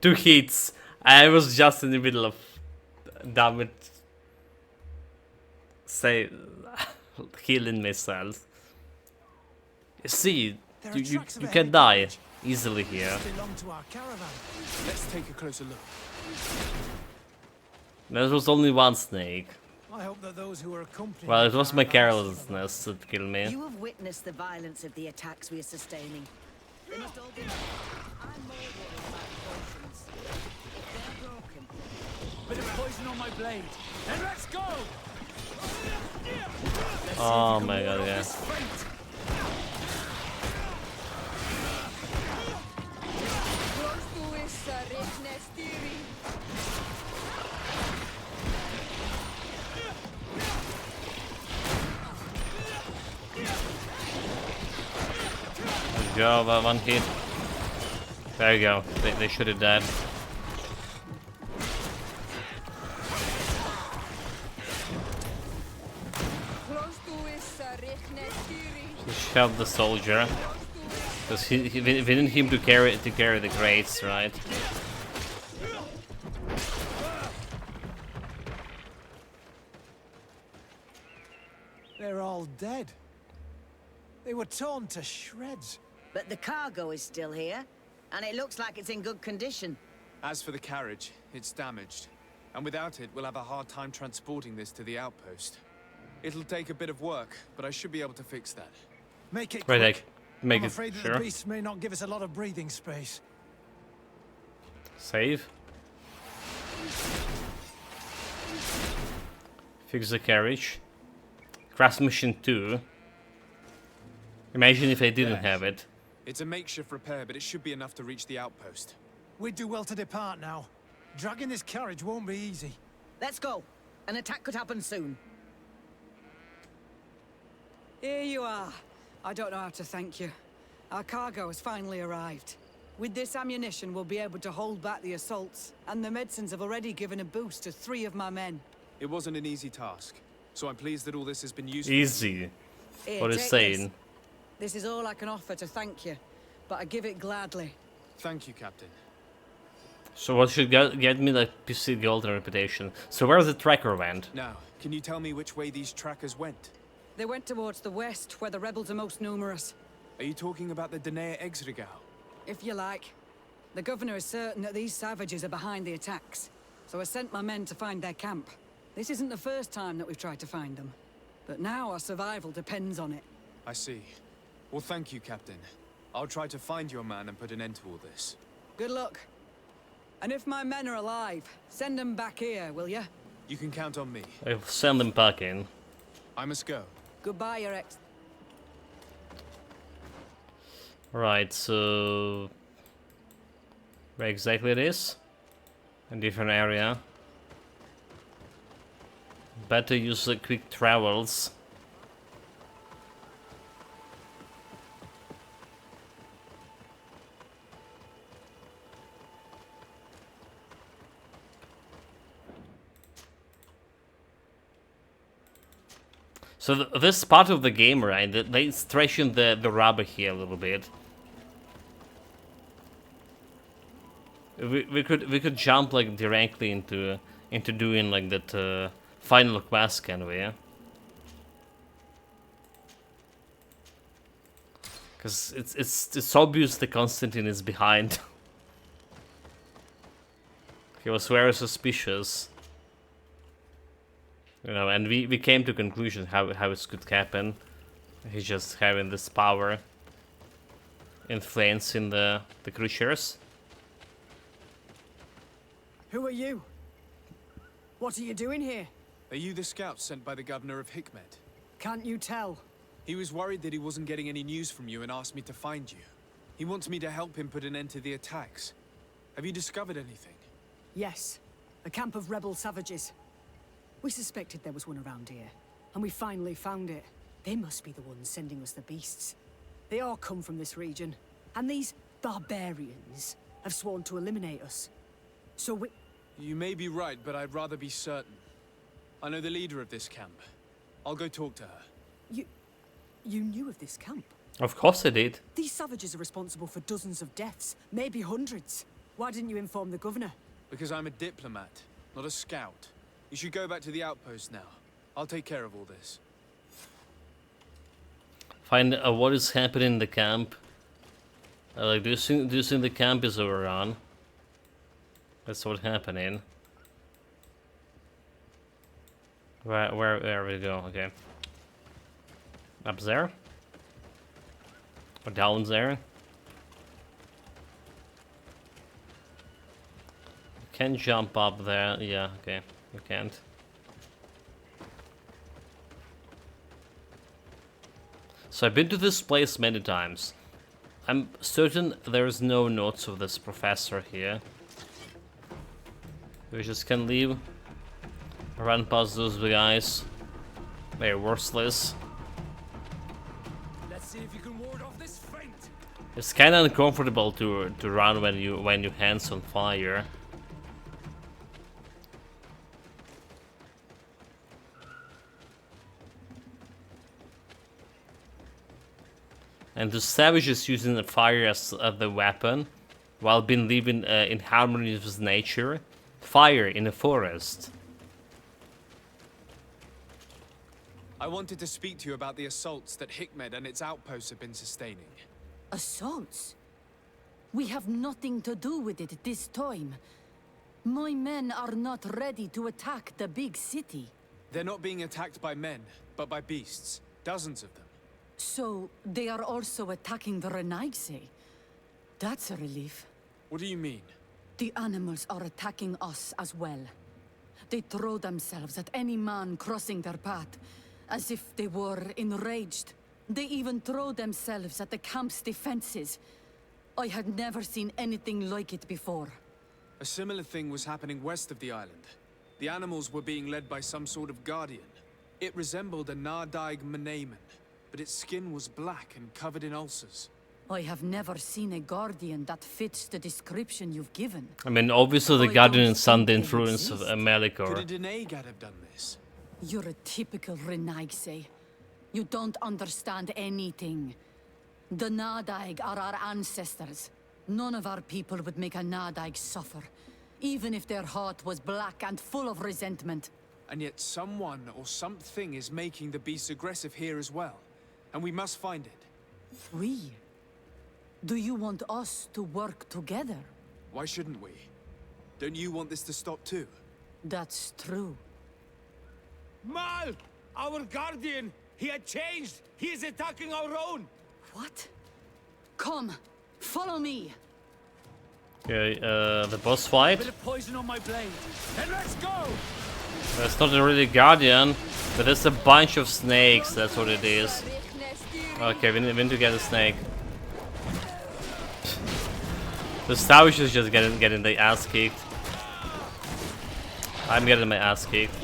2 hits. I was just in the middle of damn it. Say healing myself. See, you can die easily here. Let's take a closer look. There was only one snake. I hope that those who are accompanying Well, it was my carelessness that killed me. You have witnessed the violence of the attacks we are sustaining. They must all be. I'm more worried about the potions. If they're broken. Bit of poison on my blade. And let's go! Oh my god, yeah. Good job, 1 hit. There you go, they should have died. Just help the soldier. Because we need him to carry the crates, right? They're all dead. They were torn to shreds. But the cargo is still here, and it looks like it's in good condition. As for the carriage, it's damaged. And without it, we'll have a hard time transporting this to the outpost. It'll take a bit of work, but I should be able to fix that. Make it quick. quick. Make I'm it afraid that sure. the beasts may not give us a lot of breathing space. Save. Fix the carriage. Craft Mission 2. Imagine if I didn't have it. It's a makeshift repair, but it should be enough to reach the outpost. We'd do well to depart now. Dragging this carriage won't be easy. Let's go. An attack could happen soon. Here you are. I don't know how to thank you. Our cargo has finally arrived. With this ammunition, we'll be able to hold back the assaults, and the medicines have already given a boost to 3 of my men. It wasn't an easy task, so I'm pleased that all this has been useful. Easy. Here, What is take saying? This is all I can offer to thank you, but I give it gladly. Thank you, Captain. So what should get me like PC golden reputation? So where the tracker went? Now, can you tell me which way these trackers went? They went towards the west, where the rebels are most numerous. Are you talking about the Danea Exregau? If you like. The governor is certain that these savages are behind the attacks, so I sent my men to find their camp. This isn't the first time that we've tried to find them, but now our survival depends on it. I see. Well, thank you, Captain. I'll try to find your man and put an end to all this. Good luck. And if my men are alive, send them back here, will you? You can count on me. I'll send them back in. I must go. Goodbye, Your Ex. Right, so where exactly it is? A different area. Better use the quick travels. So this part of the game, right? They stretching the rubber here a little bit. We could jump like directly into doing like that final quest, can we? Because it's obvious that Constantine is behind. He was very suspicious. You know, and we came to conclusion how it could happen. He's just having this power influencing the creatures. Who are you? What are you doing here? Are you the scouts sent by the governor of Hikmet? Can't you tell? He was worried that he wasn't getting any news from you and asked me to find you. He wants me to help him put an end to the attacks. Have you discovered anything? Yes. A camp of rebel savages. We suspected there was one around here, and we finally found it. They must be the ones sending us the beasts. They all come from this region, and these barbarians have sworn to eliminate us. So we... You may be right, but I'd rather be certain. I know the leader of this camp. I'll go talk to her. You knew of this camp? Of course I did. These savages are responsible for dozens of deaths, maybe hundreds. Why didn't you inform the governor? Because I'm a diplomat, not a scout. You should go back to the outpost now. I'll take care of all this. Find what is happening in the camp. Like, do you think the camp is overrun? That's what's happening. Where we go? Okay. Up there? Or down there? Can jump up there. Yeah, okay. You can't. So I've been to this place many times. I'm certain there's no notes of this professor here. We just can leave. Run past those guys. They're worthless. Let's see if you can ward off this feint. It's kind of uncomfortable to run when your hands on fire. And the savages using the fire as the weapon, while being living in harmony with nature. Fire in a forest. I wanted to speak to you about the assaults that Hikmed and its outposts have been sustaining. Assaults? We have nothing to do with it this time. My men are not ready to attack the big city. They're not being attacked by men, but by beasts. Dozens of them. So, they are also attacking the Renaigse. That's a relief. What do you mean? The animals are attacking us as well. They throw themselves at any man crossing their path, as if they were enraged. They even throw themselves at the camp's defenses. I had never seen anything like it before. A similar thing was happening west of the island. The animals were being led by some sort of guardian. It resembled a Nardaig Menamen, but its skin was black and covered in ulcers. I have never seen a guardian that fits the description you've given. I mean, obviously the guardian is under the influence of Melikor. Could a Denaigad have done this? You're a typical Renaigse. You don't understand anything. The Nardaig are our ancestors. None of our people would make a Nardaig suffer, even if their heart was black and full of resentment. And yet someone or something is making the beast aggressive here as well. And we must find it. We? Do you want us to work together? Why shouldn't we? Don't you want this to stop too? That's true. Mal! Our guardian! He had changed! He is attacking our own! What? Come, follow me! Okay, the boss fight. A bit of poison on my blade. Then let's go! That's not a really guardian, but it's a bunch of snakes, that's what it is. Okay, we need to get a snake. The Stavish is just getting the ass kicked. I'm getting my ass kicked.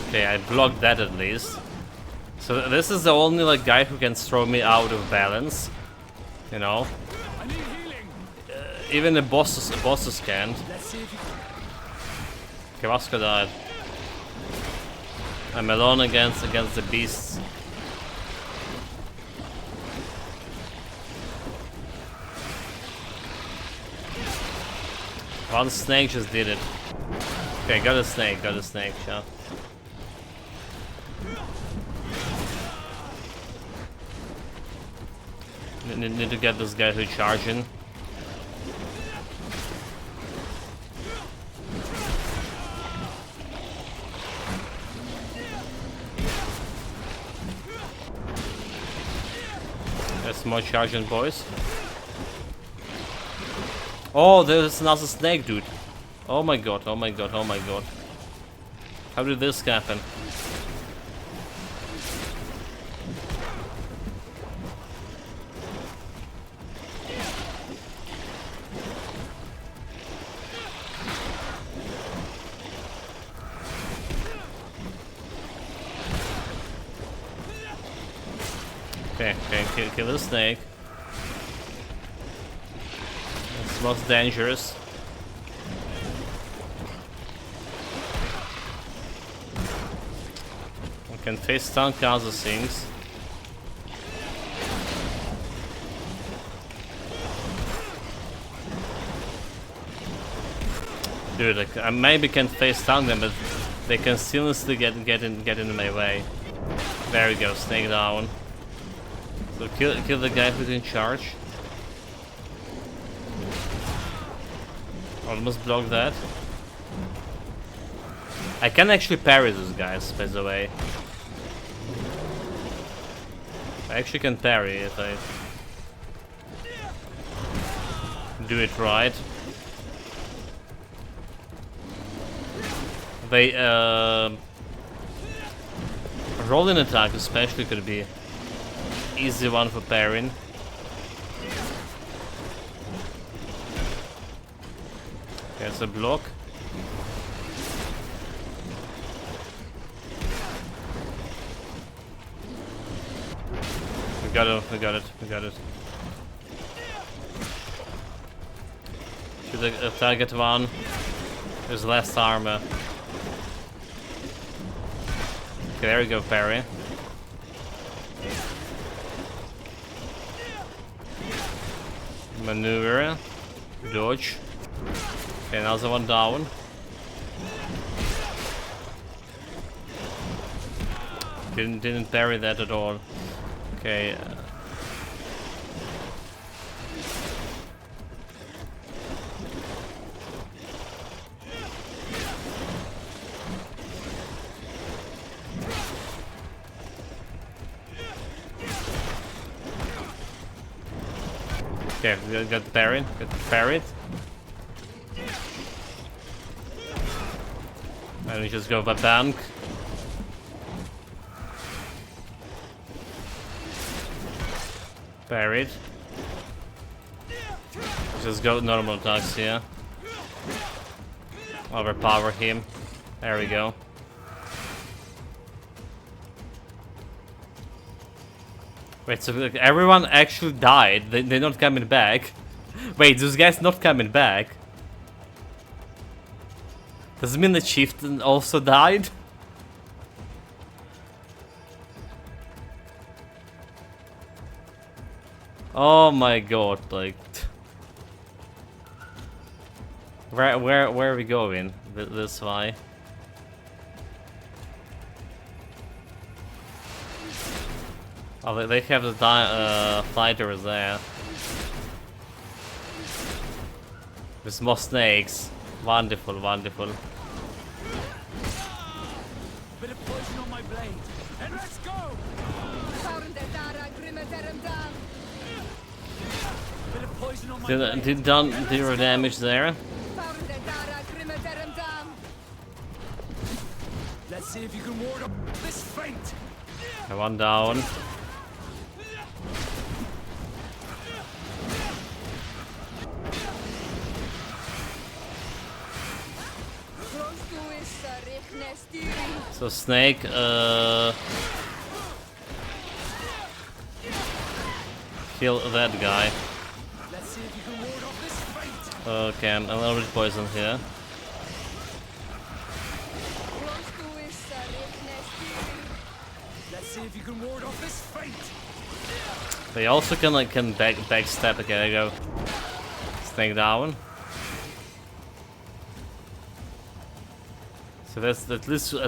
Okay, I blocked that at least. So this is the only like guy who can throw me out of balance. You know? Even the bosses can't. Okay, Vasco died. I'm alone against the beasts. One snake just did it. Okay, got a snake, shot. Need to get this guy who's charging. There's more charging, boys. Oh, there's another snake, dude. Oh my god, oh my god, oh my god. How did this happen? Okay, kill the snake. It's most dangerous. Can face stun causes things. Dude, I maybe can face stun them, but they can still get in my way. There we go, snake down. So kill the guy who's in charge. Almost blocked that. I can actually parry those guys, by the way. I actually can parry if I do it right. They rolling attack especially could be easy one for parrying. Okay, it's a block. We got it. Should target one. There's less armor. Okay, there we go, parry. Maneuver. Dodge. Okay, another one down. Didn't parry that at all. Okay. Okay, we got parried. And we just go for bank. Parried. Just go normal attacks here. Overpower him. There we go. Wait, so like, everyone actually died? They're not coming back? Wait, those guys not coming back? Does it mean the chieftain also died? Oh my god, like... Where are we going? This way? Oh, they have the fighters there. There's more snakes. Wonderful, wonderful. Bit of poison on my blade, and let's go! Bit of poison on my blade. Did done zero damage there. Let's see if you can ward up this feint. One down. So snake, kill that guy. Let's see if you can ward off this feint. Okay, I'm a little bit poisoned here. Let's see if you can ward off this feint. They also can backstab. Okay, there you go. Snake down. So that's at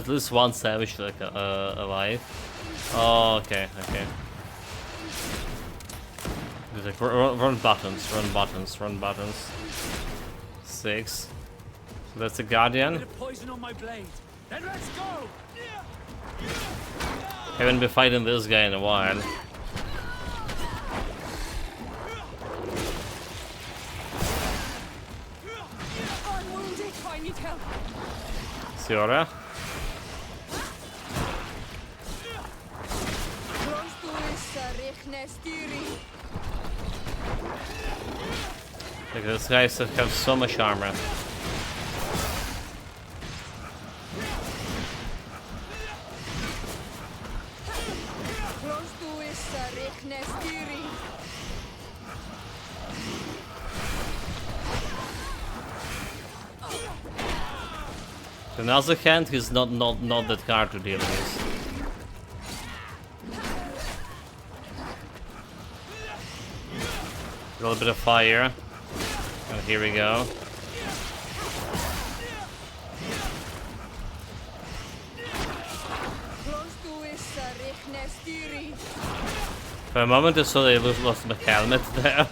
least one savage like alive. Oh, okay. Like, run buttons. 6. So that's a guardian. Bit of poison on my blade. Then let's go. Haven't been fighting this guy in a while. I'm wounded. I need help. Siora. Like, this guy has so much armor. On the other hand, he's not that hard to deal with. little bit of fire. And here we go. For a moment I saw they lost my helmet there.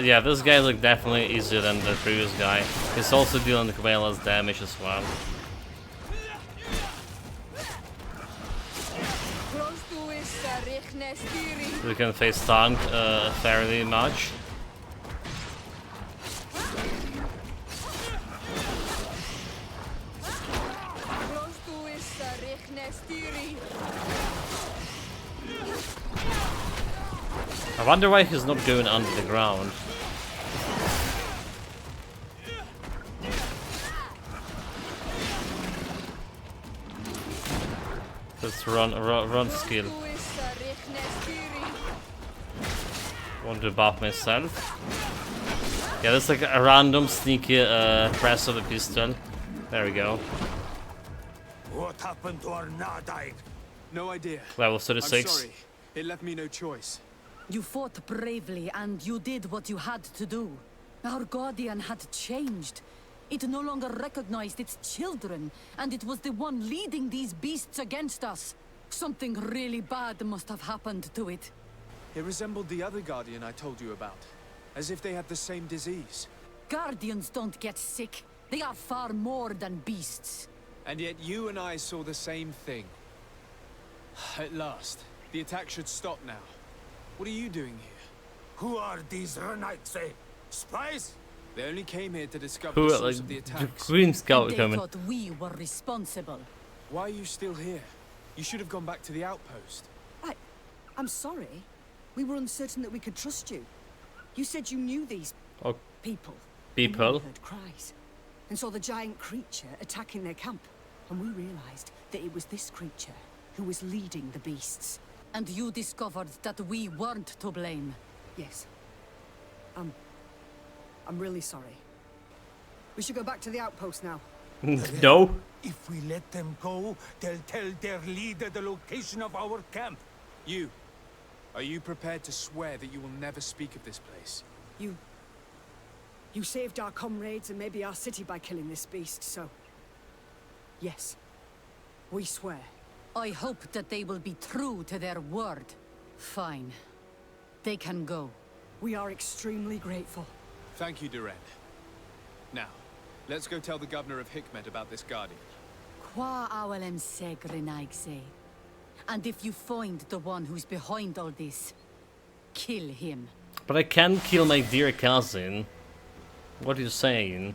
Yeah, this guy looked definitely easier than the previous guy. He's also dealing way less damage as well. We can face tank fairly much. I wonder why he's not going under the ground. Let's run skill. Want to buff myself. Yeah, that's like a random sneaky press of the pistol. There we go. What happened to our Nadaig? No idea. Level 36. I'm sorry. It left me no choice. You fought bravely and you did what you had to do. Our guardian had changed. It no longer recognized its children, and it was the one leading these beasts against us. Something really bad must have happened to it. It resembled the other Guardian I told you about, as if they had the same disease. Guardians don't get sick. They are far more than beasts. And yet you and I saw the same thing. At last, the attack should stop now. What are you doing here? Who are these Renaitse? Spies? They only came here to discover the source of the attacks. Green Scout they coming. thought we were responsible. Why are you still here? You should have gone back to the outpost. I'm sorry. We were uncertain that we could trust you. You said you knew these people. People? We heard cries and saw the giant creature attacking their camp. And we realized that it was this creature who was leading the beasts. And you discovered that we weren't to blame. Yes. I'm really sorry. We should go back to the outpost now. No. If we let them go, they'll tell their leader the location of our camp. Are you prepared to swear that you will never speak of this place? You saved our comrades and maybe our city by killing this beast, so... Yes. We swear. I hope that they will be true to their word. Fine. They can go. We are extremely grateful. Thank you, Duren. Now, let's go tell the governor of Hikmet about this Guardian. Qua awalem segrenaigse. And if you find the one who's behind all this, kill him. But I can kill my dear cousin. What are you saying?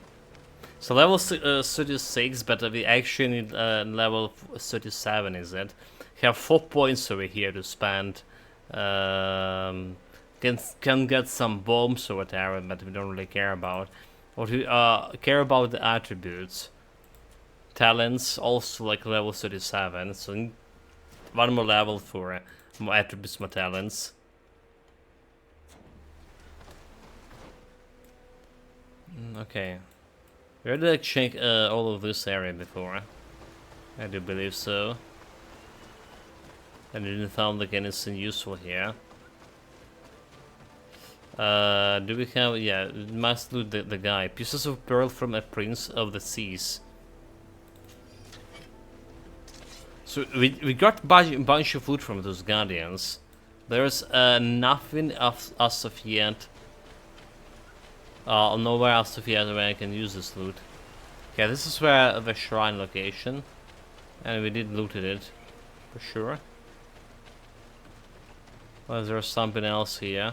So level 36, but we actually need level 37, is it? We have 4 points over here to spend. Can get some bombs or whatever, but we don't really care about. What we care about the attributes. Talents, also like level 37, so one more level for more attributes, more talents. Okay. We already checked all of this area before. I do believe so. And we didn't found like anything useful here. Do we have... yeah, we must loot the guy. Pieces of pearl from a prince of the seas. So we got a bunch of loot from those guardians. There's nothing as of yet. Nowhere else of yet where I can use this loot. Okay, this is where the shrine location. And we did looted it. For sure. Well, there's something else here.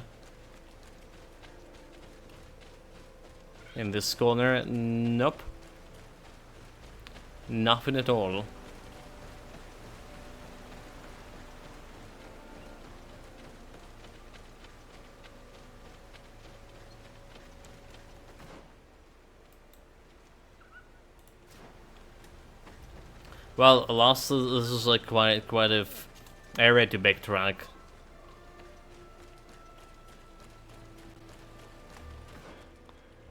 In this corner, nope. Nothing at all. Well, last this is like quite a area to backtrack.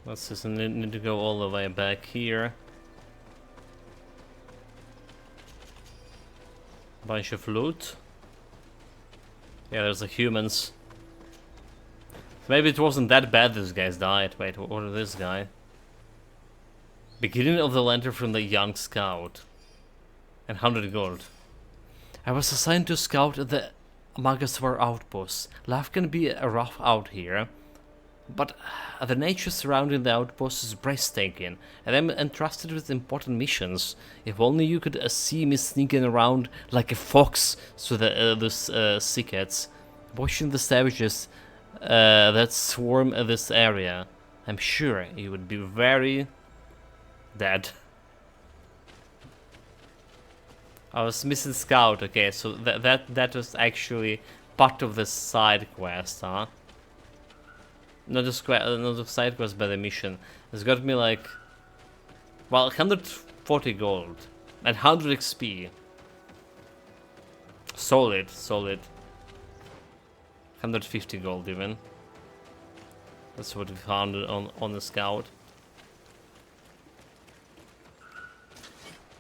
Let's just need to go all the way back here. Bunch of loot. Yeah, there's the humans. Maybe it wasn't that bad this guy's died. Wait, what is this guy? Beginning of the lantern from the young scout. And 100 gold. I was assigned to scout at the Magaswar outpost. Life can be rough out here, but the nature surrounding the outpost is breathtaking, and I'm entrusted with important missions. If only you could see me sneaking around like a fox through the thickets, watching the savages that swarm this area. I'm sure you would be very dead. I was missing scout. Okay, so that was actually part of the side quest, huh? Not the side quest, but the mission. It's got me like, well, 140 gold and 100 XP. Solid. 150 gold even. That's what we found on the scout.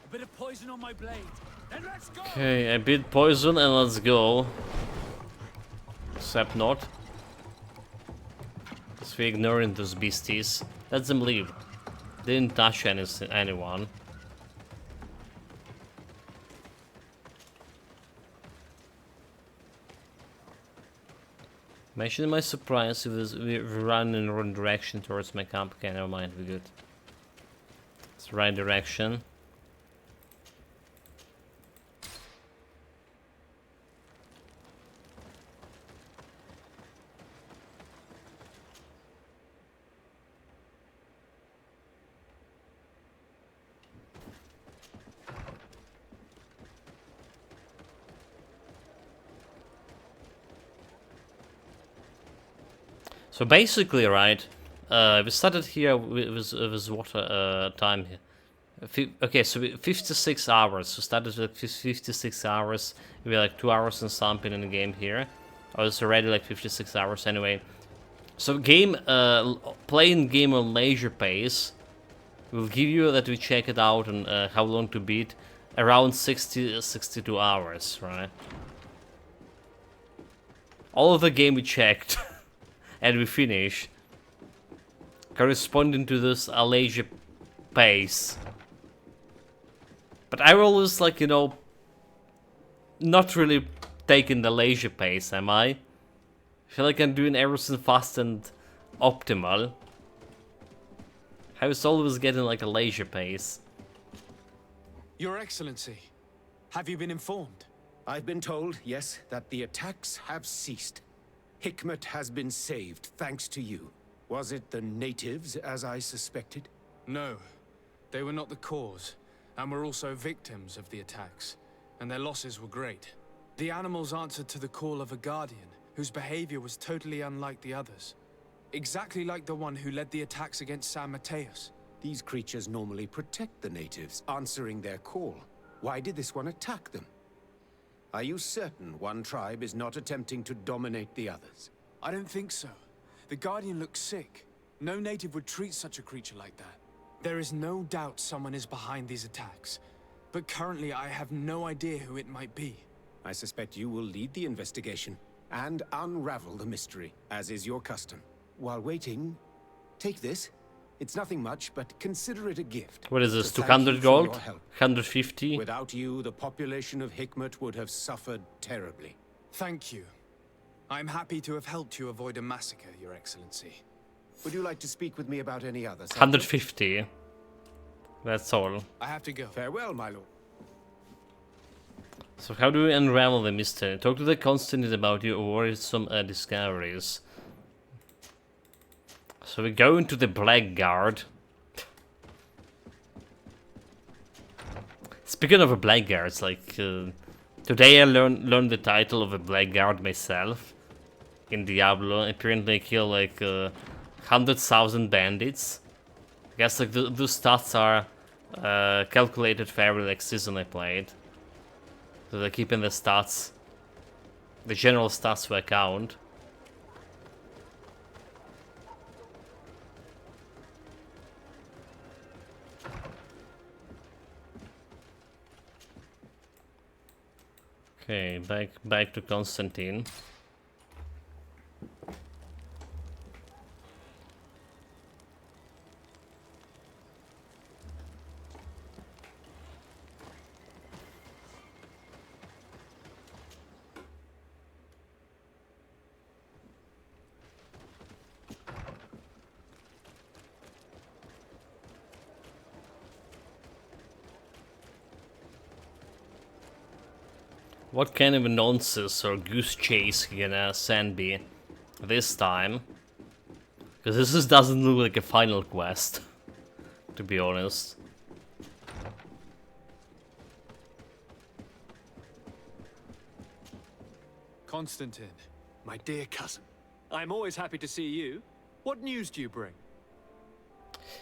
A bit of poison on my blade. Then let's go. Okay, a bit poison and let's go. Except not. So we're ignoring those beasties. Let them leave. Didn't touch anyone. Imagine my surprise if we run in the wrong direction towards my camp. Okay, never mind, we're good. It's the right direction. So basically, right, we started here with water time here. Okay, so 56 hours. We started with 56 hours. We were like 2 hours and something in the game here. I was already like 56 hours anyway. So playing game on leisure pace will give you that we check it out and how long to beat. Around 62 hours, right? All of the game we checked. And we finish corresponding to this leisure pace. But I always like, you know, not really taking the leisure pace, am I? I feel like I'm doing everything fast and optimal. I was always getting like a leisure pace. Your Excellency, have you been informed? I've been told, yes, that the attacks have ceased. Hikmet has been saved, thanks to you. Was it the natives, as I suspected? No, they were not the cause, and were also victims of the attacks, and their losses were great. The animals answered to the call of a guardian, whose behavior was totally unlike the others. Exactly like the one who led the attacks against San Mateus. These creatures normally protect the natives, answering their call. Why did this one attack them? Are you certain one tribe is not attempting to dominate the others? I don't think so. The Guardian looks sick. No native would treat such a creature like that. There is no doubt someone is behind these attacks, but currently I have no idea who it might be. I suspect you will lead the investigation and unravel the mystery, as is your custom. While waiting, take this. It's nothing much, but consider it a gift. What is this, 200 gold? 150? Without you, the population of Hikmet would have suffered terribly. Thank you. I'm happy to have helped you avoid a massacre, Your Excellency. Would you like to speak with me about any others? 150. That's all. I have to go. Farewell, my lord. So how do we unravel the mystery? Talk to the Constantine about your worrisome discoveries. So we go into the Blackguard. Speaking of a Blackguard, it's like today I learned the title of a Blackguard myself in Diablo. Apparently I kill like 100,000 bandits. I guess like those stats are calculated for every like season I played. So they're keeping the stats, the general stats to account. Okay, back to Constantine. What kind of a nonsense or goose chase gonna send me this time? Because this just doesn't look like a final quest, to be honest. Constantine. My dear cousin, I'm always happy to see you. What news do you bring?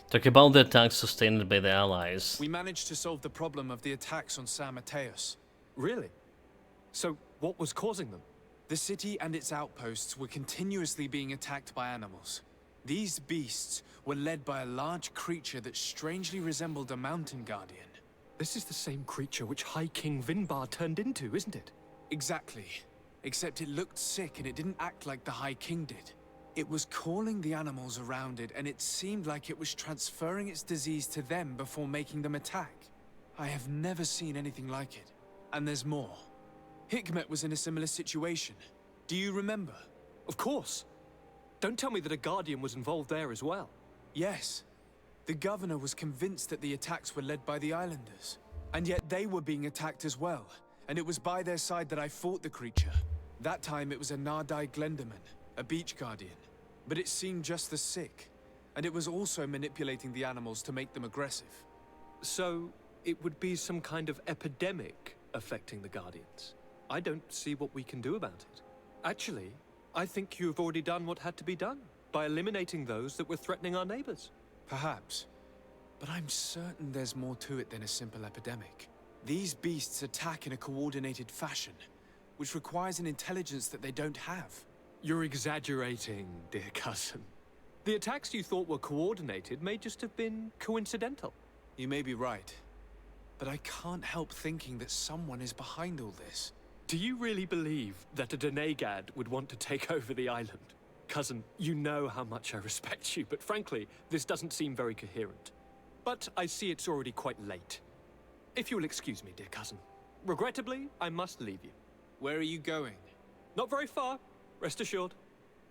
Talk about the attacks sustained by the allies. We managed to solve the problem of the attacks on San Mateus. Really? So, what was causing them? The city and its outposts were continuously being attacked by animals. These beasts were led by a large creature that strangely resembled a mountain guardian. This is the same creature which High King Vinbar turned into, isn't it? Exactly. Except it looked sick and it didn't act like the High King did. It was calling the animals around it, and it seemed like it was transferring its disease to them before making them attack. I have never seen anything like it. And there's more. Hikmet was in a similar situation. Do you remember? Of course. Don't tell me that a Guardian was involved there as well. Yes. The governor was convinced that the attacks were led by the islanders. And yet they were being attacked as well. And it was by their side that I fought the creature. That time it was a Nardai Glenderman, a beach guardian. But it seemed just as sick. And it was also manipulating the animals to make them aggressive. So, it would be some kind of epidemic affecting the Guardians. I don't see what we can do about it. Actually, I think you've already done what had to be done, by eliminating those that were threatening our neighbors. Perhaps. But I'm certain there's more to it than a simple epidemic. These beasts attack in a coordinated fashion, which requires an intelligence that they don't have. You're exaggerating, dear cousin. The attacks you thought were coordinated may just have been coincidental. You may be right. But I can't help thinking that someone is behind all this. Do you really believe that a Denegad would want to take over the island? Cousin, you know how much I respect you, but frankly, this doesn't seem very coherent. But I see it's already quite late. If you'll excuse me, dear cousin. Regrettably, I must leave you. Where are you going? Not very far, rest assured.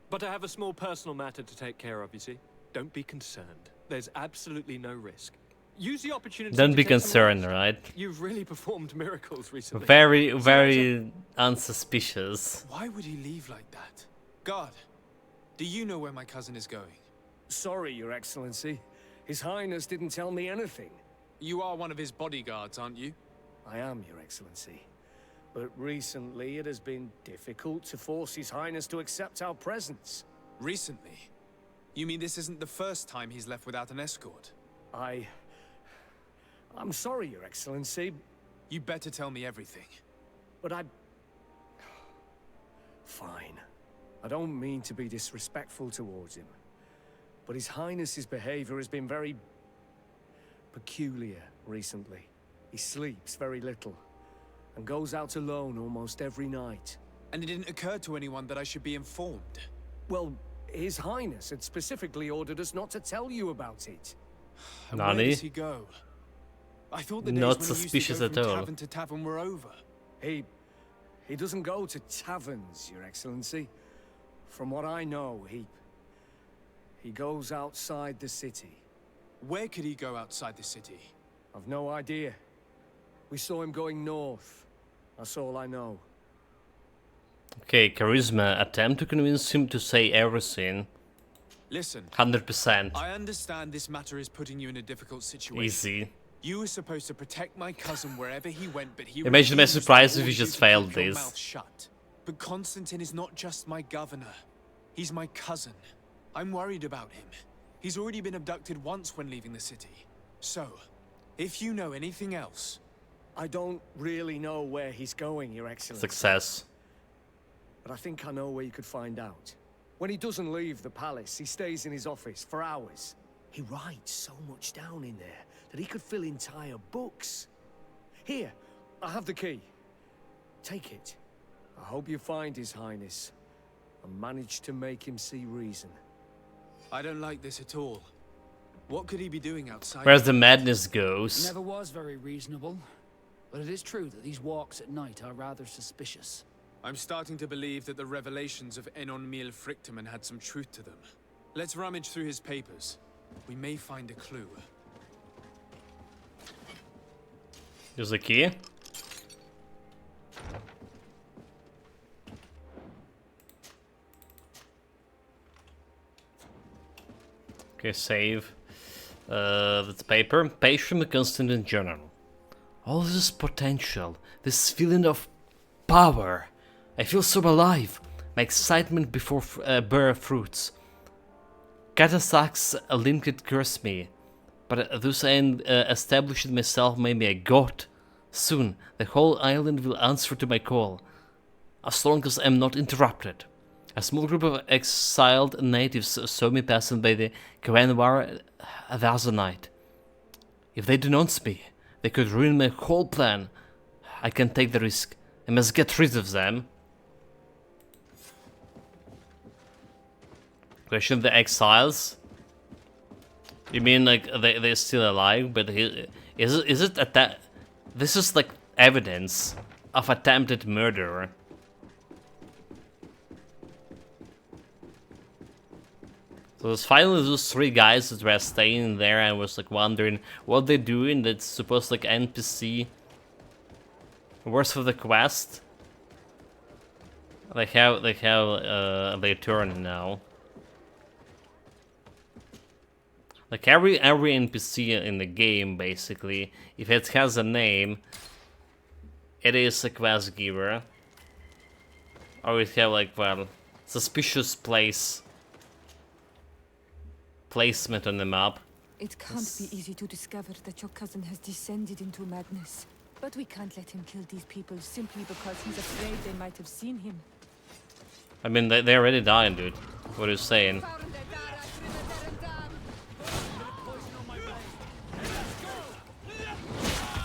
But I have a small personal matter to take care of, you see. Don't be concerned. There's absolutely no risk. Use the opportunity. Don't be concerned, right? You've really performed miracles recently. Very unsuspicious. Why would he leave like that? Guard, do you know where my cousin is going? Sorry, Your Excellency. His Highness didn't tell me anything. You are one of his bodyguards, aren't you? I am, Your Excellency. But recently it has been difficult to force His Highness to accept our presence. Recently? You mean this isn't the first time he's left without an escort? I'm sorry, Your Excellency. You better tell me everything. But Fine. I don't mean to be disrespectful towards him. But His Highness's behavior has been very peculiar recently. He sleeps very little, and goes out alone almost every night. And it didn't occur to anyone that I should be informed? Well, His Highness had specifically ordered us not to tell you about it. And where does he go? I thought the days Not when suspicious he used to go at from all. tavern to tavern were over. He doesn't go to taverns, Your Excellency. From what I know, he goes outside the city. Where could he go outside the city? I've no idea. We saw him going north. That's all I know. Okay, charisma. Attempt to convince him to say everything. Listen. 100%. I understand this matter is putting you in a difficult situation. Easy. You were supposed to protect my cousin wherever he went, but he Imagine my refused to surprise if order he you just to failed keep your this. mouth shut. But Constantine is not just my governor. He's my cousin. I'm worried about him. He's already been abducted once when leaving the city. So, if you know anything else... I don't really know where he's going, Your Excellency. Success. But I think I know where you could find out. When he doesn't leave the palace, he stays in his office for hours. He writes so much down in there that he could fill entire books. Here, I have the key. Take it. I hope you find His Highness and manage to make him see reason. I don't like this at all. What could he be doing outside? Where's the madness goes? Never was very reasonable. But it is true that these walks at night are rather suspicious. I'm starting to believe that the revelations of Enon Mil Frichtemann had some truth to them. Let's rummage through his papers. We may find a clue. There's a key. Okay, save. That's paper. Page from the Constant Journal. All this potential, this feeling of power. I feel so alive. My excitement before bear fruits. Katasak's linked curse me, but thus I established myself maybe a god. Soon, the whole island will answer to my call, as long as I am not interrupted. A small group of exiled natives saw me passing by the Kwenwar the other night. If they denounce me, they could ruin my whole plan. I can't take the risk. I must get rid of them. Question the exiles? You mean like they're still alive? But is it that this is like evidence of attempted murder? So there's finally those three guys that were staying there and was like wondering what they're doing. That's supposed like NPC. Worse for the quest. They have their turn now. Like every NPC in the game, basically, if it has a name, it is a quest giver. Or it have like, well, suspicious placement on the map. It can't be easy to discover that your cousin has descended into madness. But we can't let him kill these people simply because he's afraid they might have seen him. I mean, they already died, dude. What are you saying?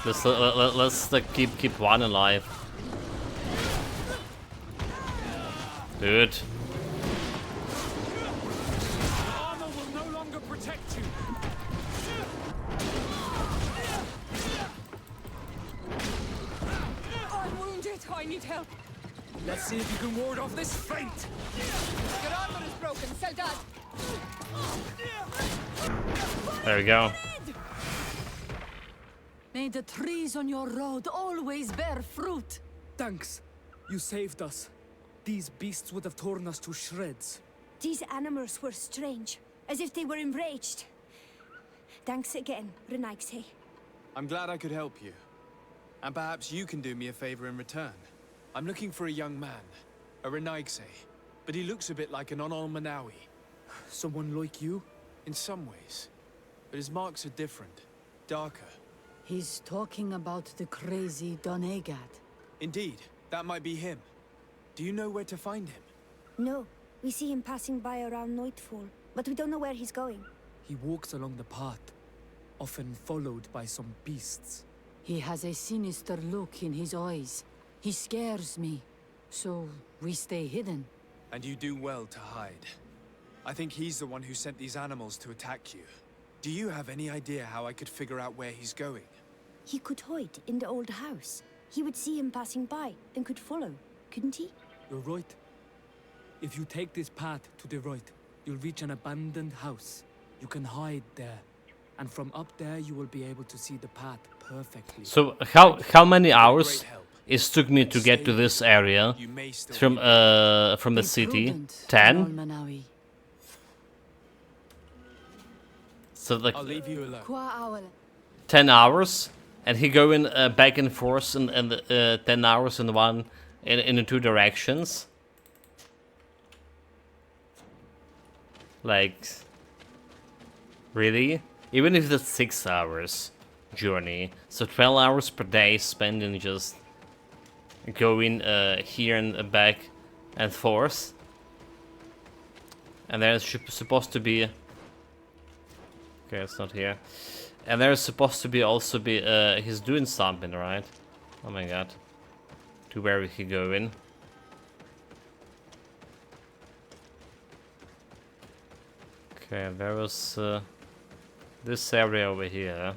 Let's keep one alive, dude. Armor will no longer protect you. I'm wounded. I need help. Let's see if you can ward off this fate. Your armor is broken, Soldat. There we go. May the trees on your road always bear fruit. Thanks. You saved us. These beasts would have torn us to shreds. These animals were strange, as if they were enraged. Thanks again, Renaigse. I'm glad I could help you. And perhaps you can do me a favor in return. I'm looking for a young man, a Renaigse, but he looks a bit like an Onol Manawi. Someone like you? In some ways. But his marks are different, darker. He's talking about the crazy Donegad. Indeed, that might be him. Do you know where to find him? No, we see him passing by around nightfall, but we don't know where he's going. He walks along the path, often followed by some beasts. He has a sinister look in his eyes. He scares me, so we stay hidden. And you do well to hide. I think he's the one who sent these animals to attack you. Do you have any idea how I could figure out where he's going? He could hide in the old house. He would see him passing by and could follow, couldn't he? You're right. If you take this path to the right, you'll reach an abandoned house. You can hide there. And from up there, you will be able to see the path perfectly. So how many hours it took me to get to this area from the city? 10? So like 10 hours, and he going back and forth and 10 hours in the two directions. Like, really? Even if it's 6 hours journey, so 12 hours per day spent in just going here and back and forth. And there's supposed to be. Okay, it's not here. And there's supposed to be also be he's doing something, right? Oh my god. to where we could go in. Okay, there was this area over here.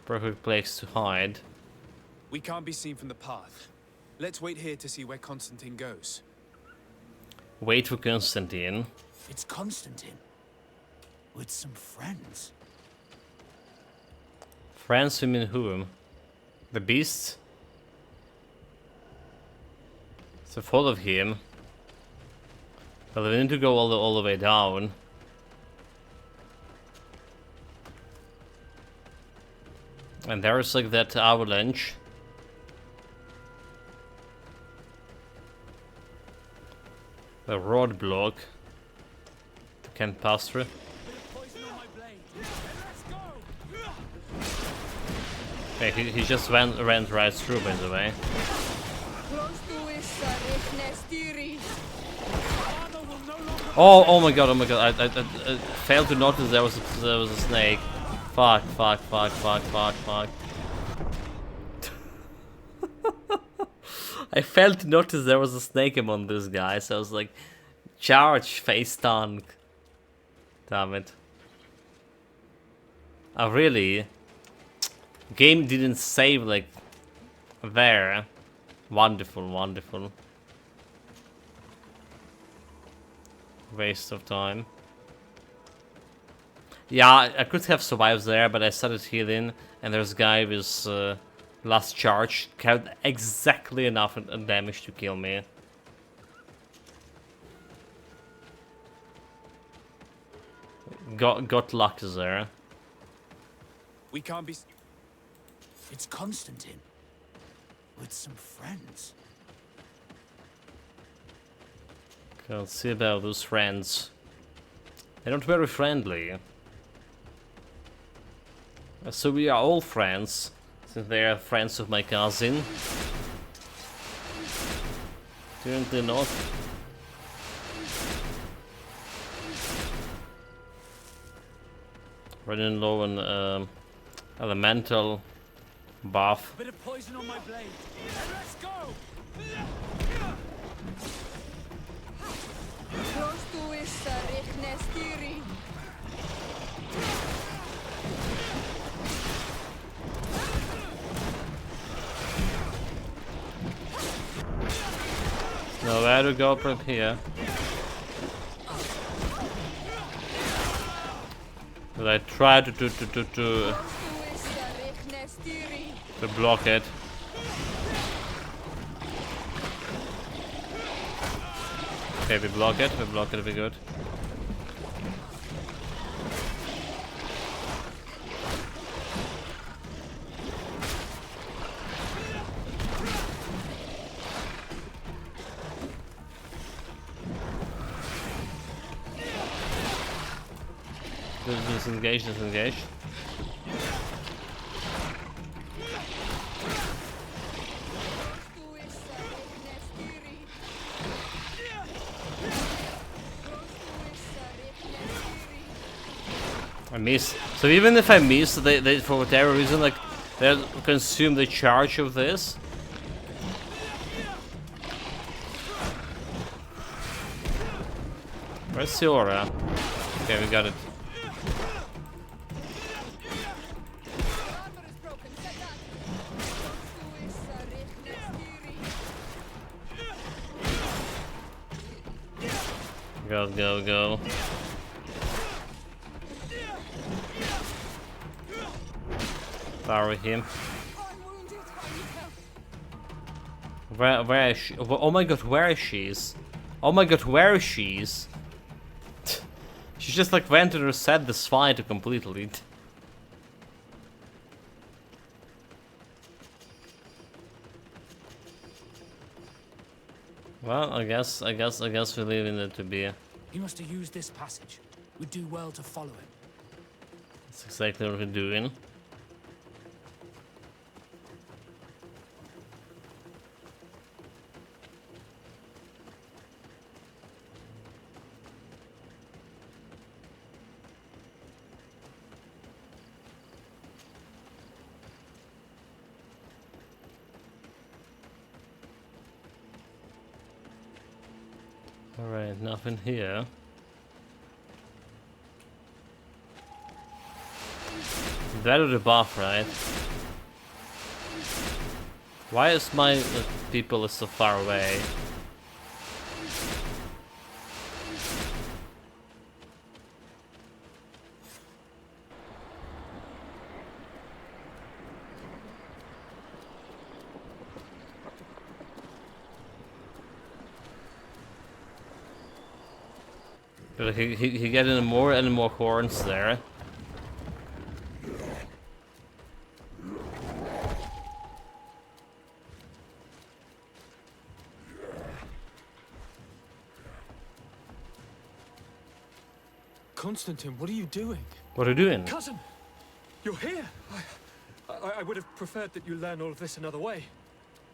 Perfect place to hide. We can't be seen from the path. Let's wait here to see where Constantine goes. Wait for Constantine. It's Constantine. With some friends. Friends, you mean whom? The beasts? So follow him. But we need to go all the way down. And there's like that avalanche. The roadblock. Can't pass through. Okay, he just ran right through, by the way. Oh my god, I failed to notice there was a snake. Fuck. I failed to notice there was a snake among these guys. I was like, charge, face stun. Damn it. Oh, really? Game didn't save, like, there. Wonderful. Waste of time. Yeah, I could have survived there, but I started healing, and there's a guy with last charge. Killed exactly enough damage to kill me. Got lucky there. We can't be... It's Constantine. With some friends. Okay, let's see about those friends. They're not very friendly. So we are all friends, since they are friends of my cousin. Currently not. Running low on elemental buff. A bit of poison on my blade. Let's go. Nowhere to go from here. But I tried to block it. Okay, we block it, we're good. Disengage. I miss. So even if I miss, they for whatever reason, like, they'll consume the charge of this. Where's the aura? Okay, we got it. Go. Power him. Where is she? Oh my god, where is she? Oh my god, where is she? She just like went to reset this fight completely. Well, I guess we're leaving it to be. He must have used this passage. We'd do well to follow him. That's exactly what we're doing. Alright, nothing here. That or the buff, right? Why is my people so far away? But he getting more and more horns there. Constantine, what are you doing? What are you doing? Cousin! You're here! I would have preferred that you learn all of this another way.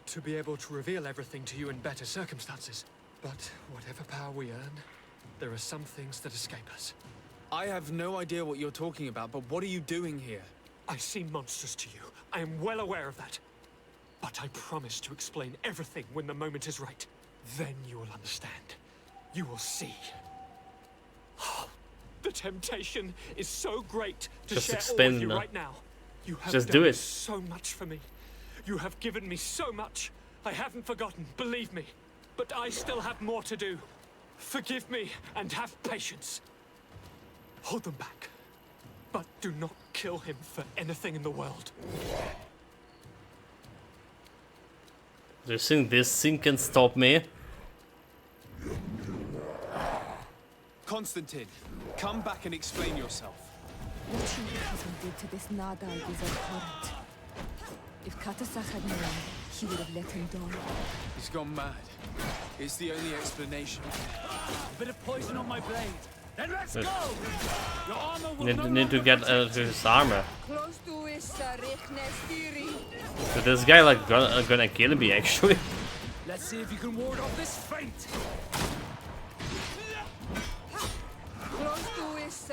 To be able to reveal everything to you in better circumstances. But whatever power we earn, there are some things that escape us. I have no idea what you're talking about, but what are you doing here? I seem monstrous to you. I am well aware of that. But I promise to explain everything when the moment is right. Then you will understand. You will see. The temptation is so great to Just share explain all with you now. right now. You have Just done do it. so much for me. You have given me so much. I haven't forgotten, believe me. But I still have more to do. Forgive me and have patience. Hold them back. But do not kill him for anything in the world. Do you think this thing can stop me? Constantine, come back and explain yourself. What your cousin did to this Nadal is abhorrent. If Katasach had known, he would have let him die. He's gone mad. It's the only explanation. A bit of poison on my blade. Then let's Yes. go! Your armor will Need to get to his armor. Close to his So this guy like gonna kill me actually. Let's see if you can ward off this feint. Close to his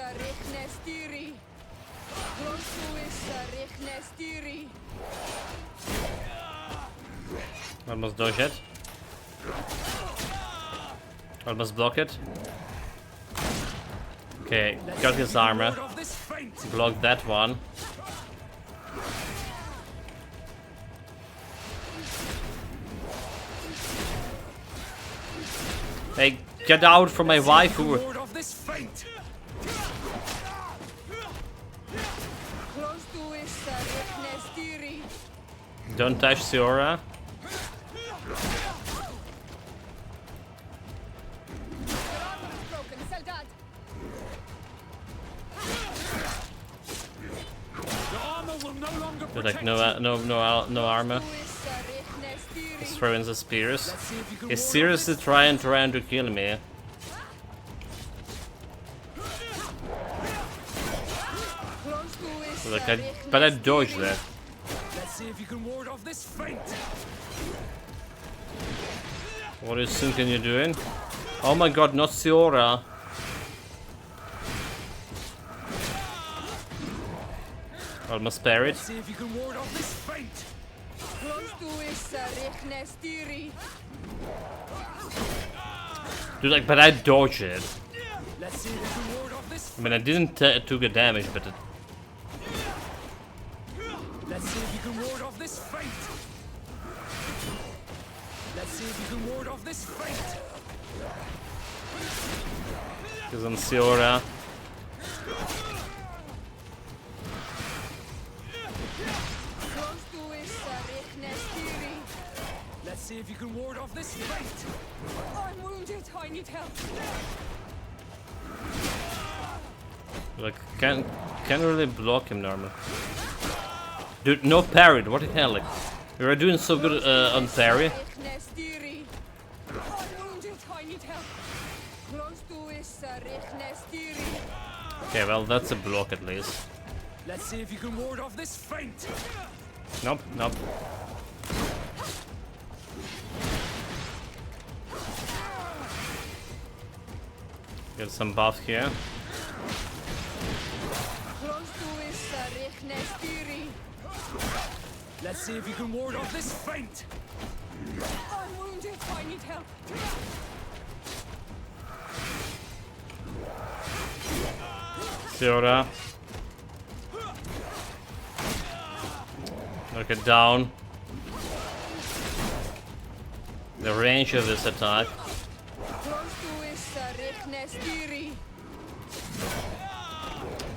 Close to his Almost dodge it. Almost block it. Okay, got his armor. Block that one. Hey, get out from my waifu! Don't touch Siora. But like no armor. He's throwing the spears. He's seriously trying to kill me. Like but I dodged that. Let's see if you can ward off this feint. What is thinking you're doing? Oh my god, not Siora. Almost parried. Let's see if you can ward off this feint. Close to his Dude, like, but I dodged it. Let's see if you can ward off this. I mean, I didn't took a damage, but it... Let's see if you can ward off this feint. Let's see if you can ward off this feint. Because I'm Siora. Let's see if you can ward off this feint. I'm wounded. I need help. Like, can't really block him normally. Dude, no parried. What the hell? Like, you were doing so good on parry. Okay, well, that's a block at least. Let's see if you can ward off this feint. Nope, nope. Get some buff here. Let's see if you can ward off this feint. I'm wounded. I need help. Fiora. Knock it down. The range of this attack.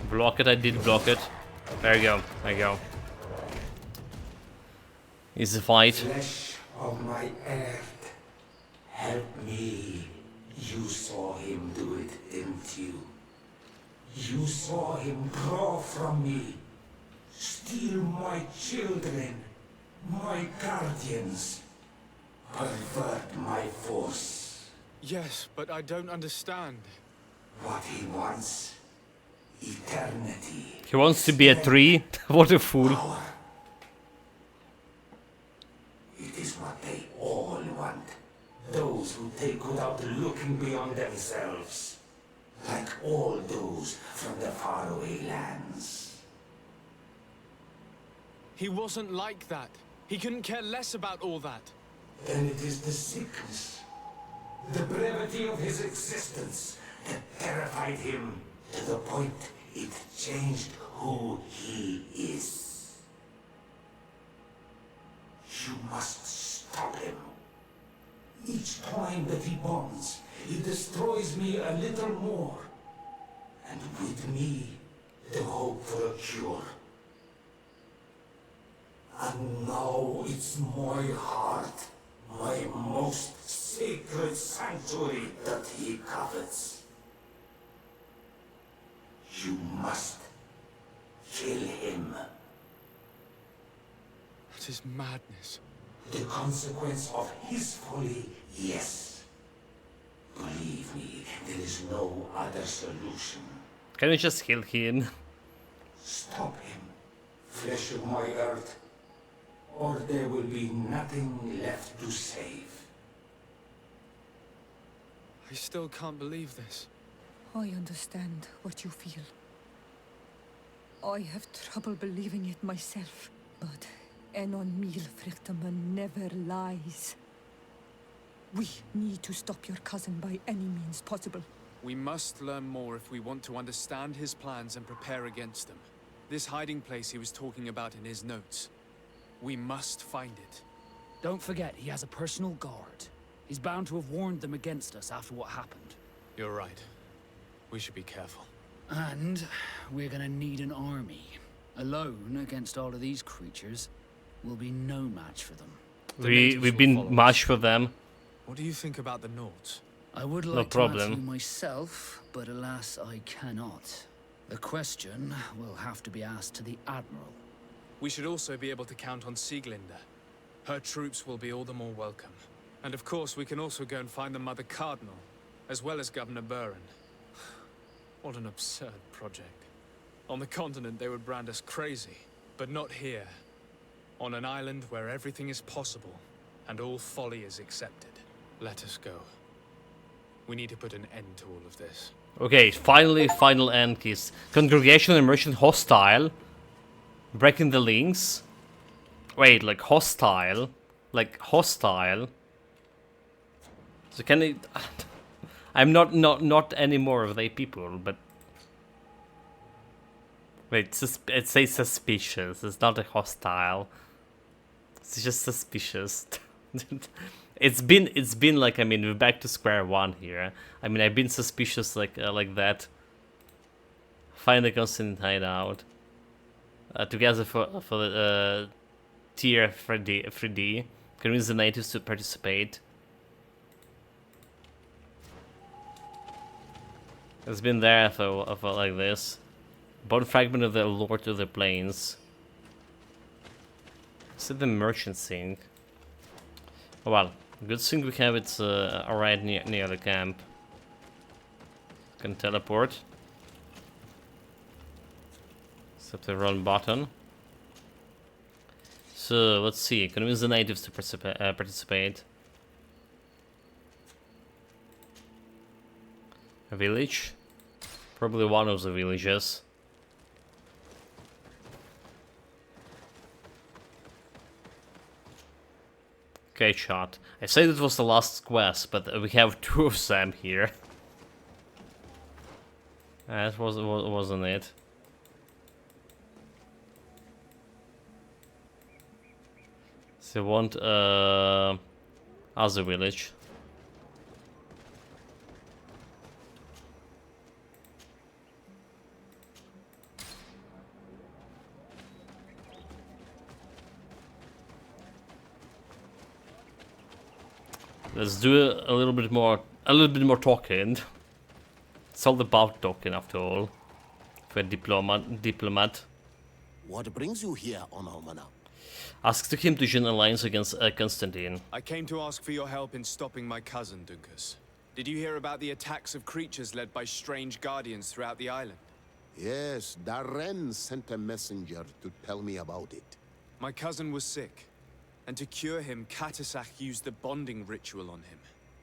Block it, I did block it. There you go, there you go. Easy fight. Flesh of my earth, help me. You saw him do it, didn't you? You saw him draw from me, steal my children, my guardians, pervert my force. Yes, but I don't understand. What he wants, eternity. He wants to be a tree? What a fool. Power. It is what they all want. Those who take without looking beyond themselves. Like all those from the faraway lands. He wasn't like that. He couldn't care less about all that. Then it is the sickness, the brevity of his existence that terrified him to the point it changed who he is. You must stop him. Each time that he bonds, he destroys me a little more. And with me, the hope for a cure. And now it's my heart, my most sacred sanctuary that he covets. You must kill him. That is madness. The consequence of his folly, yes. Believe me, there is no other solution. Can we just kill him? Stop him, flesh of my earth, or there will be nothing left to save. I still can't believe this. I understand what you feel. I have trouble believing it myself, but Enon Milfrichtemann never lies. We need to stop your cousin by any means possible. We must learn more if we want to understand his plans and prepare against them. This hiding place he was talking about in his notes. We must find it. Don't forget, he has a personal guard. He's bound to have warned them against us after what happened. You're right. We should be careful. And we're gonna need an army. Alone against all of these creatures will be no match for them. We've been match for them. What do you think about the Nords? I would like to answer you myself, but alas, I cannot. The question will have to be asked to the Admiral. We should also be able to count on Sieglinde. Her troops will be all the more welcome. And of course, we can also go and find the Mother Cardinal, as well as Governor Buren. What an absurd project. On the continent, they would brand us crazy, but not here. On an island where everything is possible, and all folly is accepted. Let us go. We need to put an end to all of this. Okay, finally, final end keys. Congregation and merchant hostile. Breaking the links. Wait, like hostile? Like hostile? So can they... I'm not any more of they people, but... Wait, it says suspicious. It's not a hostile. It's just suspicious. It's been like, I mean, we're back to square one here. I mean, I've been suspicious like that. Find the constant hideout. Together for the tier 3D. Convince the natives to participate. It's been there for like this. Bone fragment of the Lord of the Plains. Is it the merchant thing? Oh, well, good thing we have it right near the camp. Can teleport. Except the wrong button. So let's see. Convince the natives to participate. A village. Probably one of the villages. Okay, shot. I said it was the last quest, but we have two of them here. That wasn't it. So want other village. Let's do a little bit more talking. It's all about talking after all. For a diplomat. What brings you here on Almana? Asked him to join alliance against Constantine. I came to ask for your help in stopping my cousin, Duncas. Did you hear about the attacks of creatures led by strange guardians throughout the island? Yes, Darren sent a messenger to tell me about it. My cousin was sick, and to cure him, Katasak used the bonding ritual on him.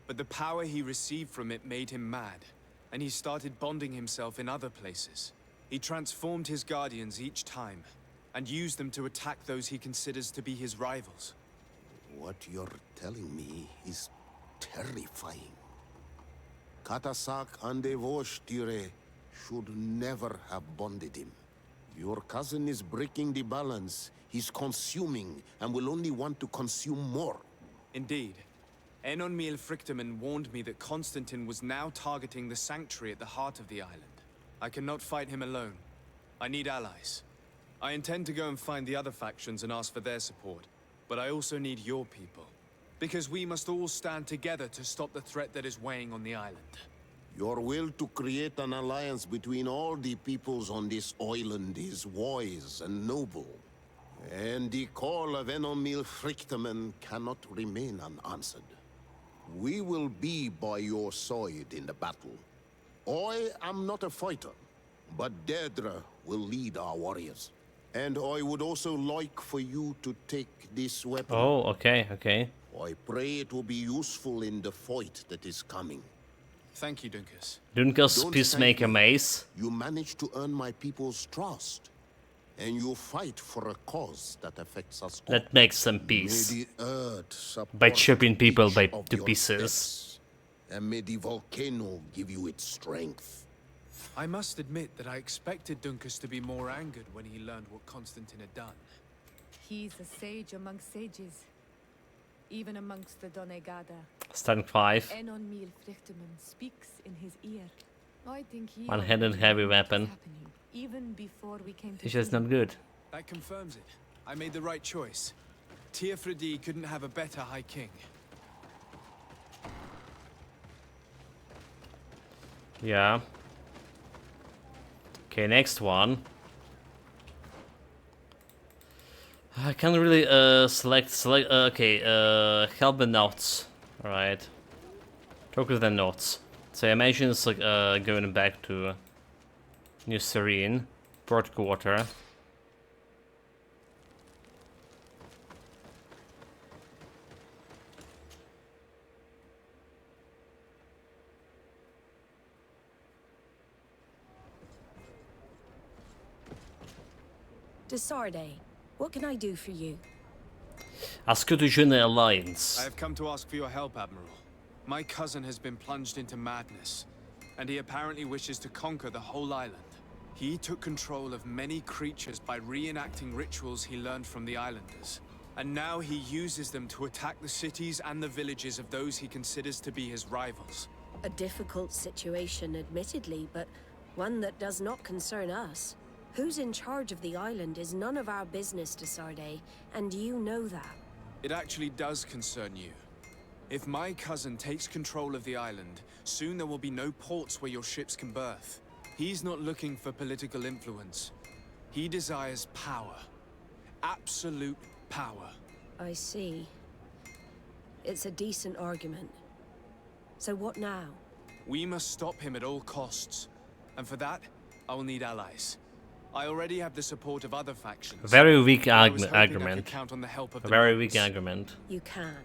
But the power he received from it made him mad, and he started bonding himself in other places. He transformed his guardians each time, and used them to attack those he considers to be his rivals. What you're telling me is terrifying. Katasak and Evosh-Tire should never have bonded him. Your cousin is breaking the balance. He's consuming, and will only want to consume more. Indeed. Enonmil Frichtemann warned me that Constantine was now targeting the sanctuary at the heart of the island. I cannot fight him alone. I need allies. I intend to go and find the other factions and ask for their support. But I also need your people. Because we must all stand together to stop the threat that is weighing on the island. Your will to create an alliance between all the peoples on this island is wise and noble. And the call of Enonmil Frichtemann cannot remain unanswered. We will be by your side in the battle. I am not a fighter, but Deirdre will lead our warriors. And I would also like for you to take this weapon. Oh, okay, okay. I pray it will be useful in the fight that is coming. Thank you, Duncas. Duncas, peacemaker mace. You managed to earn my people's trust. And you fight for a cause that affects us all. That makes some peace. May the earth support by chopping people each by of to your pieces. steps, and may the volcano give you its strength. I must admit that I expected Duncas to be more angered when he learned what Constantine had done. He's a sage amongst sages. Even amongst the Donegada. Stand 5. Enonmil Frichtemann speaks in his ear. I think he One-handed heavy weapon. Even before we came to It's just not good. That confirms it. I made the right choice. Teofradi couldn't have a better High King. Yeah. Okay, next one. I can't really select okay, help the notes. Alright. Talk with the notes. So I imagine it's like going back to New Serene, Port Quarter. Desarde, what can I do for you? Ask you to join the alliance. I have come to ask for your help, Admiral. My cousin has been plunged into madness, and he apparently wishes to conquer the whole island. He took control of many creatures by reenacting rituals he learned from the islanders. And now he uses them to attack the cities and the villages of those he considers to be his rivals. A difficult situation, admittedly, but one that does not concern us. Who's in charge of the island is none of our business, Desarde, and you know that. It actually does concern you. If my cousin takes control of the island, soon there will be no ports where your ships can berth. He's not looking for political influence. He desires power. Absolute power. I see. It's a decent argument. So what now? We must stop him at all costs. And for that, I will need allies. I already have the support of other factions. Very weak I was hoping I argument. could count on the help of the Very monks. weak argument. You can.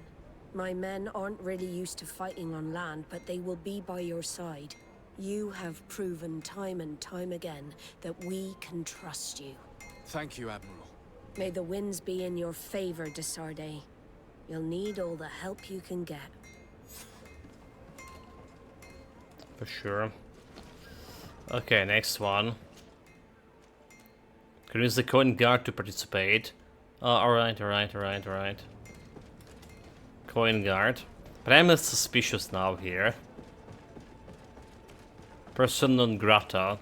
My men aren't really used to fighting on land, but they will be by your side. You have proven time and time again that we can trust you. Thank you, Admiral. May the winds be in your favor, Desarde. You'll need all the help you can get. For sure. Okay, next one. Convince the coin guard to participate. Alright. Coin guard. But I'm suspicious now here. Person non grata.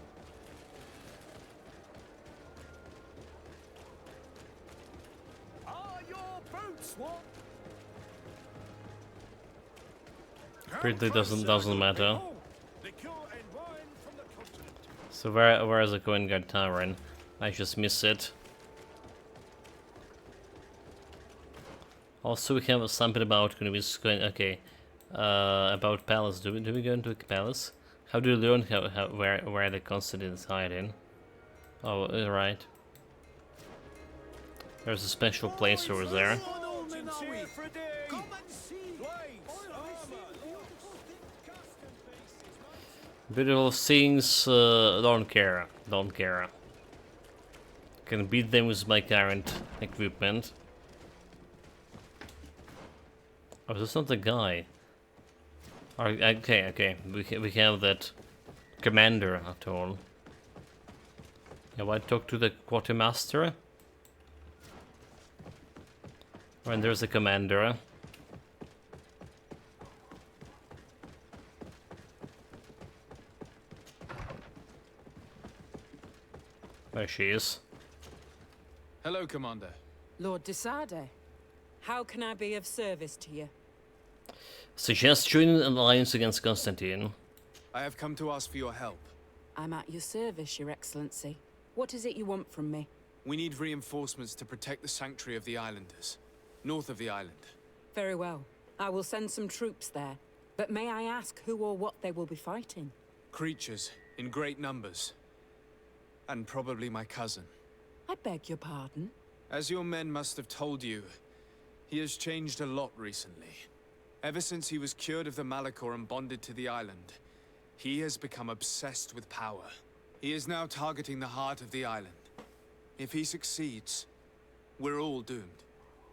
Pretty doesn't matter. So where is the coin guard tavern? I just miss it. Also, we have something about going. Okay, about palace. Do we go into a palace? How do you learn where the Constantine is hiding? Oh, right. There's a special place over there. Beautiful things. Don't care. Can beat them with my current equipment. Oh, that's not the guy. Okay. We have that commander at all. Have I talked to the quartermaster? And there's the commander. There she is. Hello, Commander. Lord de Sade, how can I be of service to you? Suggest joining an alliance against Constantine. I have come to ask for your help. I'm at your service, Your Excellency. What is it you want from me? We need reinforcements to protect the sanctuary of the Islanders, north of the island. Very well. I will send some troops there. But may I ask who or what they will be fighting? Creatures, in great numbers. And probably my cousin. I beg your pardon? As your men must have told you, he has changed a lot recently. Ever since he was cured of the Malachor and bonded to the island, he has become obsessed with power. He is now targeting the heart of the island. If he succeeds, we're all doomed.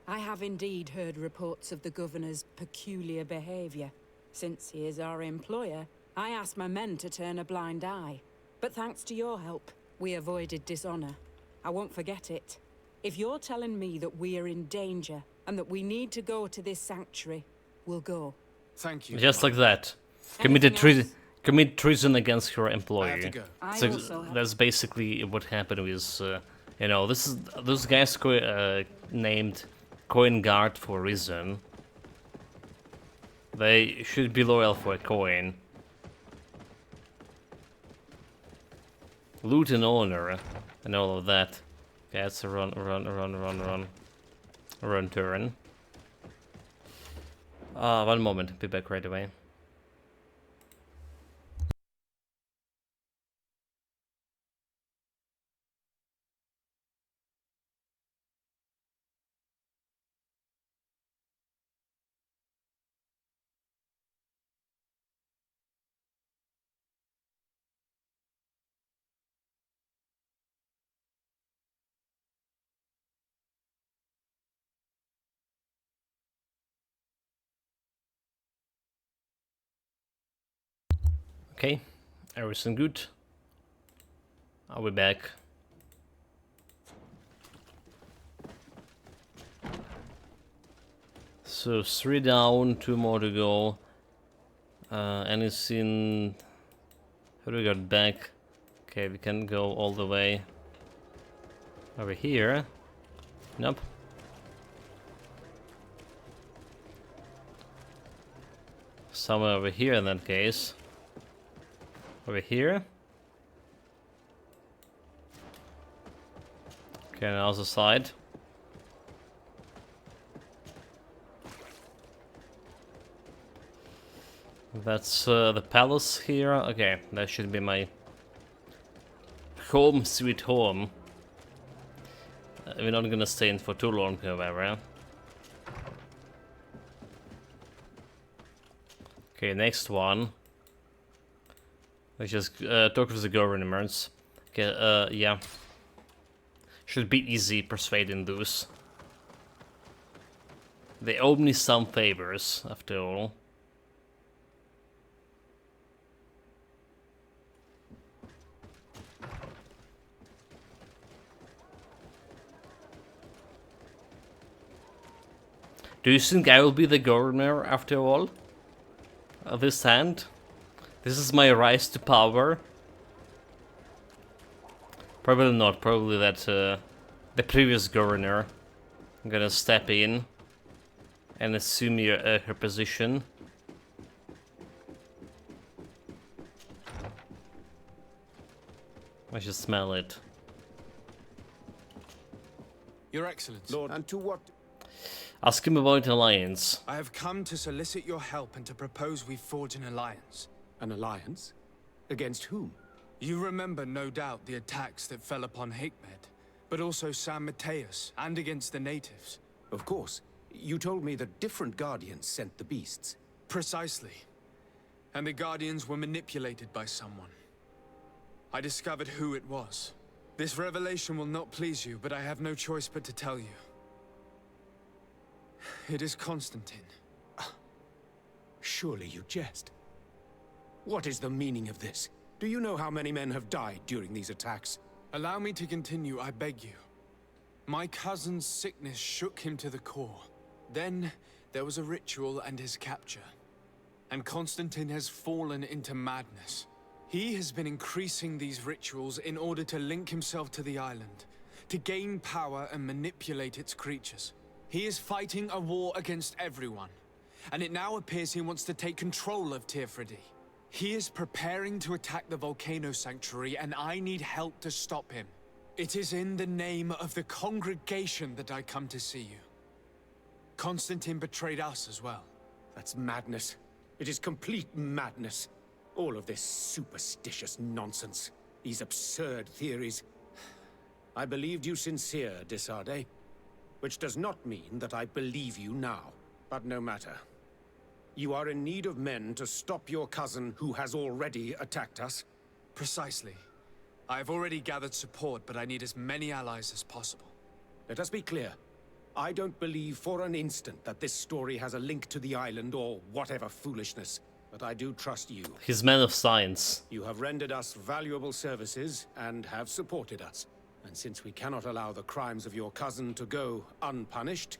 I have indeed heard reports of the governor's peculiar behavior. Since he is our employer, I asked my men to turn a blind eye. But thanks to your help, we avoided dishonor. I won't forget it. If you're telling me that we are in danger and that we need to go to this sanctuary, we'll go. Thank you. Just like that. Commit treason against your employee. I have to go. So that's basically what happened with, you know, those guys named Coin Guard for a reason. They should be loyal for a coin. Loot and honor and all of that. Okay, that's a run turn. One moment, be back right away. Okay, everything good. I'll be back. So 3 down, 2 more to go. Anything? How do we get back? Okay, we can go all the way over here. Nope. Somewhere over here in that case. Over here. Okay, now the side. That's the palace here. Okay, that should be my home, sweet home. We're not gonna stay in for too long, however. Okay, next one. Let's just talk with the governments. Okay, yeah. Should be easy persuading those. They owe me some favors, after all. Do you think I will be the governor after all? Of this hand? This is my rise to power? Probably not. Probably that the previous governor gonna step in and assume her position. I should smell it. Your Excellency. Lord, and to what? Ask him about alliance. I have come to solicit your help and to propose we forge an alliance. An alliance? Against whom? You remember, no doubt, the attacks that fell upon Hikmet, but also San Mateus, and against the natives. Of course. You told me that different Guardians sent the beasts. Precisely. And the Guardians were manipulated by someone. I discovered who it was. This revelation will not please you, but I have no choice but to tell you. It is Constantine. Surely you jest. What is the meaning of this? Do you know how many men have died during these attacks? Allow me to continue, I beg you. My cousin's sickness shook him to the core. Then, there was a ritual and his capture. And Constantine has fallen into madness. He has been increasing these rituals in order to link himself to the island, to gain power and manipulate its creatures. He is fighting a war against everyone, and it now appears he wants to take control of Teofridi. He is preparing to attack the Volcano Sanctuary, and I need help to stop him. It is in the name of the congregation that I come to see you. Constantine betrayed us as well. That's madness. It is complete madness. All of this superstitious nonsense. These absurd theories. I believed you sincere, Desarde. Which does not mean that I believe you now. But no matter. You are in need of men to stop your cousin who has already attacked us? Precisely. I have already gathered support, but I need as many allies as possible. Let us be clear. I don't believe for an instant that this story has a link to the island or whatever foolishness. But I do trust you. He's man of science. You have rendered us valuable services and have supported us. And since we cannot allow the crimes of your cousin to go unpunished,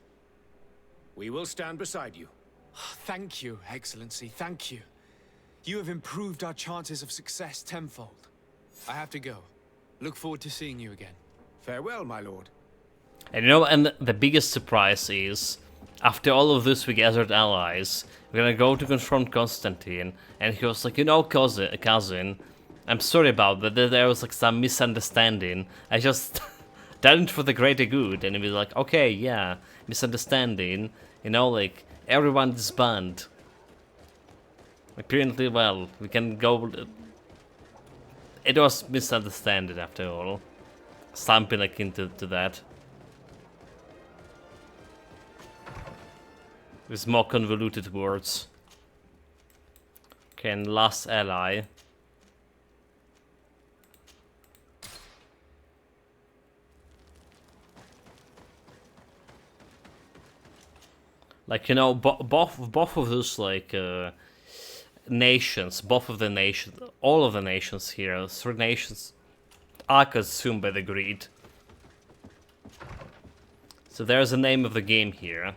we will stand beside you. Thank you, Excellency, thank you. You have improved our chances of success tenfold. I have to go. Look forward to seeing you again. Farewell, my lord. And you know, and the biggest surprise is, after all of this we gathered allies, we're gonna go to confront Constantine, and he was like, you know, cousin, I'm sorry about that, there was like some misunderstanding. I just done it for the greater good. And he was like, okay, yeah, misunderstanding, you know, like, everyone disband. Apparently, well, we can go... It was misunderstanding after all. Something like into that. With more convoluted words. Okay, and last ally. Like, you know, both of those, like, nations, all of the nations here, 3 nations are consumed by the greed. So there's the name of the game here.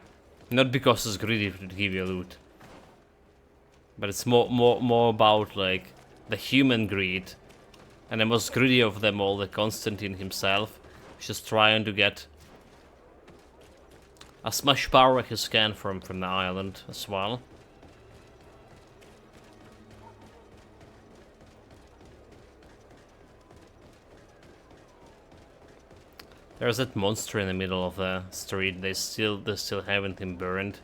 Not because it's greedy to give you loot. But it's more about, like, the human greed. And the most greedy of them all, the Constantine himself, is just trying to get as much power as he can from the island as well. There's that monster in the middle of the street. They still haven't him burned.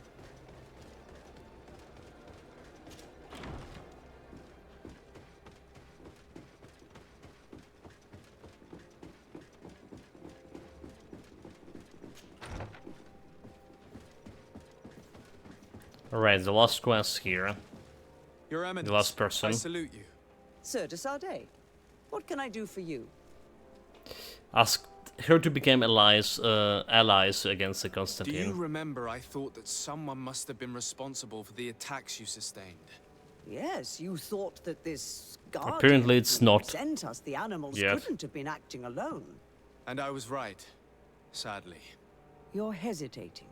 Alright, the last quest here. Your Eminence, the last person. I salute you. Sir de Sardet, what can I do for you? Ask her to become allies against the Constantine. Do you remember I thought that someone must have been responsible for the attacks you sustained? Yes, you thought that this guardian Apparently it's who not. sent us the animals Yet. couldn't have been acting alone. And I was right, sadly. You're hesitating.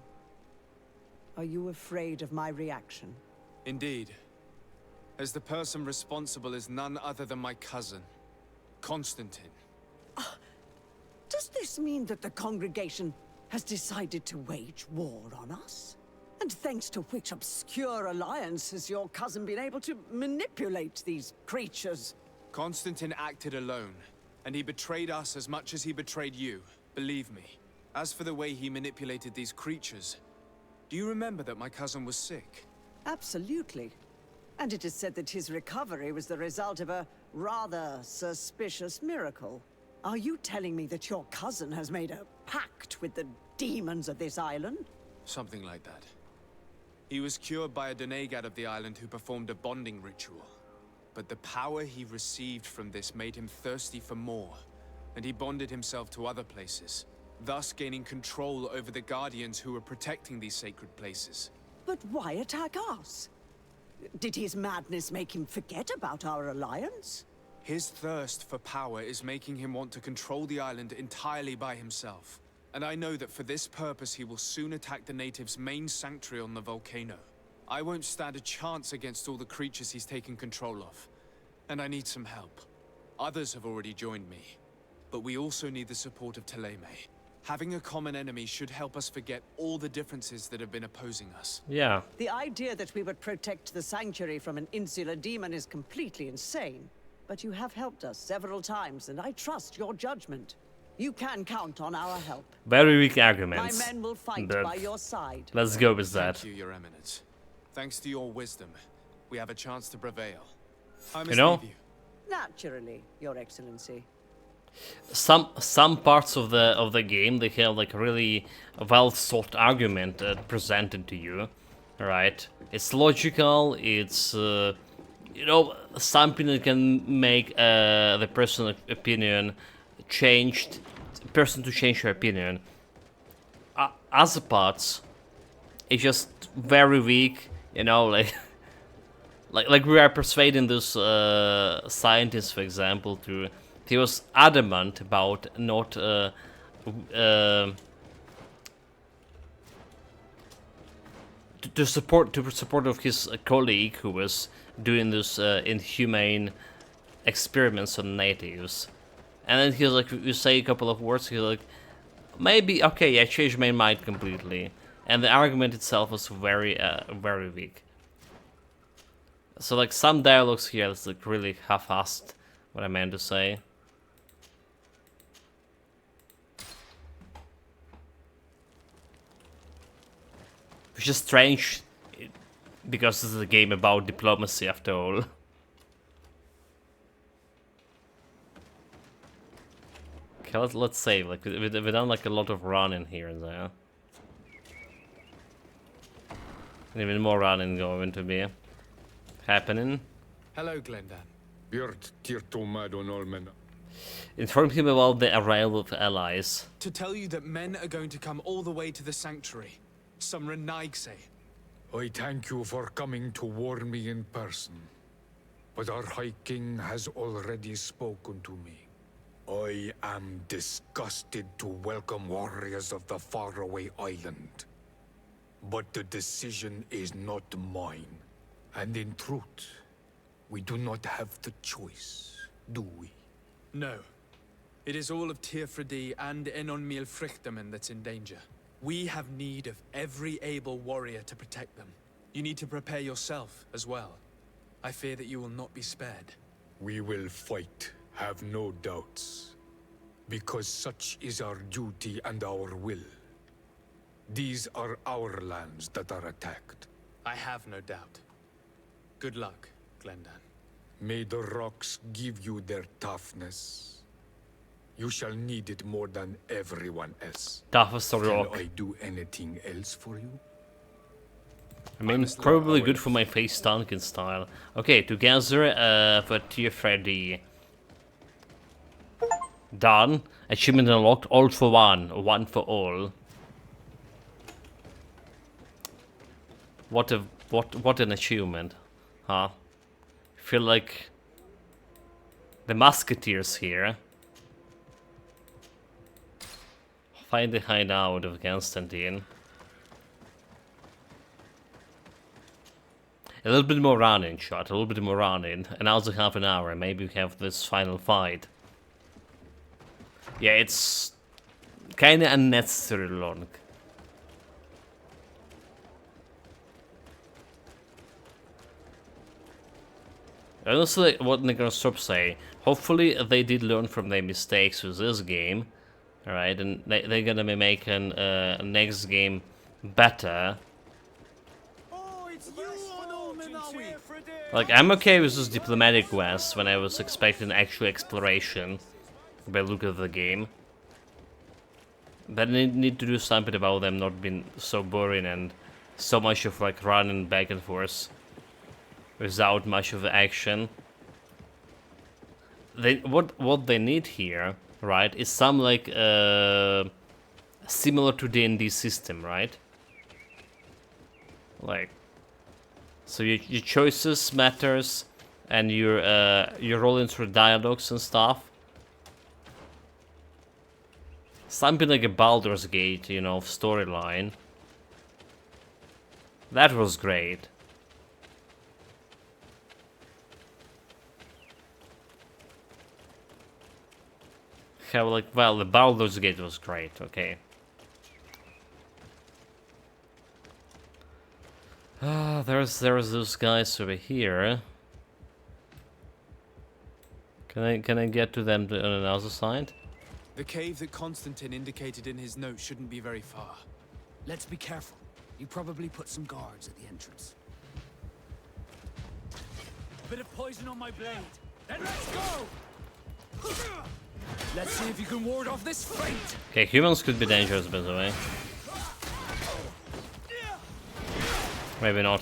Are you afraid of my reaction? Indeed. As the person responsible is none other than my cousin, Constantine. Does this mean that the congregation has decided to wage war on us? And thanks to which obscure alliance has your cousin been able to manipulate these creatures? Constantine acted alone, and he betrayed us as much as he betrayed you, believe me. As for the way he manipulated these creatures, do you remember that my cousin was sick? Absolutely. And it is said that his recovery was the result of a rather suspicious miracle. Are you telling me that your cousin has made a pact with the demons of this island? Something like that. He was cured by a Donegad of the island who performed a bonding ritual. But the power he received from this made him thirsty for more, and he bonded himself to other places, thus gaining control over the Guardians who were protecting these sacred places. But why attack us? Did his madness make him forget about our alliance? His thirst for power is making him want to control the island entirely by himself. And I know that for this purpose he will soon attack the natives' main sanctuary on the volcano. I won't stand a chance against all the creatures he's taken control of. And I need some help. Others have already joined me. But we also need the support of Teleme. Having a common enemy should help us forget all the differences that have been opposing us. Yeah. The idea that we would protect the sanctuary from an insular demon is completely insane. But you have helped us several times, and I trust your judgment. You can count on our help. Very weak arguments. My men will fight but by your side. Let's go with that. Thank you, Your Eminence. Thanks to your wisdom, we have a chance to prevail. I must You know, leave you. Naturally, Your Excellency. some parts of the game, they have like a really well thought argument presented to you, right? It's logical. It's you know, something that can make the person's opinion changed, person to change your opinion. Other parts, it's just very weak. You know, like we are persuading this scientist, for example, to. He was adamant about not to support of his colleague who was doing this inhumane experiments on natives, and then he was like, you say a couple of words, he's like, maybe okay, I changed my mind completely, and the argument itself was very very weak. So like some dialogues here is like really half-assed. What I meant to say. Which is strange, because this is a game about diplomacy after all. Okay, let's save. Like we've done like a lot of running here and there, and even more running going to be happening. Hello, Glendan. Inform him about the arrival of allies. To tell you that men are going to come all the way to the sanctuary. Some Renaigse. I thank you for coming to warn me in person. But our High King has already spoken to me. I am disgusted to welcome warriors of the faraway island. But the decision is not mine. And in truth, we do not have the choice, do we? No. It is all of Tirfredi and Enon Milfrichtemen that's in danger. We have need of every able warrior to protect them. You need to prepare yourself as well. I fear that you will not be spared. We will fight, have no doubts. Because such is our duty and our will. These are our lands that are attacked. I have no doubt. Good luck, Glendan. May the rocks give you their toughness. You shall need it more than everyone else. Toughest of rock. Can I do anything else for you? I mean, it's probably good for my face stunking style. Okay, together for tier 3D. Done. Achievement unlocked. All for one. One for all. What an achievement, huh? I feel like the musketeers here. Find the hideout of Constantine. a little bit more running shot, a little bit more running, and also half an hour, maybe we have this final fight. Yeah, it's kinda unnecessary long. Honestly, what Necrostop say, hopefully they did learn from their mistakes with this game, alright, and they're gonna be making next game better. Like, I'm okay with this diplomatic quest when I was expecting actual exploration by look of the game. But I need to do something about them not being so boring and so much of like running back and forth without much of the action. What they need here, right, is some like similar to D&D system, right? Like, so your choices matters, and you're rolling through dialogues and stuff. Something like a Baldur's Gate, you know, storyline. That was great. How, like, well, the Baldur's Gate was great, okay. There's those guys over here. Can I get to them on another side? The cave that Constantine indicated in his note shouldn't be very far. Let's be careful. You probably put some guards at the entrance. A bit of poison on my blade. Then let's go! Let's see if you can ward off this fate. Okay, humans could be dangerous, by the way. Maybe not.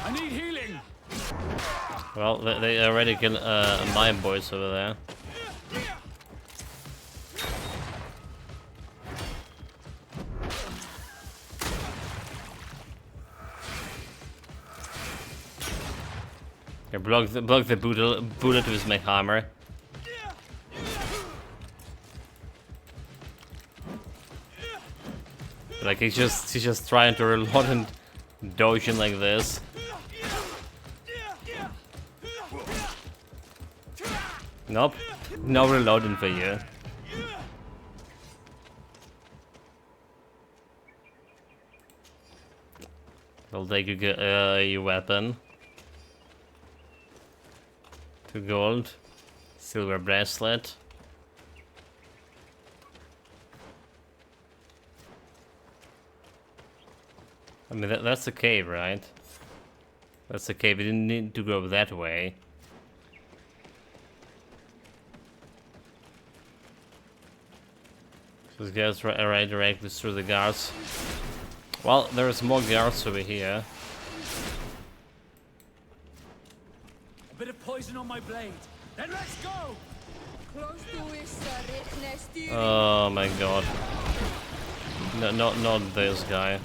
I need healing. Well, they already killed my boys over there. Okay, block the bullet with my hammer. Like he's just trying to reload and dodging like this. Nope, no reloading for you. I'll take your weapon. 2 gold, silver bracelet. I mean, that's the cave, right? That's the cave. We didn't need to go that way. So this goes right directly through the guards. Well, there's more guards over here. A bit of poison on my blade. Then let's go! Oh my god. No, not this guy.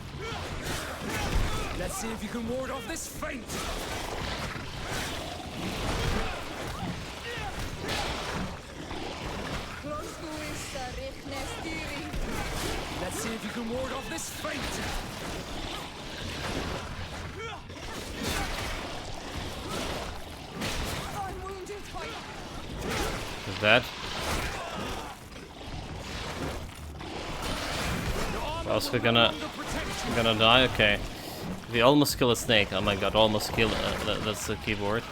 Let's see if you can ward off this feint. Let's see if you can ward off this feint. Is that? Else we're gonna die? Okay. We almost kill a snake. Oh my god, almost kill. That's the keyboard.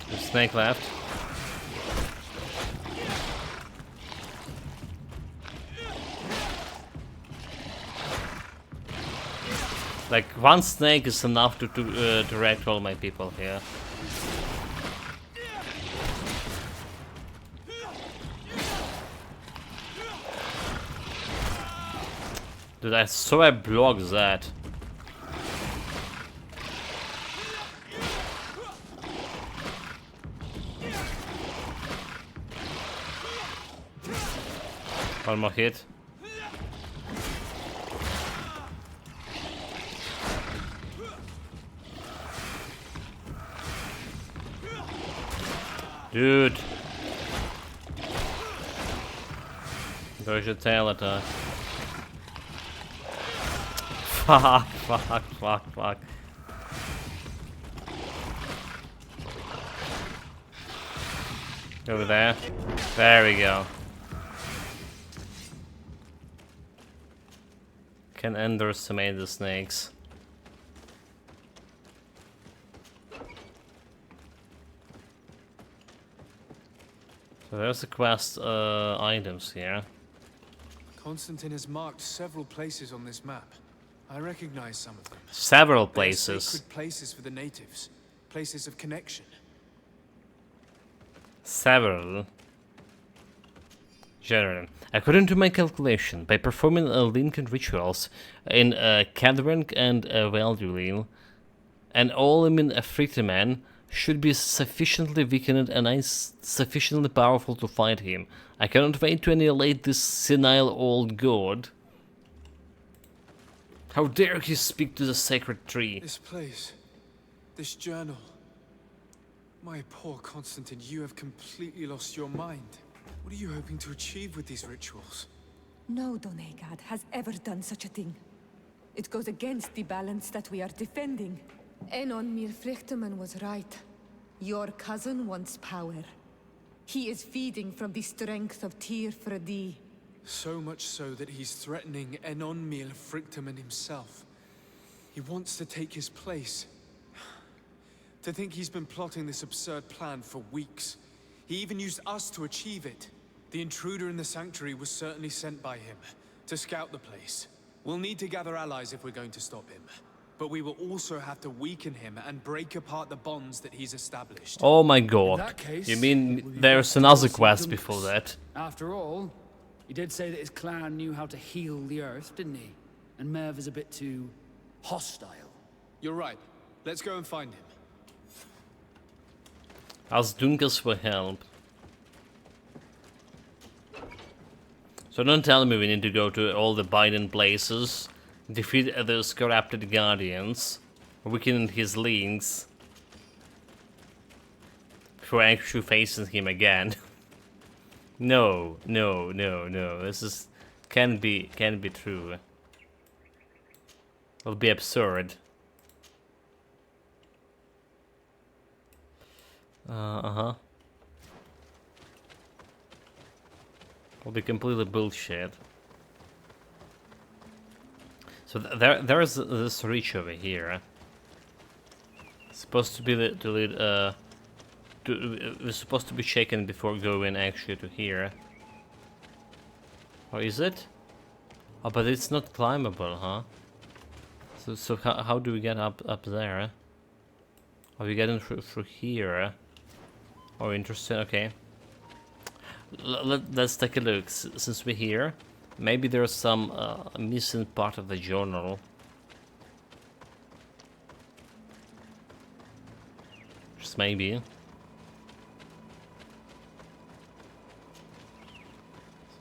There's a snake left. Like, one snake is enough to wreck all my people here. Dude, I saw I blocked that. One more hit. Dude. There's your tail attack. Fuck, fuck, fuck, fuck. Over there. There we go. Can underestimate the snakes. So there's the quest items here. Constantine has marked several places on this map. I recognize some of them. Several They're places. sacred places for the natives. Places of connection. Several. General. According to my calculation, by performing Lincoln rituals in Cadrank and Valdulil, an all-immune Frictaman should be sufficiently weakened and sufficiently powerful to fight him. I cannot wait to annihilate this senile old god. How dare he speak to the sacred tree? This place. This journal. My poor Constantine, you have completely lost your mind. What are you hoping to achieve with these rituals? No Donegad has ever done such a thing. It goes against the balance that we are defending. Enon Mir Frichtemann was right. Your cousin wants power. He is feeding from the strength of Tyr Fradi. So much so that he's threatening Enon Mir Frichtemann himself. He wants to take his place. To think he's been plotting this absurd plan for weeks. He even used us to achieve it. The intruder in the sanctuary was certainly sent by him to scout the place. We'll need to gather allies if we're going to stop him. But we will also have to weaken him and break apart the bonds that he's established. Oh my god. You mean there's another quest before that? After all, he did say that his clan knew how to heal the earth, didn't he? And Merv is a bit too hostile. You're right. Let's go and find him. Ask Dunkas for help. So don't tell me we need to go to all the Biden places, defeat those corrupted guardians, weaken his links, before actually facing him again. No, no, no, no. This is can't be true. It'll be absurd. Will be completely bullshit. So there's this reach over here. It's supposed to be we're supposed to be shaken before going actually to here. Or is it? Oh, but it's not climbable, huh? So how do we get up there? Are we getting through here? Oh, interesting. Okay. Let's take a look. Since we're here, maybe there's some missing part of the journal. Just maybe.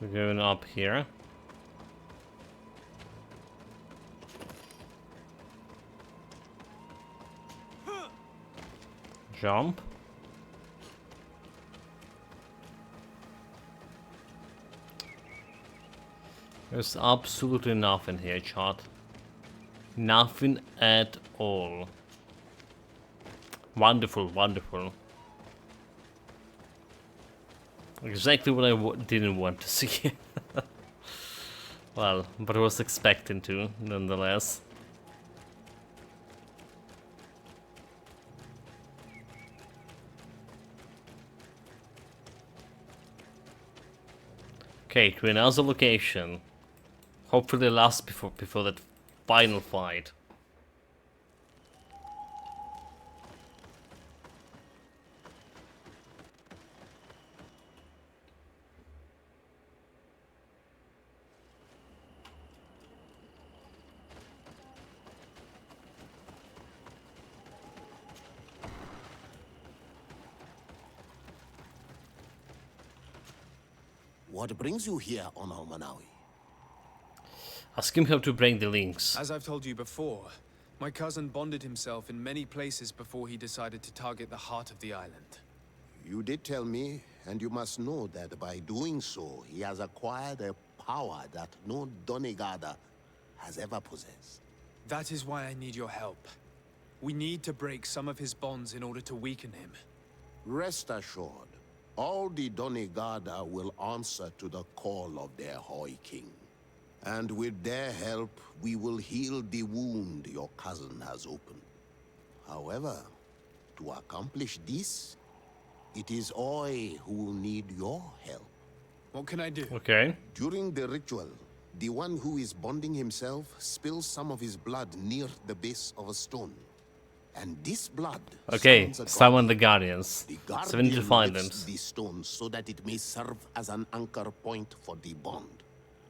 So going up here. Jump. There's absolutely nothing here, chat. Nothing at all. Wonderful, wonderful. Exactly what I didn't want to see. Well, but I was expecting to, nonetheless. Okay, to another location. Hopefully last before that final fight. What brings you here on Almanawi? Ask him how to break the links. As I've told you before, my cousin bonded himself in many places before he decided to target the heart of the island. You did tell me, and you must know that by doing so, he has acquired a power that no Donegada has ever possessed. That is why I need your help. We need to break some of his bonds in order to weaken him. Rest assured, all the Donegada will answer to the call of their Hoi King. And with their help, we will heal the wound your cousin has opened. However, to accomplish this, it is I who will need your help. What can I do? Okay. During the ritual, the one who is bonding himself spills some of his blood near the base of a stone. And this blood Okay, summons a summon the guardian. Guardians. The So we need to find them. lifts the stone so that it may serve as an anchor point for the bond.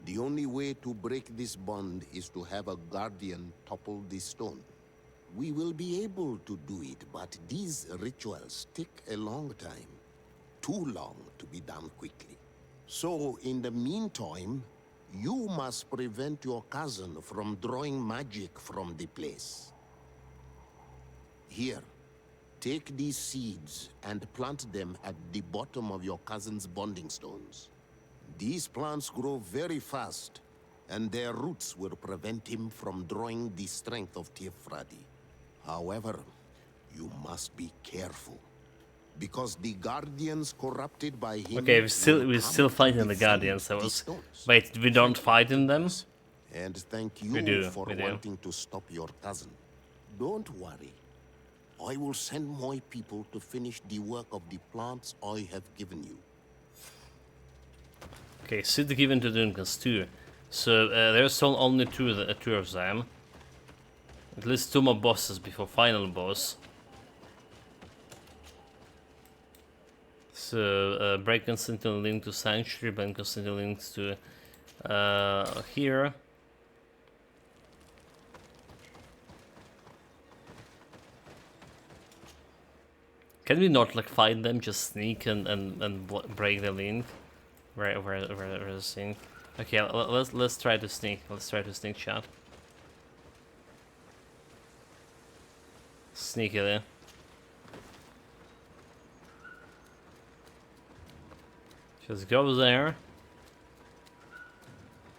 The only way to break this bond is to have a Guardian topple the stone. We will be able to do it, but these rituals take a long time. Too long to be done quickly. So, in the meantime, you must prevent your cousin from drawing magic from the place. Here, take these seeds and plant them at the bottom of your cousin's bonding stones. These plants grow very fast, and their roots will prevent him from drawing the strength of Tifradi. However, you must be careful, because the Guardians corrupted by him... Okay, we're still fighting the Guardians. Wait, we don't fight in them? And thank you for wanting to stop your cousin. Don't worry. I will send my people to finish the work of the plants I have given you. Okay, seed given to Duncans too. So there's still only two of them. At least 2 more bosses before final boss. So break constantly linked to Sanctuary, break constantly linked to here. Can we not like fight them? Just sneak and break the link. Where the thing? Okay, let's try to sneak. Let's try to sneak, chat. Sneak it in. Just go there.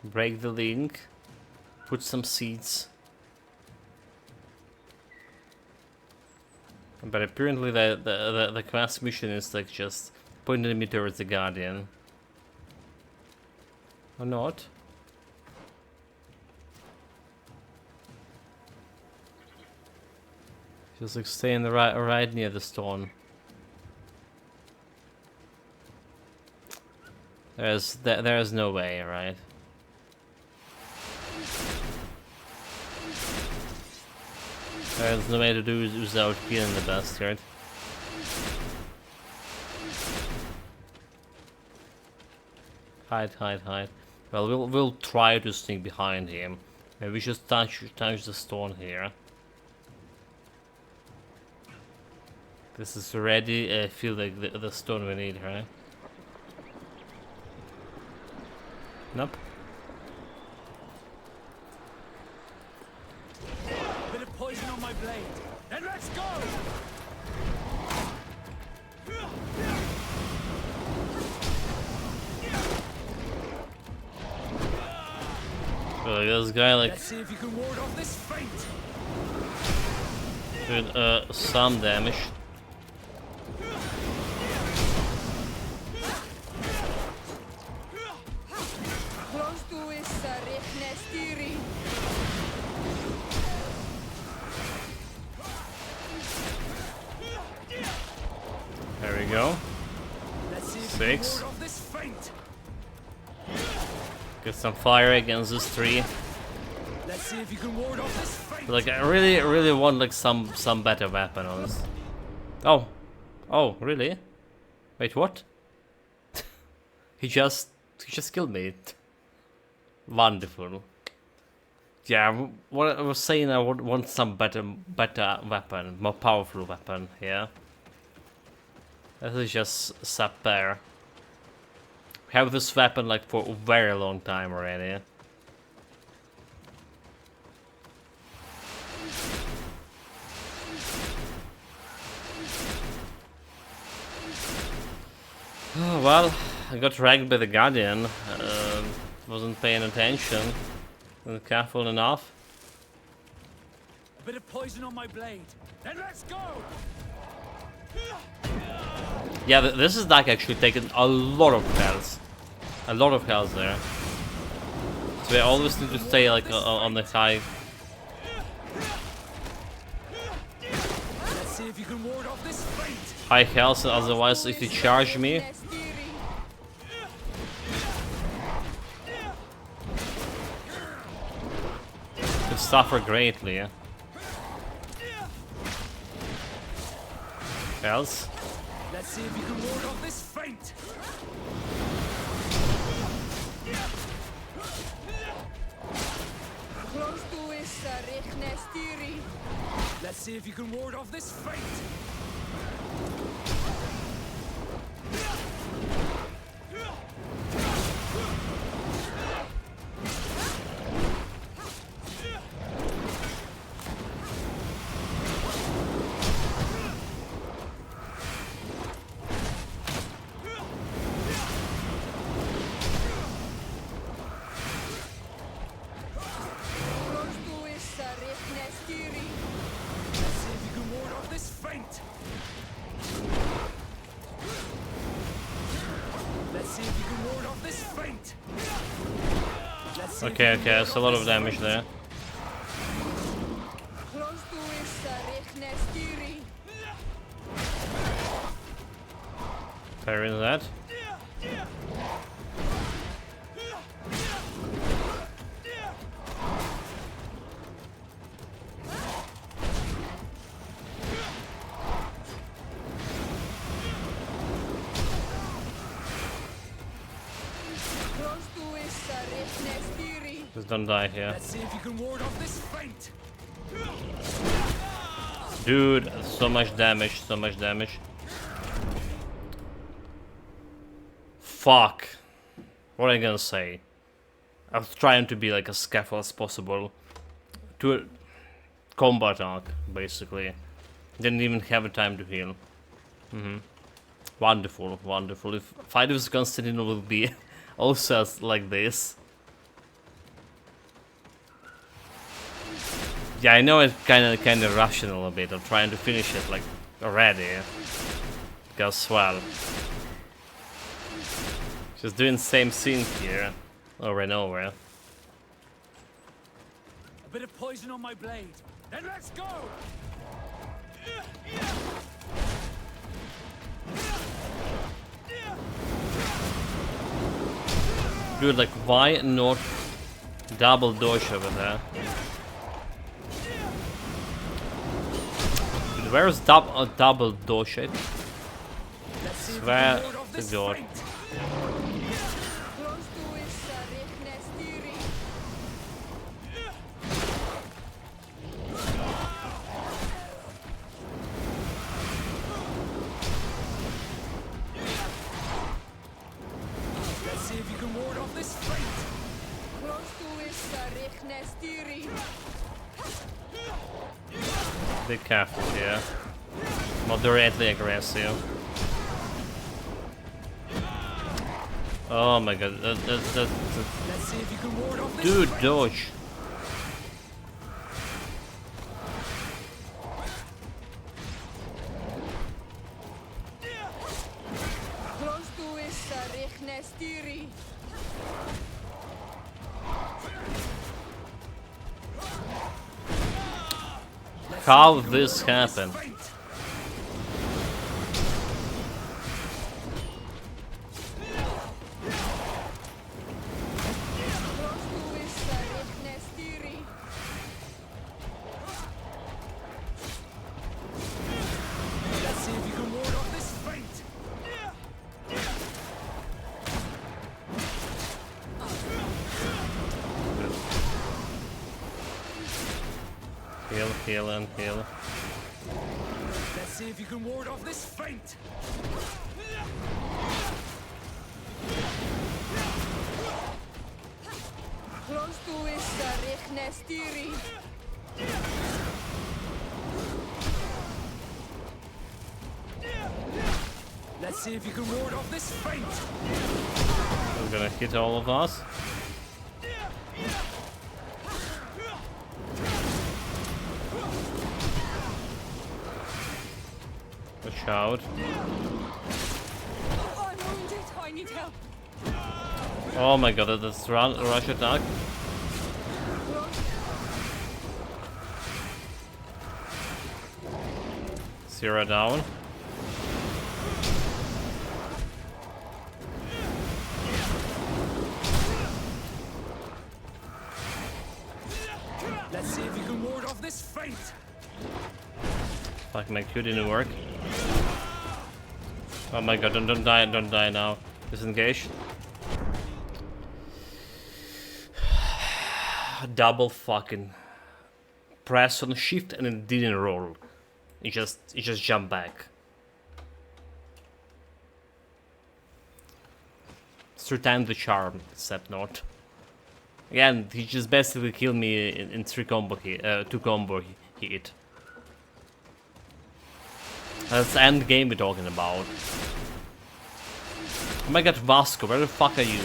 Break the link. Put some seeds. But apparently the quest mission is like just pointing me towards the Guardian. Or not? Just like stay in the right near the stone. There's no way, right? There's no way to do without killing the bastard. Hide. Well, we'll try to sneak behind him. Maybe we just touch the stone here. This is already, I feel like the stone we need, right? Nope. Bit of poison on my blade. Then let's go! So this guy like Let's see if you can ward off this feint. doing some damage. There we go. 6. Get some fire against this tree. Let's see if you can ward off this feint. Like I really want like some better weapon on this. Oh, really? Wait, what? he just killed me. Wonderful. Yeah, what I was saying, I would want some better weapon, more powerful weapon here. This is just super. We have this weapon like for a very long time already. Well, I got ragged by the Guardian. Wasn't paying attention. Wasn't careful enough. A bit of poison on my blade. Then let's go! Yeah, this is like actually taking a lot of health. A lot of health there. So we always need to stay like on the high. Let's see if you can ward off this fight. High health, otherwise if you charge me. Could suffer greatly. Else? Let's see if you can ward off this feint. Let's see if you can ward off this feint. Okay, there's a lot of damage there. Parrying that. Just don't die here. Let's see if you can ward off this feint. Dude, so much damage, so much damage. Fuck. What am I gonna say? I was trying to be like as careful as possible. To a combat arc, basically. Didn't even have a time to heal. Wonderful, wonderful. If fight with Constantine will be also like this. Yeah, I know it's kind of rational a bit. I'm trying to finish it like already, because well, just doing the same scene here over and over. A bit of poison on my blade. Then let's go. Dude, like why not double dodge over there? Where's double dodge it? Swear to God. Let's see if you can ward off this fight. Be careful here. Moderately aggressive. Oh my god, Let's see if you can ward off this dude, fight. dodge. How this happened? Let's see if you can ward off this feint. Heal, heal, and heal. Let's see if you can ward off this feint. Let's see if you can ward off this feint. We're gonna hit all of us. Watch out. I'm wounded. I need help. Oh my god, that's rush attack. Zero down. Let's see if you can ward off this feint. Fuck, my Q didn't work. Oh my god, don't die now. Disengage. Double fucking press on shift and it didn't roll. It just jumped back. Third time the charm, except not. Again, he just basically killed me in 2 combo hit. That's the end game we're talking about. Oh my god, Vasco, where the fuck are you?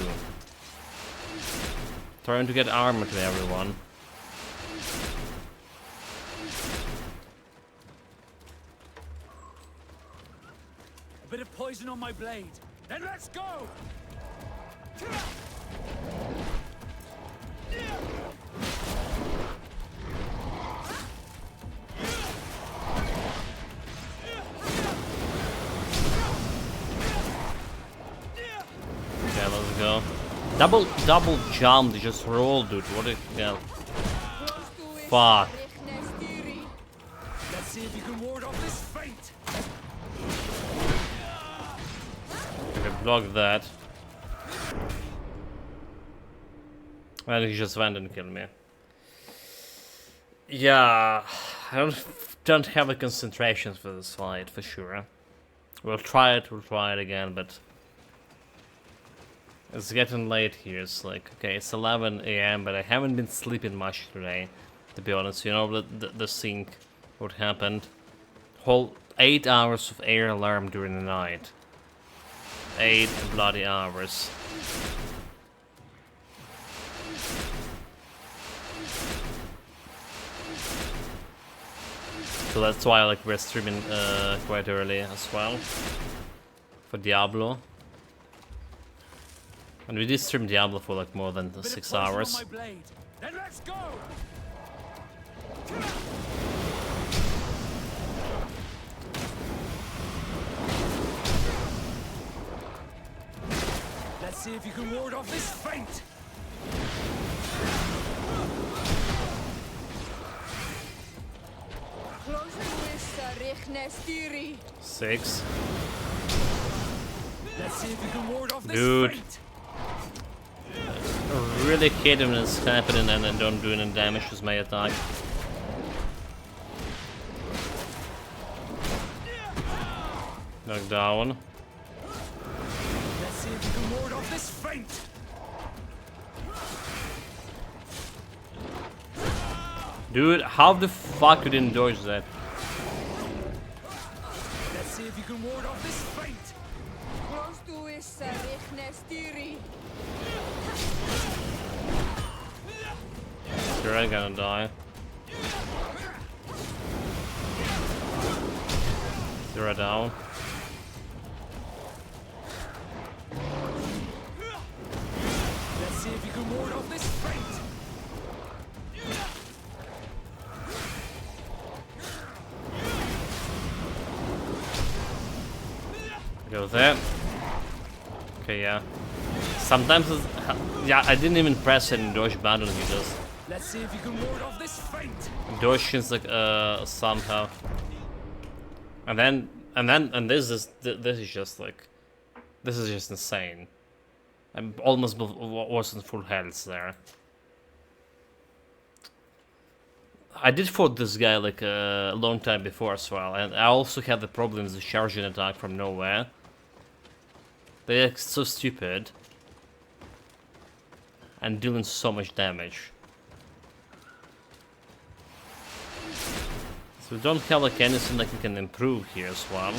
Trying to get armor to everyone. A bit of poison on my blade. Then let's go! Okay, let's go. Double jump, just roll, dude. What the hell? Fuck. Let's see if you can ward off this feint. Okay, block that. And he just went and killed me. Yeah, I don't have a concentration for this fight, for sure. We'll try it again, but it's getting late here. It's like, okay, it's 11 AM, but I haven't been sleeping much today, to be honest. You know, the sync, what happened. Whole 8 hours of air alarm during the night. 8 bloody hours. So that's why like we're streaming quite early as well for Diablo. And we did stream Diablo for like more than 6 hours. Then let's go! Let's see if you can ward off this feint. 6. Let's see if you can ward off this Dude. feint. I really hate when it's happening and I don't do any damage with my attack. Knock down. Let's see if you can ward off this feint. Dude, how the fuck you didn't dodge that? Let's see if you can ward off this feint. You're right, gonna die. Zero down. Let's see if you can ward off this feint. Go there. Okay, yeah. Sometimes it's, yeah, I didn't even press it and dodge button. He just Let's see if you can ward off this feint. dodges like somehow. And this is just like, this is just insane. I almost wasn't full health there. I did fought this guy like a long time before as well, and I also had the problem with the charging attack from nowhere. They're so stupid and dealing so much damage. So we don't have like anything that we can improve here as well.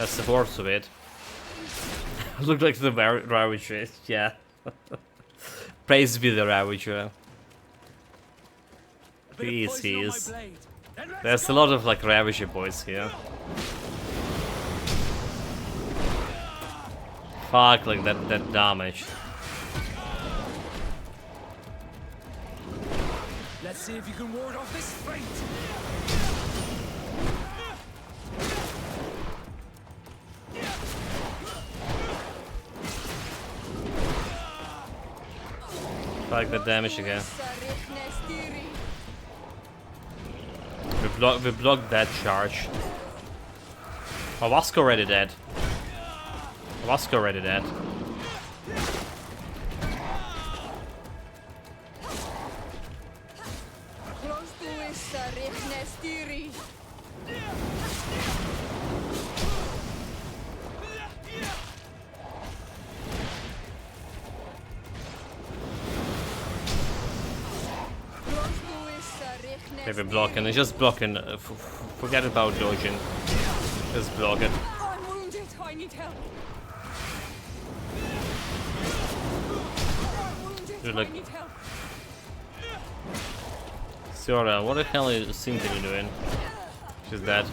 That's the horse of it. Look like the Ravager, yeah. Praise be the Ravager. Jeez. There's a lot of like Ravager boys here. Fuck, like that damage. Let's see if you can ward off this fate. Fuck the damage again. We blocked that charge. Oh, Wasco already dead. Wasco already dead. Okay, we're blocking. It's just blocking. Forget about dodging. Just block it. I'm wounded. I need help. Dude, like, Sora, what the hell is Cynthia doing? She's dead.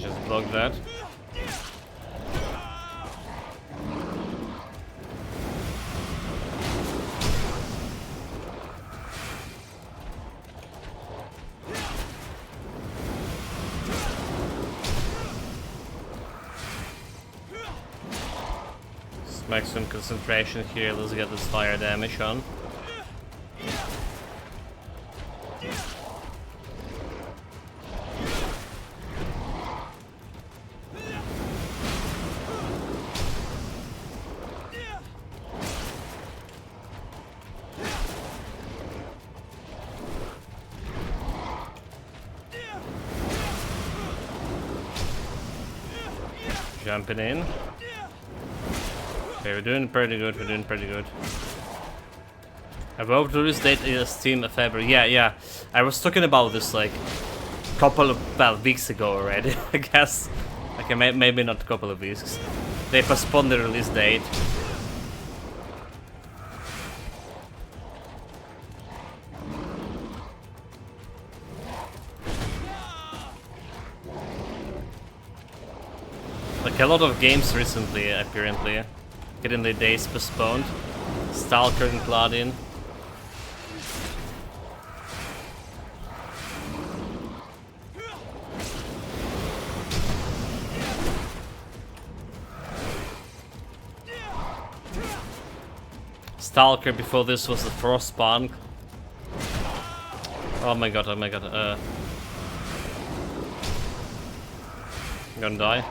Just block that. Smack some concentration here. Let's get this fire damage on. Jumping in. Okay, we're doing pretty good. We're doing pretty good. About release date is Steam February. Yeah. I was talking about this like couple of weeks ago already. I guess. Okay, maybe not a couple of weeks. They postponed the release date. Like a lot of games recently, apparently, getting the days postponed. Stalker and Claudine. Stalker before this was the Frostpunk. Oh my god, I'm gonna die.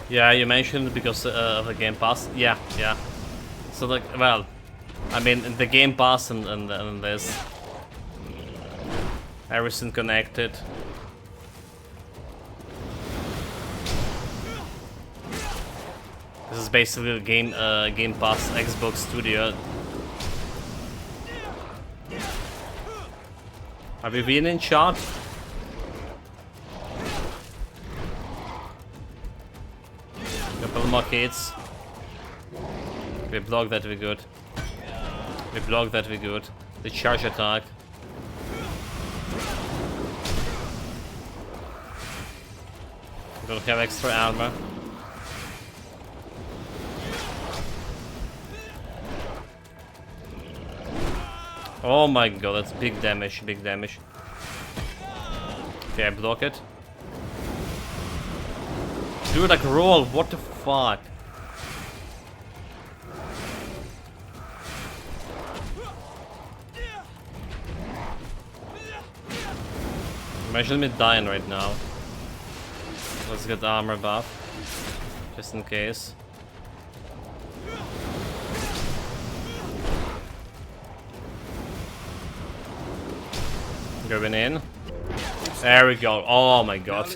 Yeah, you mentioned it because of the Game Pass. Yeah. So like, well, I mean, the Game Pass and this, everything connected. This is basically a Game Pass Xbox Studio. Are we winning shot? Couple more hits. We block that, we good. We block that, we good. The charge attack. We don't have extra armor. Oh my god, that's big damage, big damage. Okay, I block it. Dude, like roll, what the fuck? Imagine me dying right now. Let's get the armor buff, just in case. Going in. There we go. Oh my god.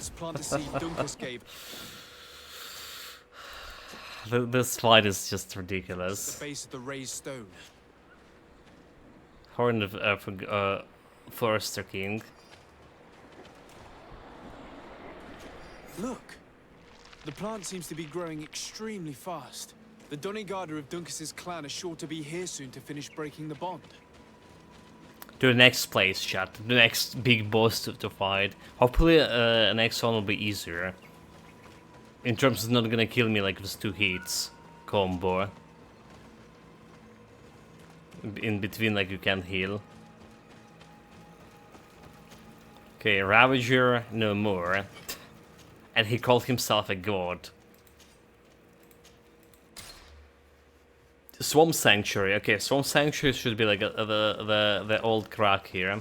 This fight is just ridiculous. The base of the raised stone. Horn of Forester King. Look! The plant seems to be growing extremely fast. The Donigarda of Dunkas's clan are sure to be here soon to finish breaking the bond. To the next place, chat. The next big boss to fight. Hopefully, next one will be easier. In terms of not gonna kill me like with 2 hits combo. In between, like you can't heal. Okay, Ravager, no more. And he called himself a god. Swamp Sanctuary. Okay, Swamp Sanctuary should be like the old crack here.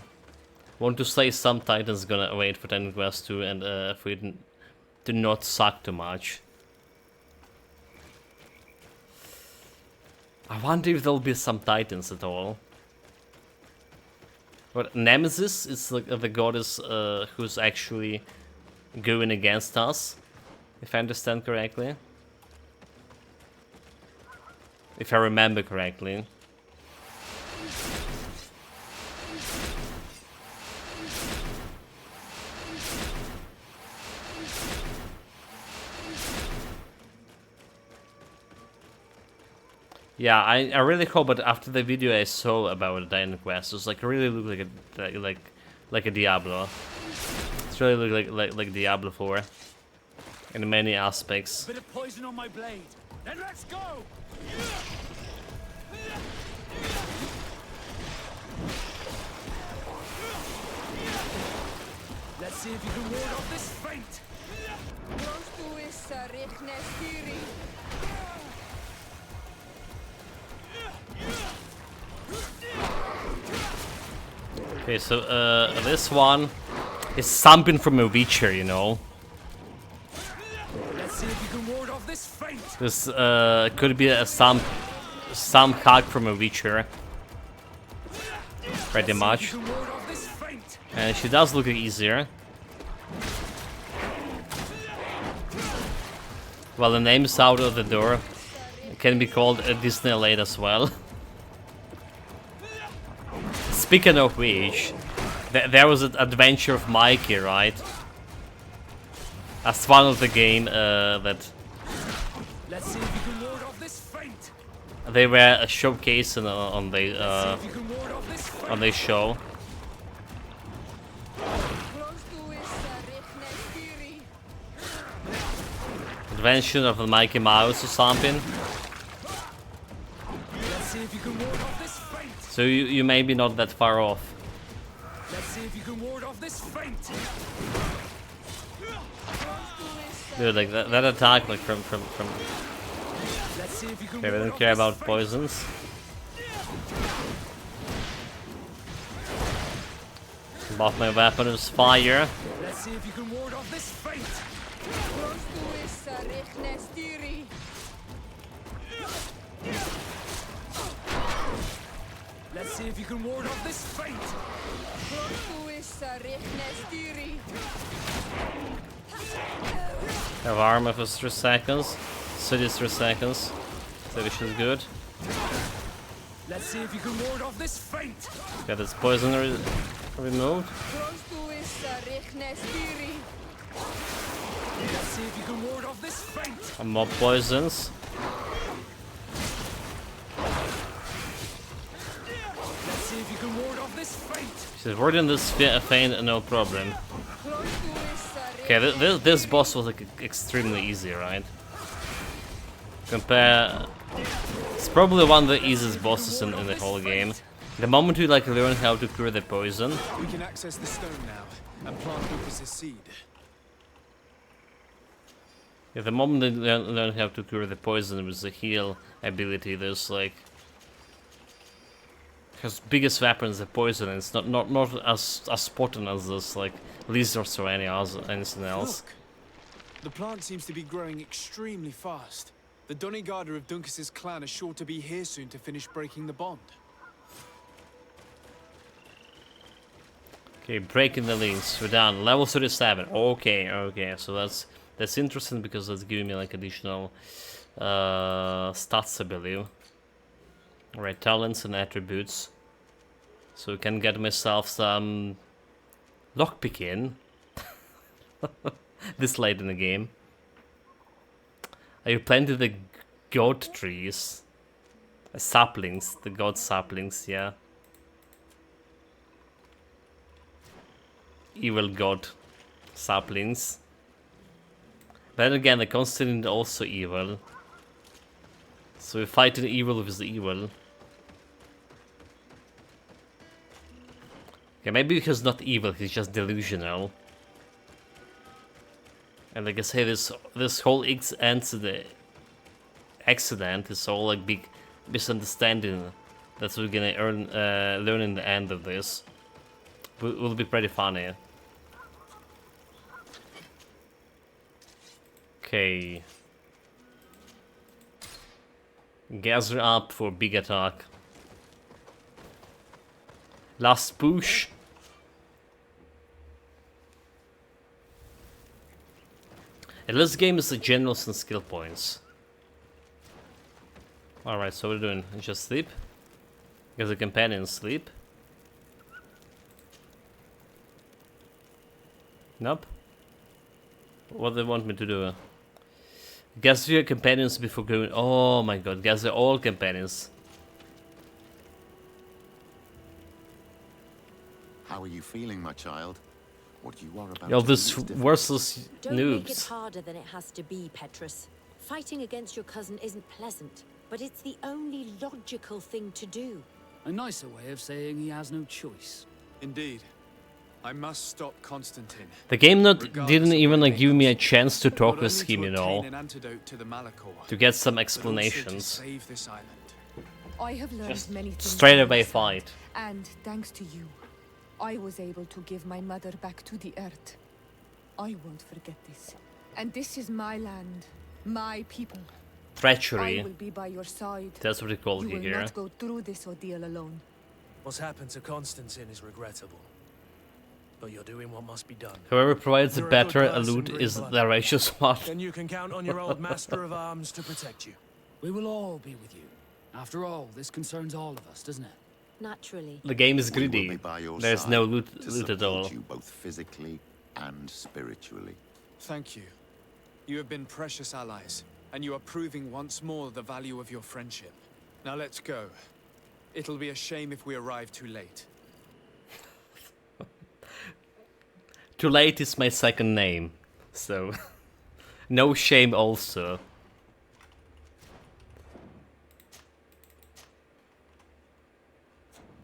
Want to slay some titans, gonna wait for 10 quests too, and for it to not suck too much. I wonder if there'll be some titans at all. But Nemesis is like the goddess who's actually going against us, if I understand correctly. If I remember correctly. Yeah, I really hope, but after the video I saw about Dino Quest, it was like really look like a Diablo. It's really look like Diablo 4 in many aspects. A bit of poison on my blade. Then let's go. Let's see if you can ward off this feint. Okay, so this one is something from a Witcher, you know. Let's see if you can ward off this feint. This could be some hack from a Witcher. Pretty much. And she does look easier. Well, the name's out of the door. It can be called a Disney Late as well. Speaking of which, there was an adventure of Mikey, right? As one of the game that Let's see if you can ward off this feint. they were showcasing on the show. Adventure of the Mickey Mouse or something. Let's see if you can ward off this feint. So you may be not that far off. Let's see if you can ward off this feint. Dude, like that attack, like from. Let's see if you can Okay, we don't care about poisons. Buff my weapon is fire. Let's see if you can ward off this feint. Let's see if you can ward off this feint. Have armor for 3 seconds. City 3 seconds. So which is good. Let's see if you can ward off this feint. Got this poison removed. Let's see if you can ward off this feint. And more poisons. Let's see if you can ward off this feint. She's warding this feint, no problem. Okay, this boss was like extremely easy, right? Compare, it's probably one of the easiest bosses in the whole game. The moment you like learn how to cure the poison. We can access the stone now and plant Lucas's seed. Yeah, the moment they learn how to cure the poison with the heal ability, there's like his biggest weapon is the poison, and it's not as potent as this like lizards or anything else. Look! The plant seems to be growing extremely fast. The Donigarda of Dunkas's clan are sure to be here soon to finish breaking the bond. Okay, breaking the links. We're done. Level 37. Okay. So that's interesting because that's giving me like additional stats, I believe. Alright, talents and attributes. So I can get myself some lockpicking this late in the game. I planted the goat trees. Saplings, the goat saplings, yeah. Evil god saplings. But then again, the Constantine is also evil. So we fight an evil with the evil. Yeah, maybe he's not evil, he's just delusional. And like I say, this whole accident is all like big misunderstanding. That's what we're gonna learn in the end of this. Will be pretty funny. Okay. Gather up for big attack. Last push. And this game is a generals and skill points. Alright, so what are we doing? Just sleep? Because the companions sleep. Nope. What do they want me to do? Gather your companions before going. Oh my god, gather all companions. How are you feeling, my child? What you are about Yo, to this do is worthless Don't make it noobs. harder than it has to be, Petrus. Fighting against your cousin isn't pleasant, but it's the only logical thing to do. A nicer way of saying he has no choice. Indeed. I must stop Constantine. The game didn't even like give me a chance to talk with him, you know, an antidote to the Malachor, to get some but also to explanations. save this island. I have learned Just many things. straight from away this fight. land, and thanks to you, I was able to give my mother back to the earth. I won't forget this. And this is my land, my people. Treachery. I will be by your side. That's what they call You it will here. not go through this ordeal alone. What's happened to Constantine is regrettable. But you're doing what must be done. Whoever provides the You're a good better person, loot is GreedFall. the righteous one. Then you can count on your old master of arms to protect you. We will all be with you. After all, this concerns all of us, doesn't it? Naturally. The game is We will greedy. be by your There's side no to loot at all. support you both physically and spiritually. Thank you. You have been precious allies, and you are proving once more the value of your friendship. Now let's go. It'll be a shame if we arrive too late. Too late is my second name, so no shame also.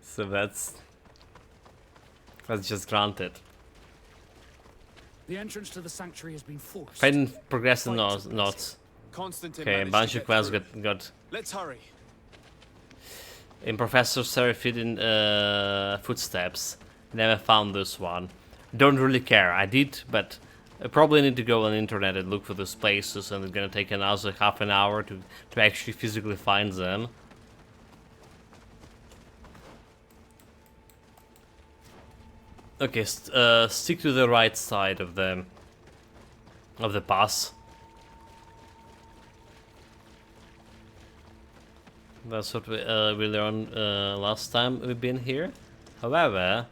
So that's just granted. The entrance to the sanctuary has been forced. If I didn't progress in knots. Constantine Okay, a managed bunch to of get quests through. got Let's hurry. in Professor Seraphidin footsteps. Never found this one. Don't really care. I did, but I probably need to go on the internet and look for those places, and it's gonna take another half an hour to actually physically find them. Okay, stick to the right side of the pass. That's what we learned last time we've been here. However,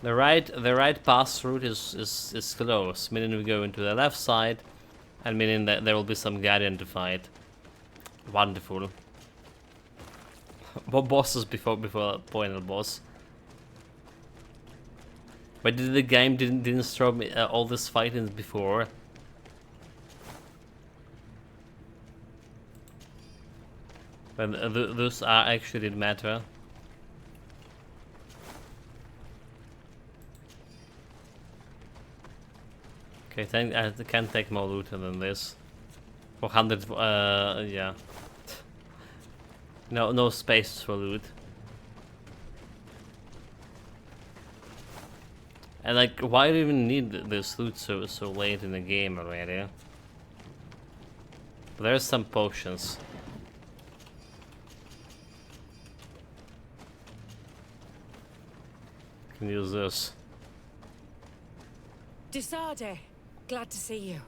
the right pass route is close, meaning we go into the left side, and meaning that there will be some guardian to fight. Wonderful. What bosses before final boss? But did the game didn't throw me all this fighting before? But those actually did matter. Okay, I can take more loot than this. 400, yeah. No space for loot. And like, why do you even need this loot so late in the game already? There's some potions. Can use this. Disade, glad to see you.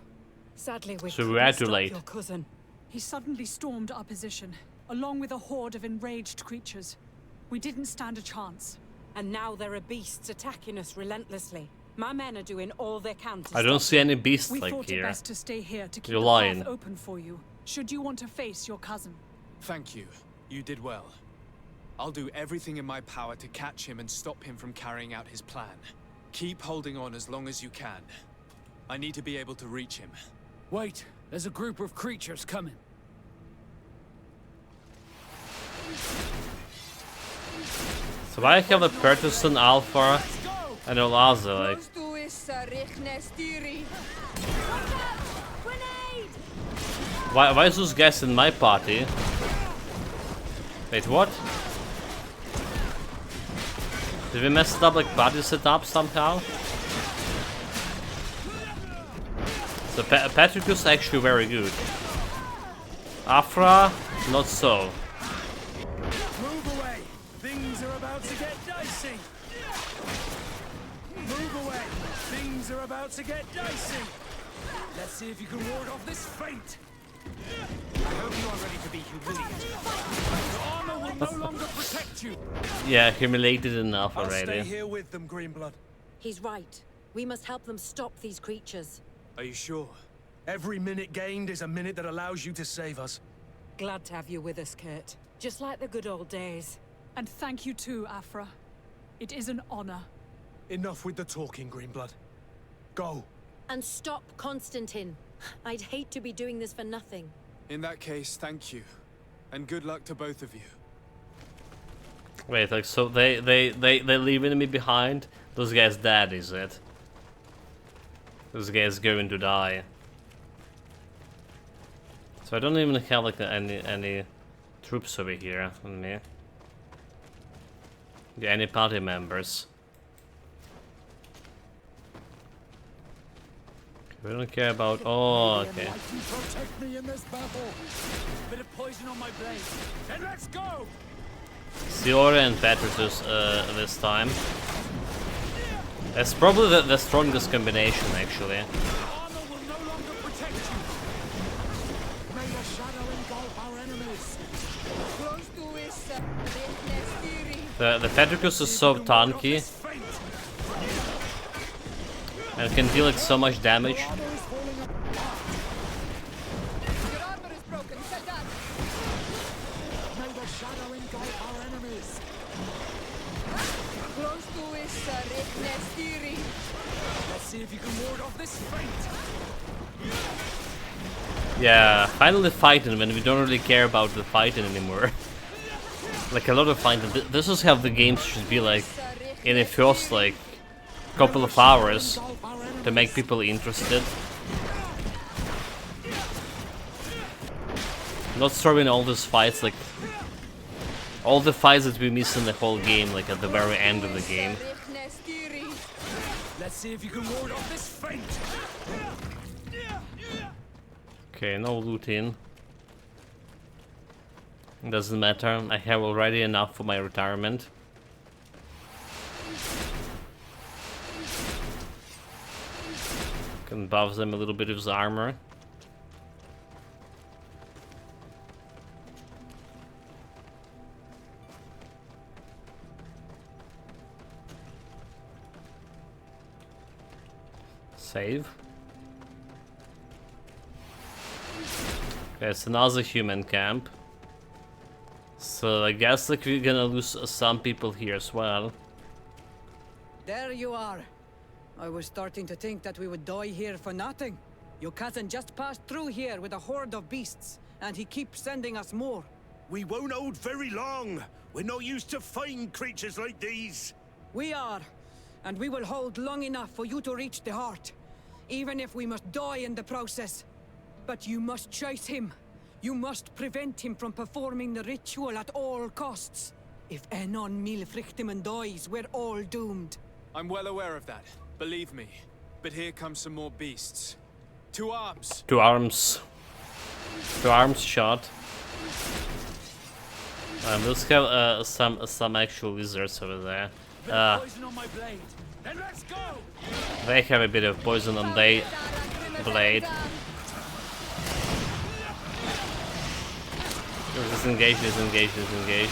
Sadly, we So couldn't we're stop too late. your cousin. He suddenly stormed our position, along with a horde of enraged creatures. We didn't stand a chance. And now there are beasts attacking us relentlessly. My men are doing all they can to I don't stop see them. any beasts We like thought here. it best to stay here to keep You're the lying. path open for you, should you want to face your cousin. Thank you. You did well. I'll do everything in my power to catch him and stop him from carrying out his plan. Keep holding on as long as you can. I need to be able to reach him. Wait, there's a group of creatures coming. So I have a Pertusan, Alpha, and Olaza, like. Why is those guys in my party? Wait, what? Did we mess it up like party setup somehow? So Patricus is actually very good. Afra, not so. Move away! Things are about to get dicey! Move away! Things are about to get dicey! Let's see if you can ward off this fate! I hope you are ready to be humiliated. Your armor will no longer protect you! Yeah, humiliated enough I'll already. stay here with them, Greenblood. He's right. We must help them stop these creatures. Are you sure? Every minute gained is a minute that allows you to save us. Glad to have you with us, Kurt. Just like the good old days. And thank you too, Afra. It is an honor. Enough with the talking, Greenblood. Go. And stop Constantine. I'd hate to be doing this for nothing. In that case, thank you. And good luck to both of you. Wait, like, so they leaving me behind? Those guys dead, is it? Those guys going to die. So I don't even have like any troops over here on me. Yeah, any party members. We don't care about. Oh, okay. Protect me in this battle. Bit of poison on my blade. Then let's go. Siora and Patricius this time. That's probably the strongest combination, actually. Armor will no longer protect you. May the shadow engulf our enemies. The Patricius is so tanky and can deal like so much damage. May the shadow engulf our enemies. Let's see if you can ward off this fate. Yeah, finally fighting when we don't really care about the fighting anymore. Like a lot of fighting. This is how the game should be like in the first like couple of hours to make people interested. Not throwing all these fights like all the fights that we miss in the whole game like at the very end of the game. Let's see if you can ward off this fate. Okay, no looting. Doesn't matter, I have already enough for my retirement. Can buff them a little bit of his armor. Save. Okay, it's another human camp. So I guess like we're gonna lose some people here as well. There you are. I was starting to think that we would die here for nothing. Your cousin just passed through here with a horde of beasts, and he keeps sending us more. We won't hold very long. We're not used to fighting creatures like these. We are, and we will hold long enough for you to reach the heart, even if we must die in the process. But you must chase him. You must prevent him from performing the ritual at all costs. If Enon Milfrichtimen dies, we're all doomed. I'm well aware of that. Believe me. But here come some more beasts. To arms! To arms. To arms shot. Let's have some actual lizards over there. Poison on my blade. Then let's go. They have a bit of poison on their blade. Disengage, disengage, disengage.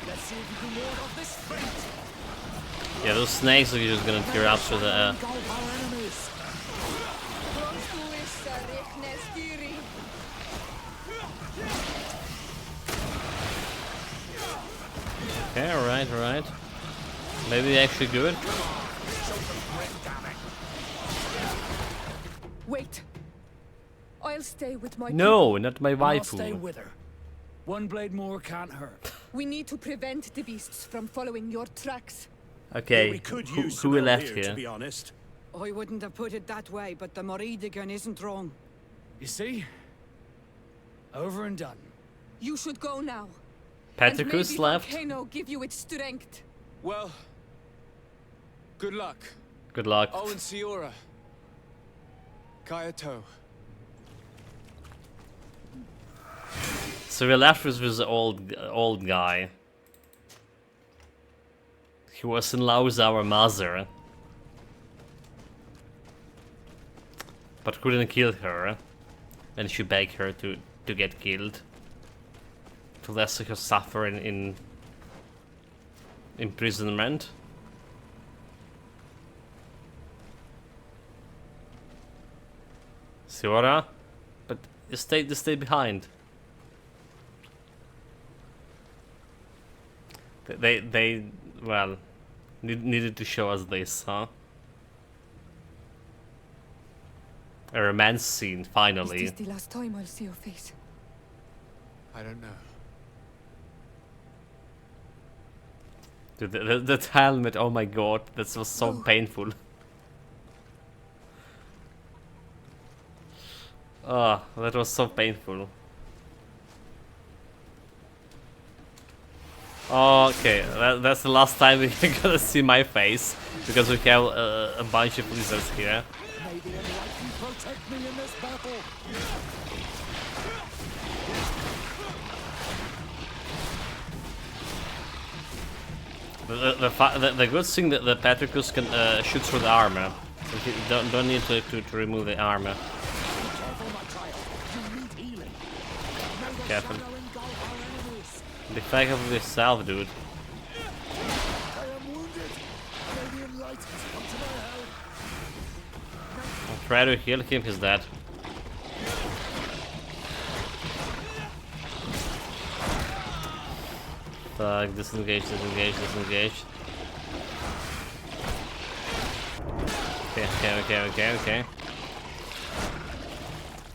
Let's see if you can ward off this fate. Yeah, those snakes are just gonna tear up through the Okay, alright, alright. Maybe actually good. Wait. I'll stay with my No, people. not my I'll stay waifu. with her. One blade more can't hurt. We need to prevent the beasts from following your tracks. Okay, We could who use we some left help here? to be honest. I wouldn't have put it that way, but the Moridigan isn't wrong. You see? Over and done. You should go now. Patricus and maybe left. Volcano give you its strength. Well, good luck. Good luck. Oh, and Siora. Kayato. So we left with this old guy. He was in love with our mother, but couldn't kill her, and she begged her to get killed, to let her suffer in imprisonment. Siora, but stay behind. They well needed to show us this, huh? A romance scene, finally. Is this the last time I'll see your face? I don't know. Dude, that helmet, oh my god, that was so painful. Oh, that was so painful. Okay, that's the last time we're gonna see my face, because we have a bunch of lizards here. May the Enlightened protect me in this battle. The good thing that the Patricus can shoot through the armor, so you don't need to remove the armor. Careful. Be careful with yourself, dude. I'll try to heal him, he's dead. Disengage, disengage, disengage. Okay.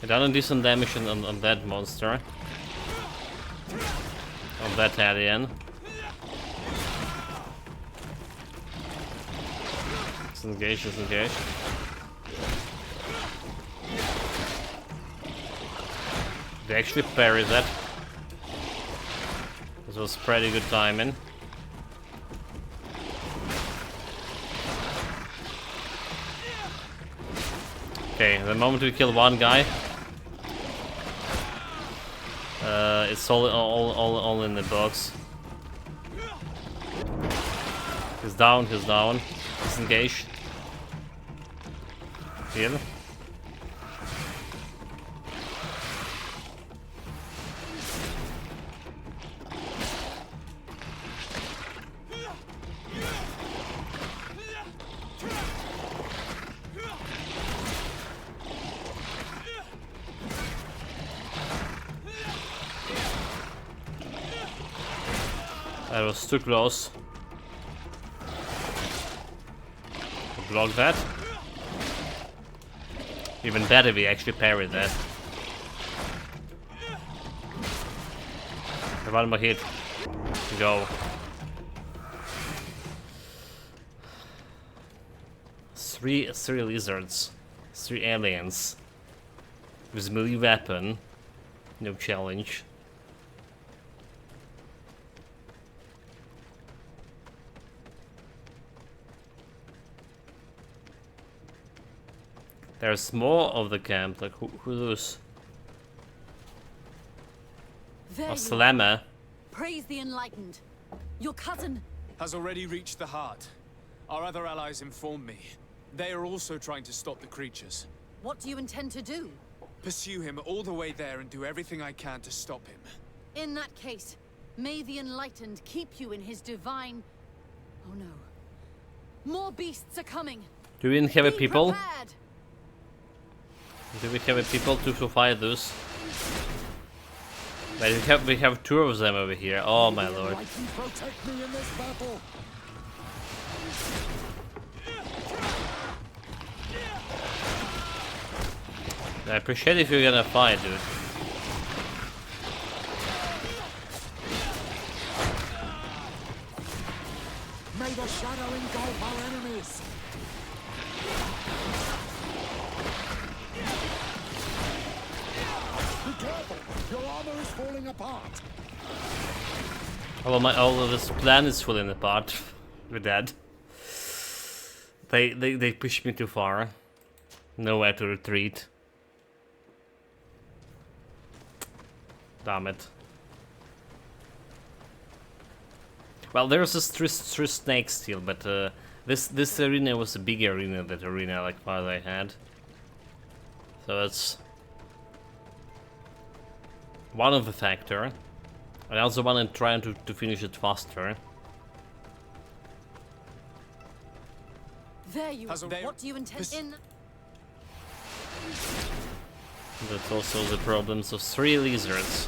I done decent damage on that monster. On that alien. Disengage, disengage. They actually parried that. This was pretty good timing. Okay, the moment we kill one guy, it's all in the box. He's down, he's down. Disengage. Heal. That was too close. Block that. Even better, we actually parried that. One more hit. Go. Three lizards. 3 aliens. With melee weapon. No challenge. There's more of the camp. Like who's those? There A you slammer. are. Praise the enlightened. Your cousin Has already reached the heart. Our other allies informed me. They are also trying to stop the creatures. what do you intend to do? Pursue him all the way there and do everything I can to stop him. In that case, may the enlightened keep you in his divine... Oh no. More beasts are coming. Do we have a Be people? prepared. Do we have a people to fight those? Wait, we have two of them over here. Oh my lord. Protect me in this battle. I appreciate if you're gonna fight, dude. May the shadow engulf our enemies. Be careful! Your armor is falling apart. All of this plan is falling apart. We're dead. They pushed me too far. Nowhere to retreat. Damn it. Well, there's this three snakes still, but this arena was a bigger arena than the arena like what I had. So that's one of the factor. I also want to try to finish it faster. There you are. What do you intend in... That's also the problems of 3 lizards.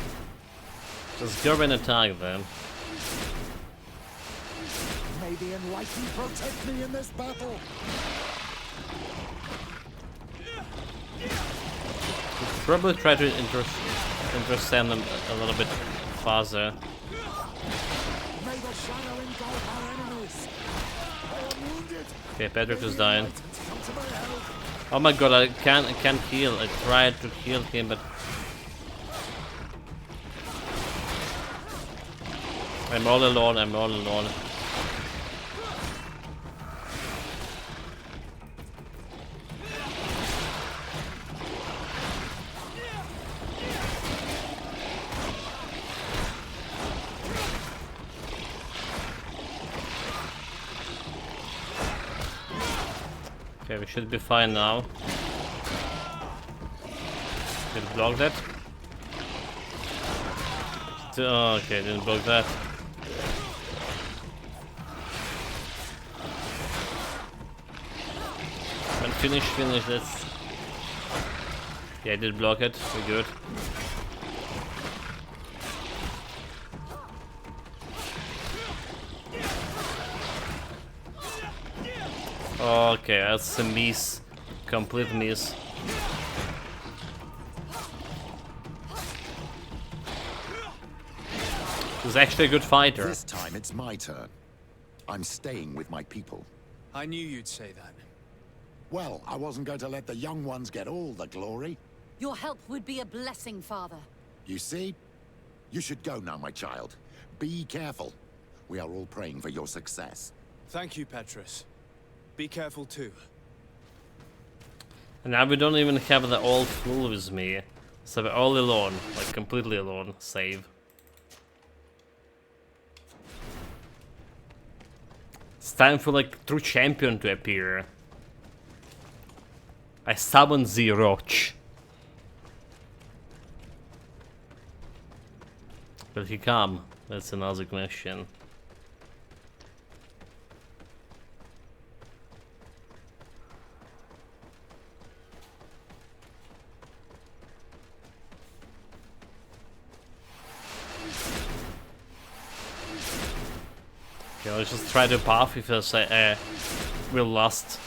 Just go and attack them. May the enlightened protect me in this battle. Probably try to intercept them a little bit faster. May the shadow engulf our enemies. I am wounded. Okay, Patrick is dying. Come to my help. Oh my god, I can't heal. I tried to heal him, but I'm all alone. Okay, we should be fine now. Did it block that? Oh, okay, didn't block that. And finish, that's... Yeah, I did block it, we're good. Okay, that's a miss. Complete miss. He's actually a good fighter. This time it's my turn. I'm staying with my people. I knew you'd say that. Well, I wasn't going to let the young ones get all the glory. Your help would be a blessing, Father. You see? You should go now, my child. Be careful. We are all praying for your success. Thank you, Petrus. Be careful too. And now we don't even have the old fool with me. So we're all alone, like completely alone. Save. It's time for like true champion to appear. I summon the Roach. Will he come? That's another question. Okay, let's just try to buff if I say we're lost.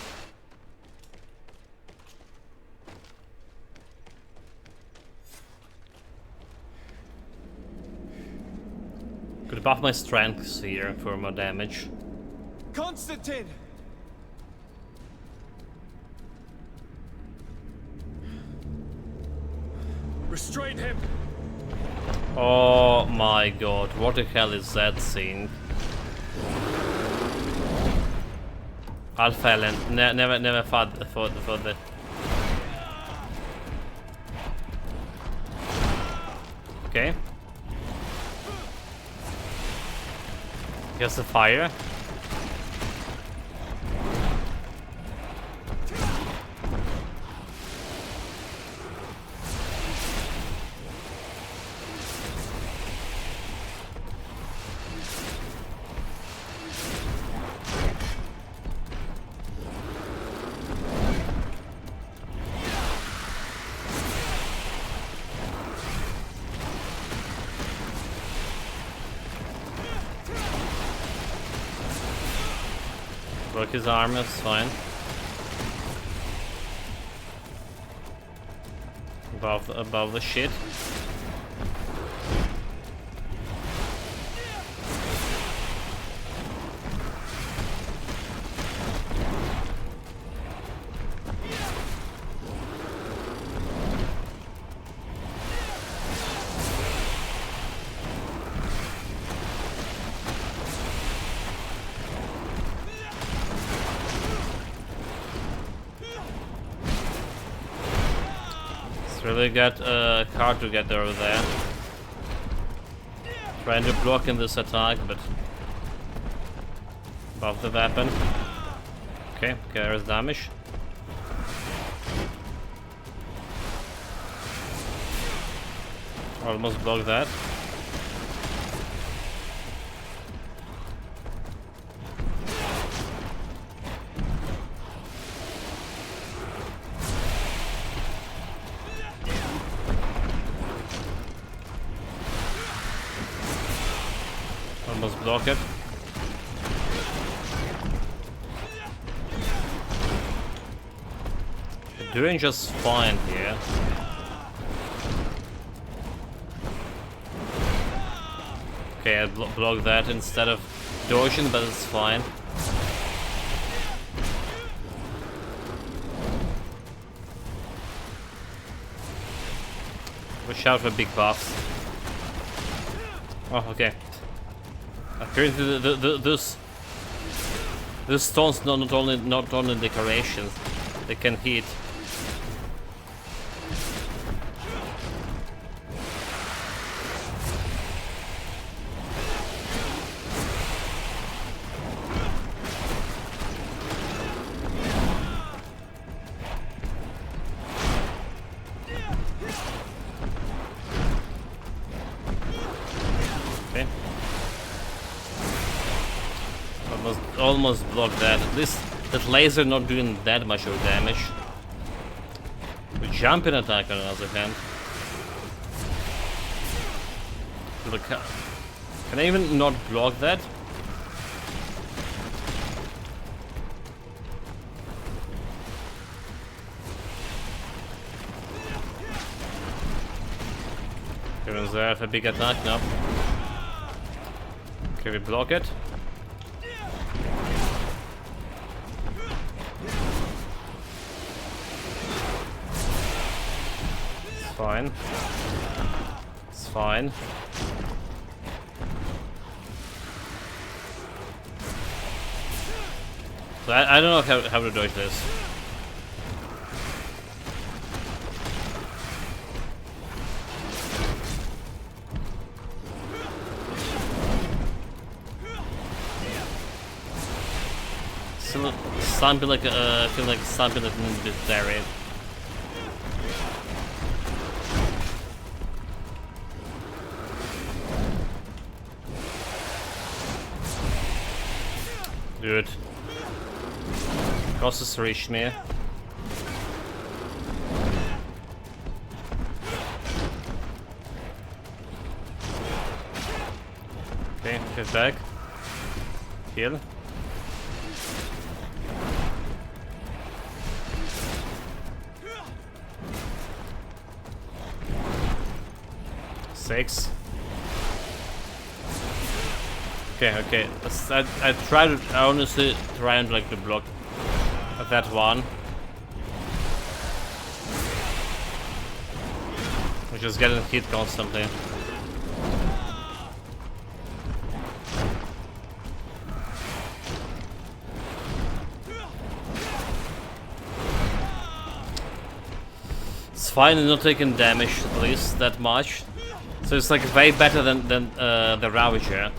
Could buff my strengths here for more damage. Constantine! Restrain him! Oh my god, what the hell is that scene? Alpha Ellen, never fought for the Okay. Guess the fire. Broke his arm, that's fine. Above the shit. Really got hard to get over there. Trying to block in this attack, but above the weapon. Okay, there's damage. Almost blocked that. Almost block it. They're doing just fine here. Okay, I blocked that instead of dodging, but it's fine. Watch out for big buffs. Oh, okay. Apparently, this stone's not only decorations; they can hit. Okay. Almost blocked that. At least that laser not doing that much of damage. We jump in attack on the other hand. Can I even not block that? Even there have a big attack now. Can we block it? Fine. It's fine. So I don't know how to dodge this. Still something like feel like something that needs to be buried. Good. Crosses reach me. Okay, get back. Heal. Six. Okay. I honestly try and like to block that one. We're just getting hit constantly. It's fine, not taking damage at least that much. So it's like way better than the Ravager.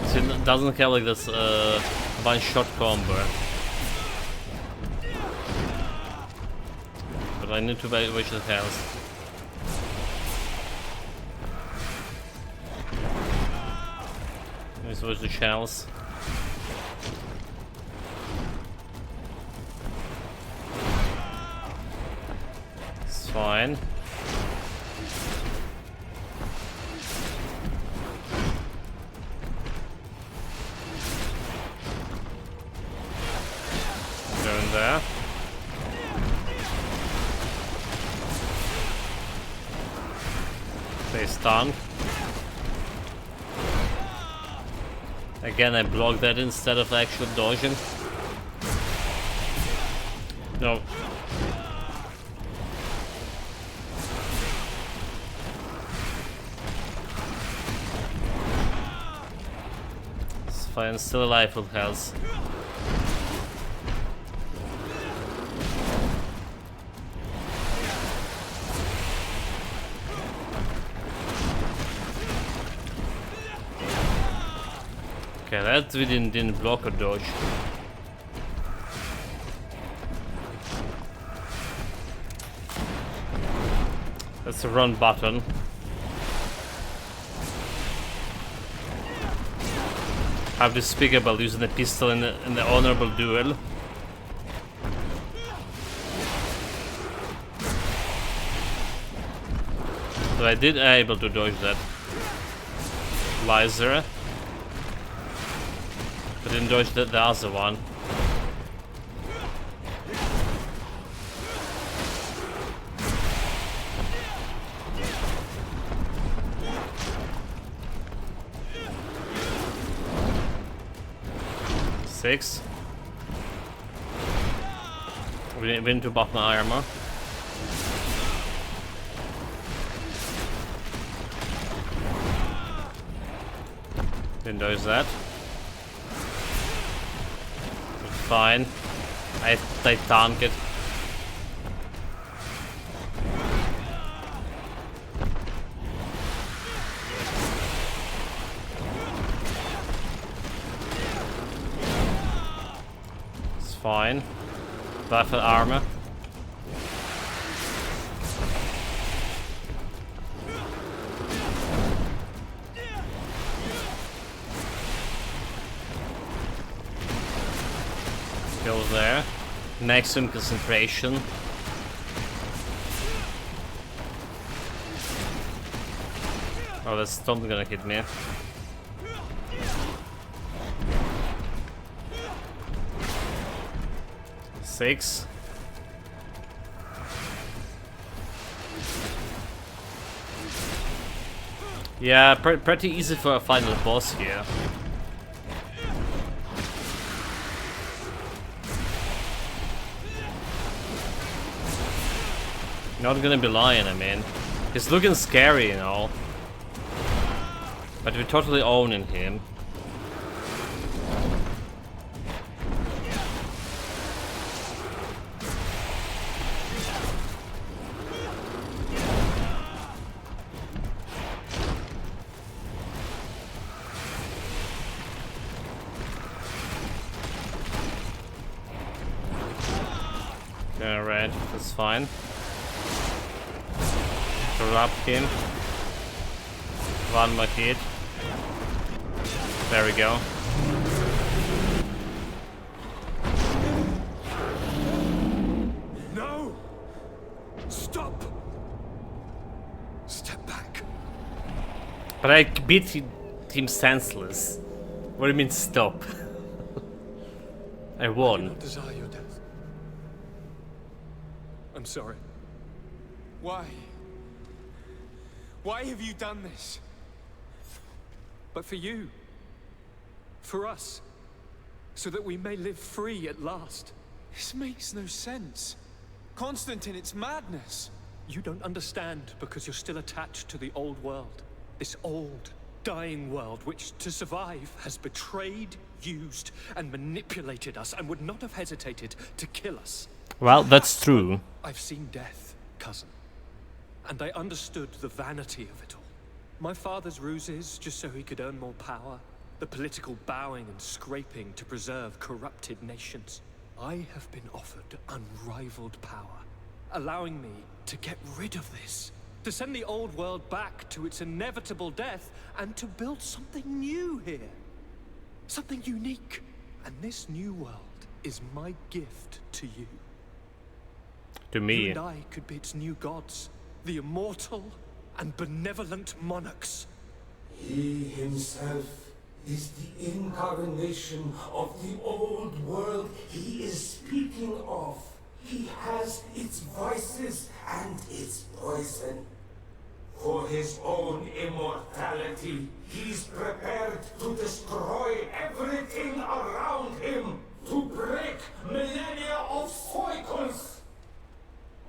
So it doesn't have like this one-shot combo. But I need to waste the health. This was the shells. It's fine. Go in there. Stay stunned. Again, I blocked that instead of actually dodging. No. It's fine, still alive with health. Okay, that we didn't block or dodge. That's the run button. How to speak about using a pistol in the honorable duel. So I did able to dodge that laser. But didn't dodge the other one. Six. We need to buff my armor. Didn't dodge that. Fine. I tank it. It's fine. Buffet armor. Kills there. Maximum concentration. Oh, that's not gonna hit me. Six. Yeah, pretty easy for a final boss here. Not gonna be lying, I mean. He's looking scary, you know. But we're totally owning him. Alright, that's fine. Trap him. One more hit. There we go. No! Stop! Step back. But I beat him senseless. What do you mean stop? I won. I do not desire your death. I'm sorry. Why? Why have you done this? But for you. For us. So that we may live free at last. This makes no sense. Constantine, it's madness. You don't understand because you're still attached to the old world. This old, dying world which, to survive, has betrayed, used, and manipulated us and would not have hesitated to kill us. Well, that's true. I've seen death, cousin. And I understood the vanity of it all. My father's ruses just so he could earn more power. The political bowing and scraping to preserve corrupted nations. I have been offered unrivaled power, allowing me to get rid of this. To send the old world back to its inevitable death, and to build something new here. Something unique. And this new world is my gift to you. To me. You and I could be its new gods, the immortal and benevolent monarchs. He himself is the incarnation of the old world he is speaking of. He has its vices and its poison. For his own immortality, he's prepared to destroy everything around him, to break millennia of cycles.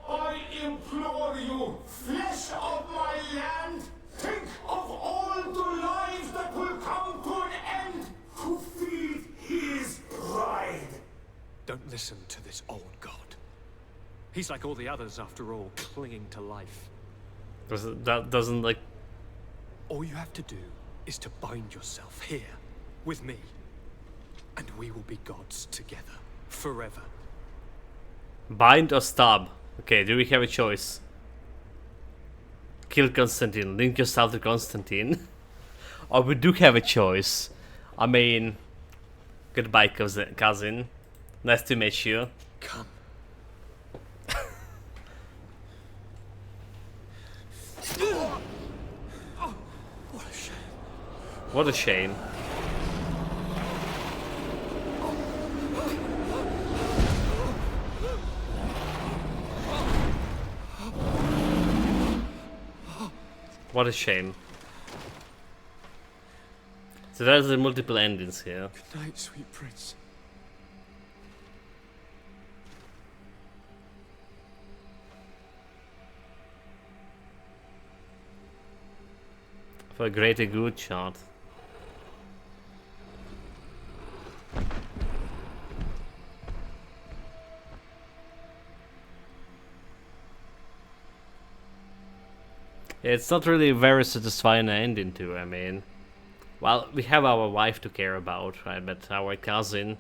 I implore you, flesh of my land, think of all the lives that will come to an end to feed his pride. Don't listen to this old god. He's like all the others, after all, clinging to life. That doesn't like... All you have to do is to bind yourself here, with me. And we will be gods together, forever. Bind or stab? Okay, do we have a choice? Kill Constantine, link yourself to Constantine. Or we do have a choice. I mean... Goodbye, cousin. Nice to meet you. Come. What a shame. What a shame. So there's the multiple endings here. Good night, sweet prince. For a greater good shot. It's not really a very satisfying ending to, I mean. Well, we have our wife to care about, right? But our cousin,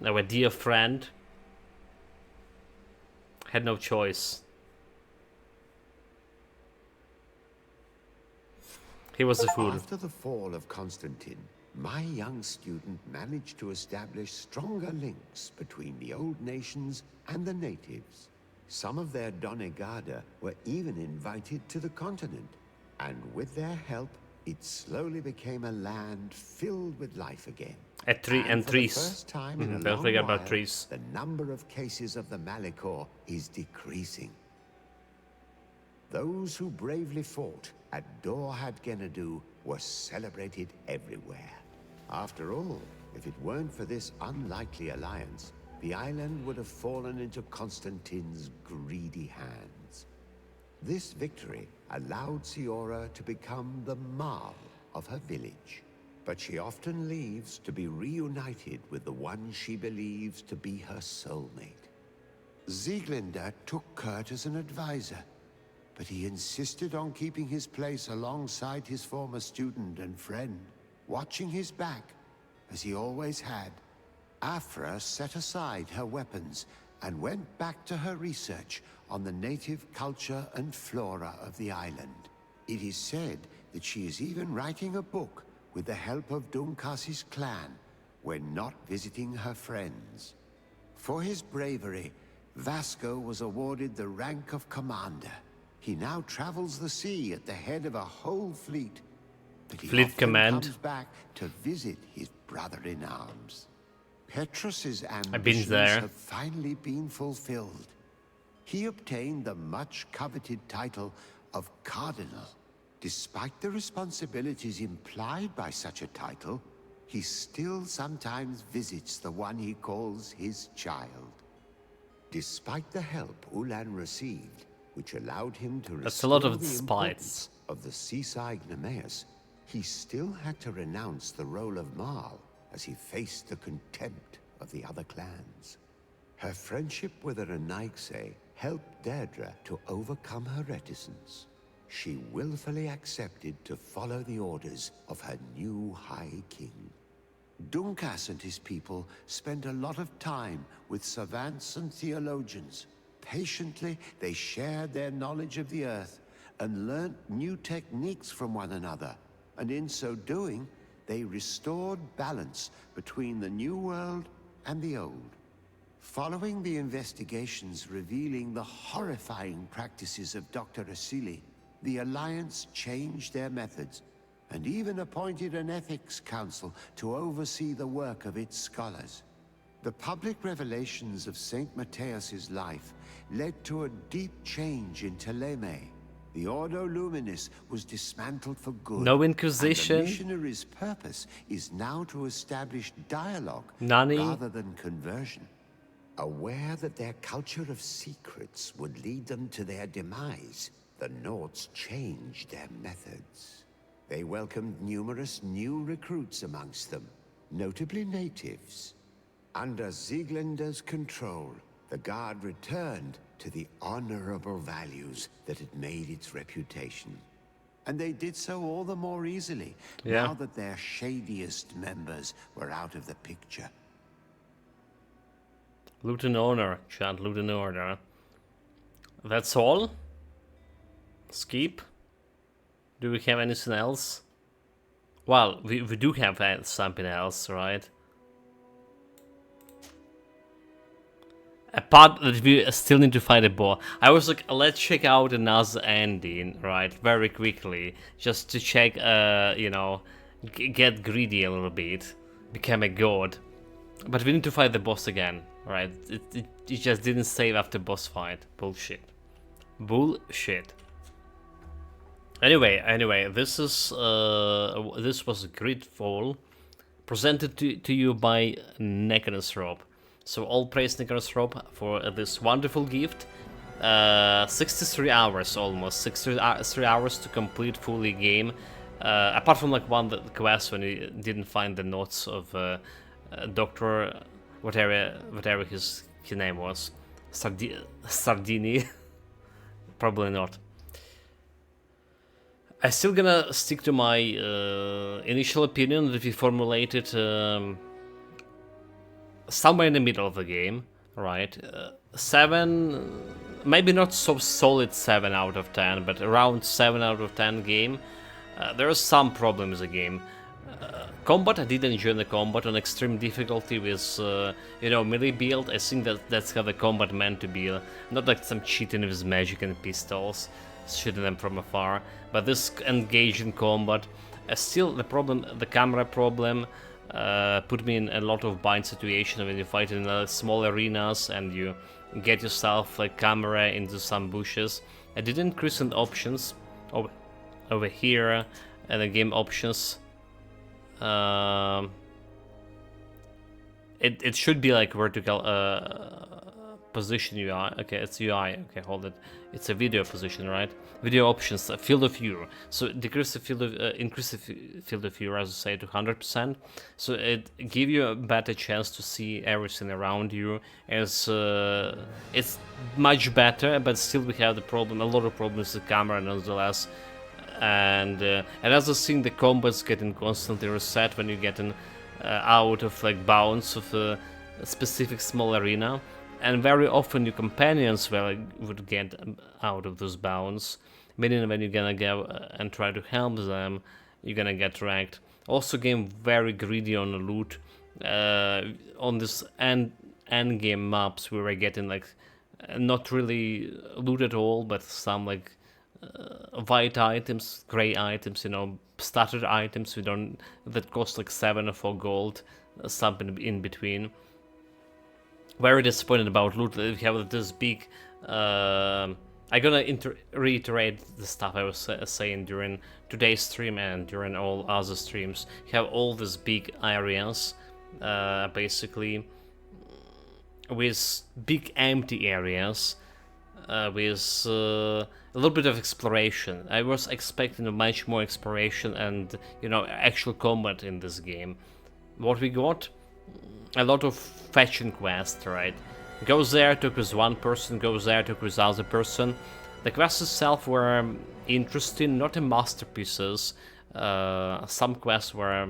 our dear friend, had no choice. He was a fool. After the fall of Constantine, my young student managed to establish stronger links between the old nations and the natives. Some of their Donegada were even invited to the continent, and with their help, it slowly became a land filled with life again. And for trees. the first time in a Don't long forget about while, trees. the number of cases of the Malicor is decreasing. Those who bravely fought at Dor had Gennadu were celebrated everywhere. After all, if it weren't for this unlikely alliance, the island would have fallen into Constantine's greedy hands. This victory allowed Siora to become the Marl of her village. But she often leaves to be reunited with the one she believes to be her soulmate. Sieglinde took Kurt as an advisor, but he insisted on keeping his place alongside his former student and friend, watching his back, as he always had. Afra set aside her weapons and went back to her research on the native culture and flora of the island. It is said that she is even writing a book with the help of Dunkasi's clan when not visiting her friends. For his bravery, Vasco was awarded the rank of commander. He now travels the sea at the head of a whole fleet. But he Fleet often command. comes back to visit his brother-in-arms. Petrus's I've been ambitions there. have finally been fulfilled. He obtained the much-coveted title of Cardinal. Despite the responsibilities implied by such a title, he still sometimes visits the one he calls his child. Despite the help Ulan received, which allowed him to That's a lot restore of the spites. importance of the seaside Nemeus, he still had to renounce the role of Marl as he faced the contempt of the other clans. Her friendship with the Renaigse helped Deirdre to overcome her reticence. She willfully accepted to follow the orders of her new High King. Dunkas and his people spent a lot of time with savants and theologians. Patiently, they shared their knowledge of the Earth and learnt new techniques from one another. And in so doing, they restored balance between the New World and the Old. Following the investigations revealing the horrifying practices of Dr. Asili, the Alliance changed their methods and even appointed an ethics council to oversee the work of its scholars. The public revelations of Saint Matthias's life led to a deep change in Teleme. The Ordo Luminis was dismantled for good. No Inquisition. And the missionaries' purpose is now to establish dialogue Nani? rather than conversion. Aware that their culture of secrets would lead them to their demise, the Nords changed their methods. They welcomed numerous new recruits amongst them, notably natives. Under Sieglinder's control, the Guard returned to the honorable values that had made its reputation. And they did so all the more easily, now that their shadiest members were out of the picture. Loot and order, chat, loot and order. That's all? Skip? Do we have anything else? Well, we do have something else, right? A part that we still need to fight a boss. I was like, let's check out another ending, right? Very quickly. Just to check, you know, get greedy a little bit. Become a god. But we need to fight the boss again, right? It just didn't save after boss fight. Bullshit. Bullshit. Anyway, this is this was GreedFall, presented to you by Necronosrope. So all praise Necronosrope for this wonderful gift. 63 hours almost, 63 hours to complete fully game. Apart from like one quest when you didn't find the notes of Doctor whatever his name was, Sardini. Probably not. I'm still gonna stick to my initial opinion that we formulated somewhere in the middle of the game, right? 7, maybe not so solid 7 out of 10, but around 7 out of 10 game. There are some problems in the game. Combat, I did enjoy the combat on extreme difficulty with, you know, melee build. I think that's how the combat meant to be, not like some cheating with magic and pistols, shooting them from afar, but this engaging combat. Still, the camera problem put me in a lot of bind situation when you fight in small arenas and you get yourself like camera into some bushes. I did increase in options over here and the game options. It should be like vertical position UI. Okay, it's UI. Okay, hold it. It's a video position, right? Video options, field of view. So decrease the field of, increase the field of view, as I say, to 100%. So it give you a better chance to see everything around you. It's much better, but still we have the problem. A lot of problems with the camera, nonetheless. And another thing, the combat's getting constantly reset when you get out of like bounds of a specific small arena. And very often your companions would get out of those bounds, meaning when you're gonna go and try to help them, you're gonna get wrecked. Also, game very greedy on the loot. On this end game maps, we were getting like not really loot at all, but some like white items, gray items, you know, starter items that cost like 7 or 4 gold, something in between. Very disappointed about loot. We have this big. I'm gonna reiterate the stuff I was saying during today's stream and during all other streams. You have all these big areas, basically, with big empty areas, with a little bit of exploration. I was expecting much more exploration and, you know, actual combat in this game. What we got? A lot of fetching quests, right? Goes there, talk with one person, goes there, talk with other person. The quests itself were interesting, not masterpieces. Some quests were,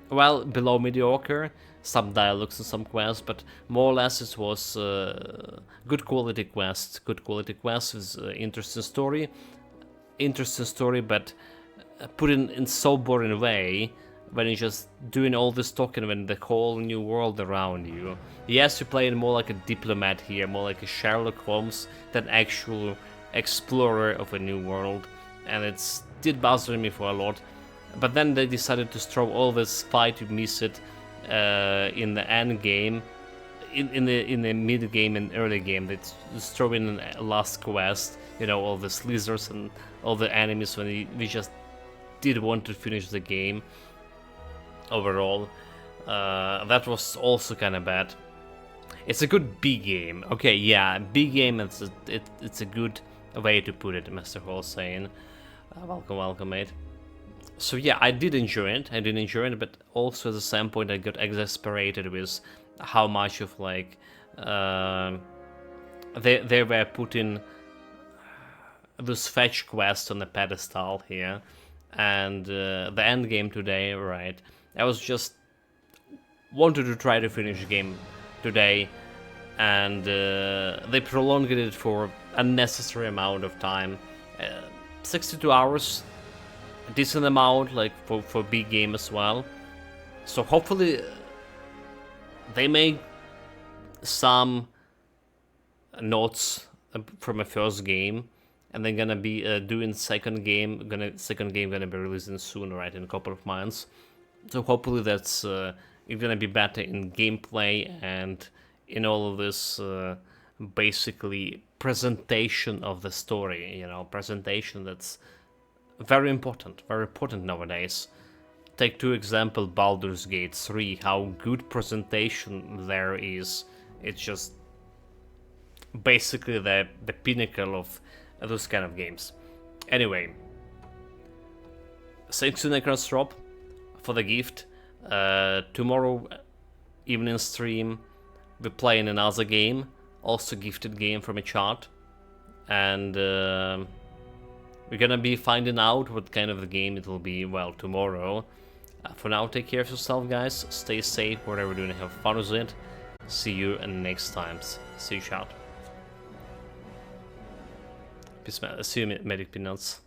well, below mediocre. Some dialogues in some quests, but more or less it was good quality quests. Good quality quests with interesting story. Interesting story, but put in so boring way when you're just doing all this talking when the whole new world around you. Yes, you're playing more like a diplomat here, more like a Sherlock Holmes than actual explorer of a new world, and it did bother me for a lot. But then they decided to throw all this fight, you miss it in the end game, in the mid game and early game. They just throw in a last quest, you know, all the lizards and all the enemies when we just did want to finish the game. Overall, that was also kind of bad. It's a good B game. Okay, yeah, B game. It's a good way to put it, Mr. Hall saying. Welcome, mate. So yeah, I did enjoy it. But also at the same point, I got exasperated with how much of like they were putting this fetch quest on the pedestal here, and the end game today, right? I was just wanted to try to finish the game today, and they prolonged it for unnecessary amount of time. 62 hours, a decent amount, like for big game as well. So hopefully they make some notes from a first game, and they're gonna be doing second game. Second game gonna be releasing soon, right, in a couple of months. So hopefully that's it's gonna be better in gameplay and in all of this basically presentation of the story. You know, presentation that's very important nowadays. Take two example, Baldur's Gate 3, how good presentation there is. It's just basically the pinnacle of those kind of games. Anyway, thanks to Necrosrop for the gift. Tomorrow evening stream we're playing another game, also gifted game from a chart, and we're gonna be finding out what kind of the game it will be, well, tomorrow. For now, take care of yourself, guys, stay safe wherever you're doing, have fun with it. See you next time. See you, shout. See you, Medic Peanuts.